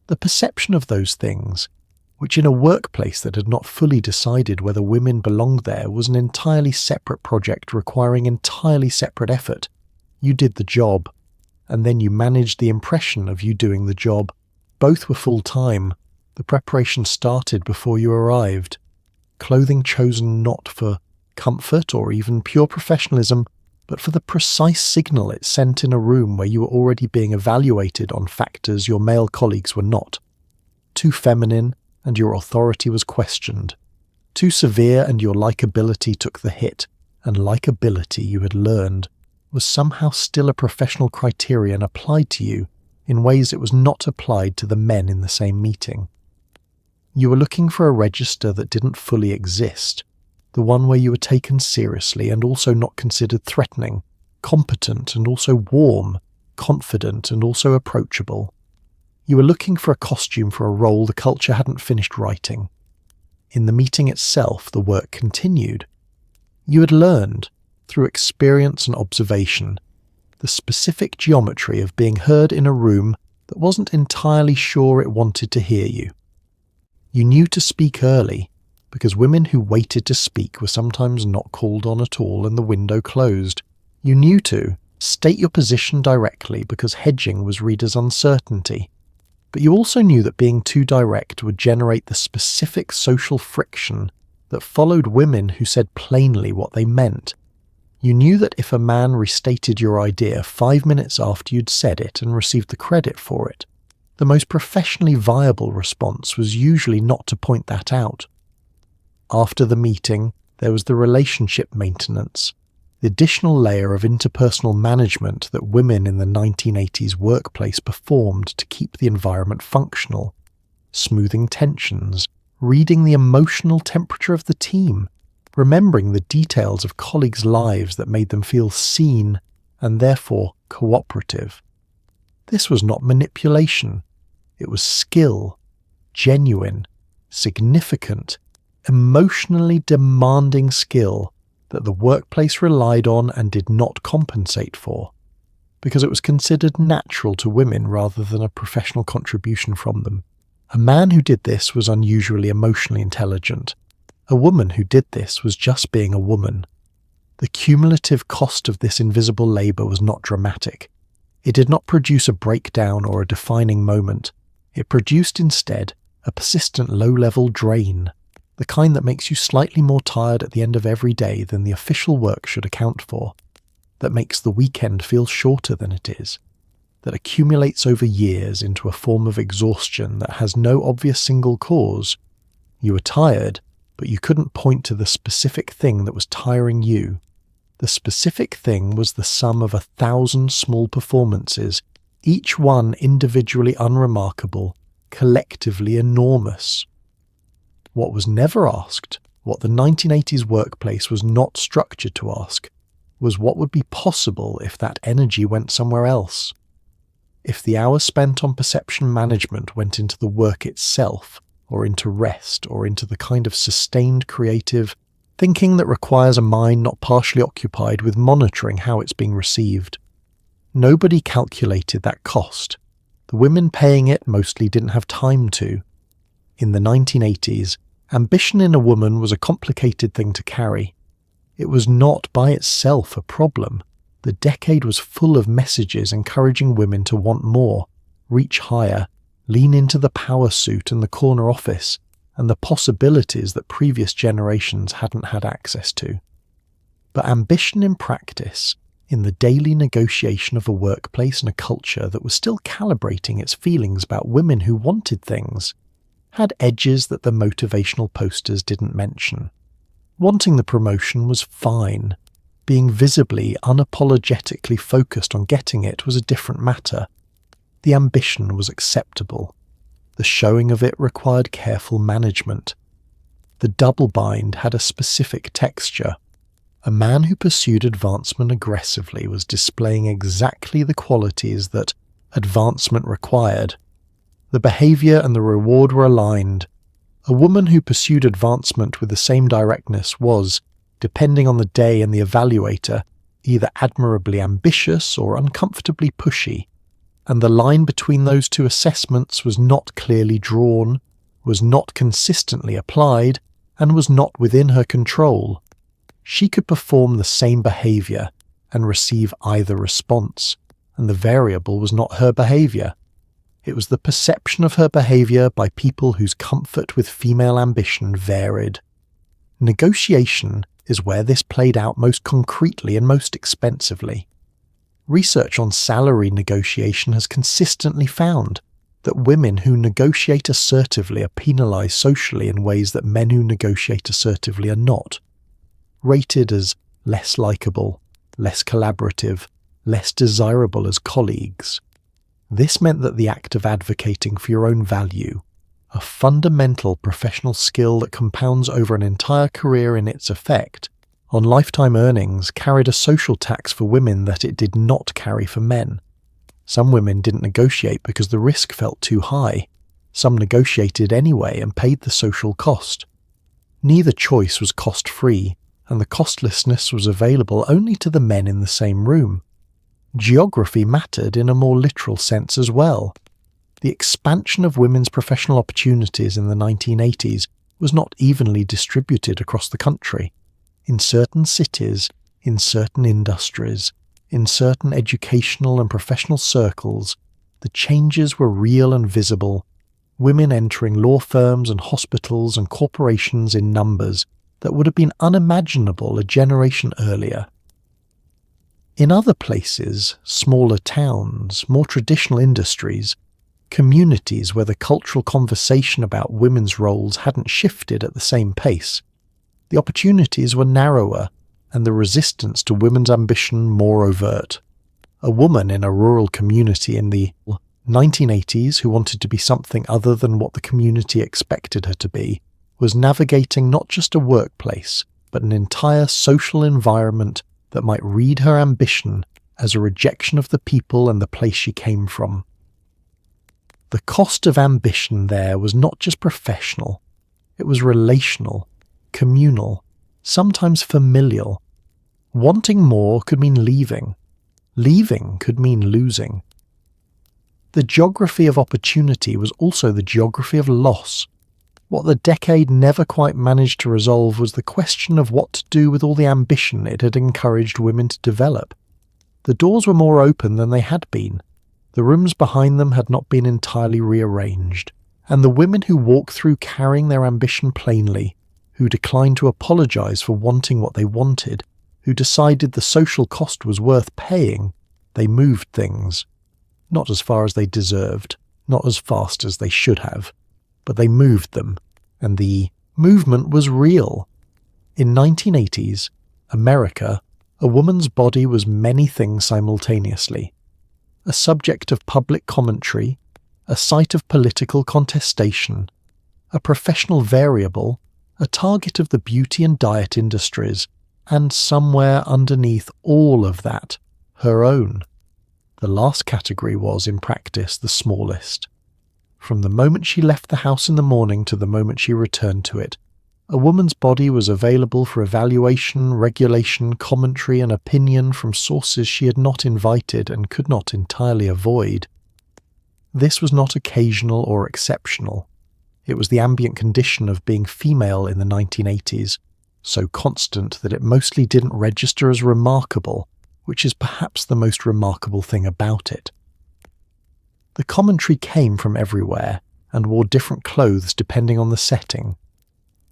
The perception of those things, which in a workplace that had not fully decided whether women belonged there, was an entirely separate project requiring entirely separate effort. You did the job, and then you managed the impression of you doing the job. Both were full-time. The preparation started before you arrived. Clothing chosen not for comfort or even pure professionalism, but for the precise signal it sent in a room where you were already being evaluated on factors your male colleagues were not. Too feminine, and your authority was questioned. Too severe, and your likability took the hit, and likability, you had learned, was somehow still a professional criterion applied to you in ways it was not applied to the men in the same meeting. You were looking for a register that didn't fully exist, the one where you were taken seriously and also not considered threatening, competent and also warm, confident and also approachable. You were looking for a costume for a role the culture hadn't finished writing. In the meeting itself, the work continued. You had learned, through experience and observation, the specific geometry of being heard in a room that wasn't entirely sure it wanted to hear you. You knew to speak early, because women who waited to speak were sometimes not called on at all and the window closed. You knew to state your position directly because hedging was read as uncertainty. But you also knew that being too direct would generate the specific social friction that followed women who said plainly what they meant. You knew that if a man restated your idea 5 minutes after you'd said it and received the credit for it, the most professionally viable response was usually not to point that out. After the meeting, there was the relationship maintenance, the additional layer of interpersonal management that women in the 1980s workplace performed to keep the environment functional, smoothing tensions, reading the emotional temperature of the team, remembering the details of colleagues' lives that made them feel seen and therefore cooperative. This was not manipulation. It was skill, genuine, significant, emotionally demanding skill that the workplace relied on and did not compensate for, because it was considered natural to women rather than a professional contribution from them. A man who did this was unusually emotionally intelligent. A woman who did this was just being a woman. The cumulative cost of this invisible labour was not dramatic. It did not produce a breakdown or a defining moment. It produced instead a persistent low-level drain, the kind that makes you slightly more tired at the end of every day than the official work should account for, that makes the weekend feel shorter than it is, that accumulates over years into a form of exhaustion that has no obvious single cause. You were tired, but you couldn't point to the specific thing that was tiring you. The specific thing was the sum of 1,000 small performances, each one individually unremarkable, collectively enormous. What was never asked, what the 1980s workplace was not structured to ask, was what would be possible if that energy went somewhere else. If the hours spent on perception management went into the work itself, or into rest, or into the kind of sustained creative thinking that requires a mind not partially occupied with monitoring how it's being received. Nobody calculated that cost. The women paying it mostly didn't have time to. In the 1980s, ambition in a woman was a complicated thing to carry. It was not by itself a problem. The decade was full of messages encouraging women to want more, reach higher, lean into the power suit and the corner office, and the possibilities that previous generations hadn't had access to. But ambition in practice, in the daily negotiation of a workplace and a culture that was still calibrating its feelings about women who wanted things, had edges that the motivational posters didn't mention. Wanting the promotion was fine. Being visibly, unapologetically focused on getting it was a different matter. The ambition was acceptable. The showing of it required careful management. The double bind had a specific texture. A man who pursued advancement aggressively was displaying exactly the qualities that advancement required. The behavior and the reward were aligned. A woman who pursued advancement with the same directness was, depending on the day and the evaluator, either admirably ambitious or uncomfortably pushy, and the line between those two assessments was not clearly drawn, was not consistently applied, and was not within her control. She could perform the same behavior and receive either response, and the variable was not her behavior. It was the perception of her behavior by people whose comfort with female ambition varied. Negotiation is where this played out most concretely and most expensively. Research on salary negotiation has consistently found that women who negotiate assertively are penalized socially in ways that men who negotiate assertively are not. Rated as less likable, less collaborative, less desirable as colleagues. This meant that the act of advocating for your own value, a fundamental professional skill that compounds over an entire career in its effect, on lifetime earnings, carried a social tax for women that it did not carry for men. Some women didn't negotiate because the risk felt too high. Some negotiated anyway and paid the social cost. Neither choice was cost-free, and the costlessness was available only to the men in the same room. Geography mattered in a more literal sense as well. The expansion of women's professional opportunities in the 1980s was not evenly distributed across the country. In certain cities, in certain industries, in certain educational and professional circles, the changes were real and visible, women entering law firms and hospitals and corporations in numbers that would have been unimaginable a generation earlier. In other places, smaller towns, more traditional industries, communities where the cultural conversation about women's roles hadn't shifted at the same pace, the opportunities were narrower and the resistance to women's ambition more overt. A woman in a rural community in the 1980s who wanted to be something other than what the community expected her to be was navigating not just a workplace, but an entire social environment that might read her ambition as a rejection of the people and the place she came from. The cost of ambition there was not just professional, it was relational, communal, sometimes familial. Wanting more could mean leaving. Leaving could mean losing. The geography of opportunity was also the geography of loss. What the decade never quite managed to resolve was the question of what to do with all the ambition it had encouraged women to develop. The doors were more open than they had been. The rooms behind them had not been entirely rearranged, and the women who walked through carrying their ambition plainly, who declined to apologize for wanting what they wanted, who decided the social cost was worth paying, they moved things. Not as far as they deserved, not as fast as they should have, but they moved them, and the movement was real. In 1980s, America, a woman's body was many things simultaneously. A subject of public commentary, a site of political contestation, a professional variable, a target of the beauty and diet industries, and somewhere underneath all of that, her own. The last category was, in practice, the smallest. From the moment she left the house in the morning to the moment she returned to it, a woman's body was available for evaluation, regulation, commentary, and opinion from sources she had not invited and could not entirely avoid. This was not occasional or exceptional. It was the ambient condition of being female in the 1980s, so constant that it mostly didn't register as remarkable, which is perhaps the most remarkable thing about it. The commentary came from everywhere and wore different clothes depending on the setting.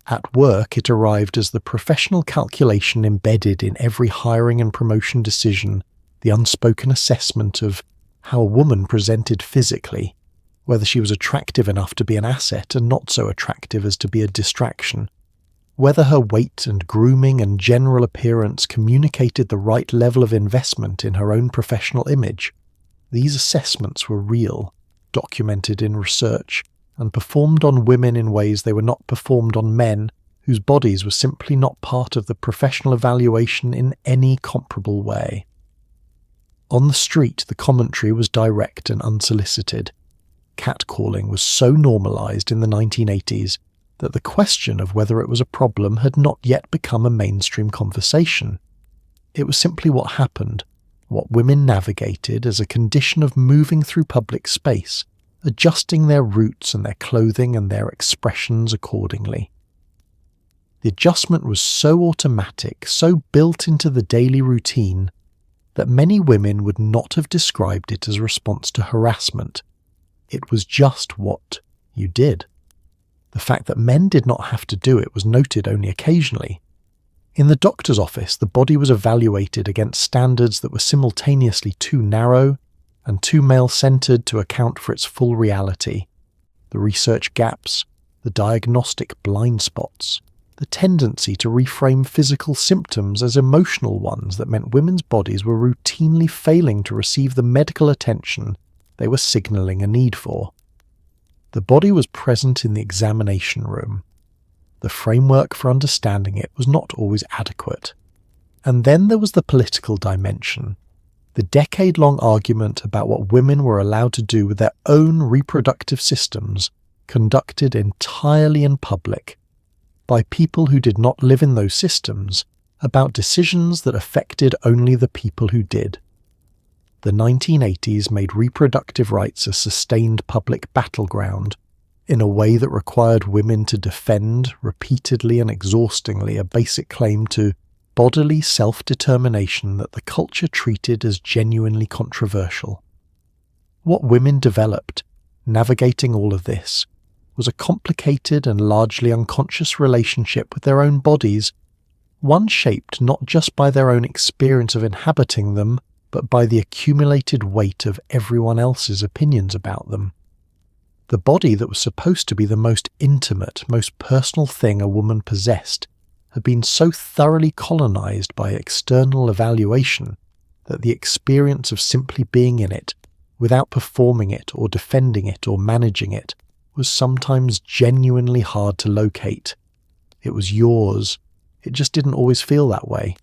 At work, it arrived as the professional calculation embedded in every hiring and promotion decision, the unspoken assessment of how a woman presented physically, whether she was attractive enough to be an asset and not so attractive as to be a distraction, whether her weight and grooming and general appearance communicated the right level of investment in her own professional image. These assessments were real, documented in research, and performed on women in ways they were not performed on men whose bodies were simply not part of the professional evaluation in any comparable way. On the street, the commentary was direct and unsolicited. Catcalling was so normalised in the 1980s that the question of whether it was a problem had not yet become a mainstream conversation. It was simply what happened, what women navigated as a condition of moving through public space, adjusting their routes and their clothing and their expressions accordingly. The adjustment was so automatic, so built into the daily routine, that many women would not have described it as a response to harassment. It was just what you did. The fact that men did not have to do it was noted only occasionally. In the doctor's office, the body was evaluated against standards that were simultaneously too narrow and too male-centered to account for its full reality. The research gaps, the diagnostic blind spots, the tendency to reframe physical symptoms as emotional ones that meant women's bodies were routinely failing to receive the medical attention they were signalling a need for. The body was present in the examination room. The framework for understanding it was not always adequate. And then there was the political dimension, the decade-long argument about what women were allowed to do with their own reproductive systems, conducted entirely in public, by people who did not live in those systems, about decisions that affected only the people who did. The 1980s made reproductive rights a sustained public battleground, in a way that required women to defend, repeatedly and exhaustingly, a basic claim to bodily self-determination that the culture treated as genuinely controversial. What women developed, navigating all of this, was a complicated and largely unconscious relationship with their own bodies, one shaped not just by their own experience of inhabiting them, but by the accumulated weight of everyone else's opinions about them. The body that was supposed to be the most intimate, most personal thing a woman possessed had been so thoroughly colonized by external evaluation that the experience of simply being in it, without performing it or defending it or managing it, was sometimes genuinely hard to locate. It was yours. It just didn't always feel that way.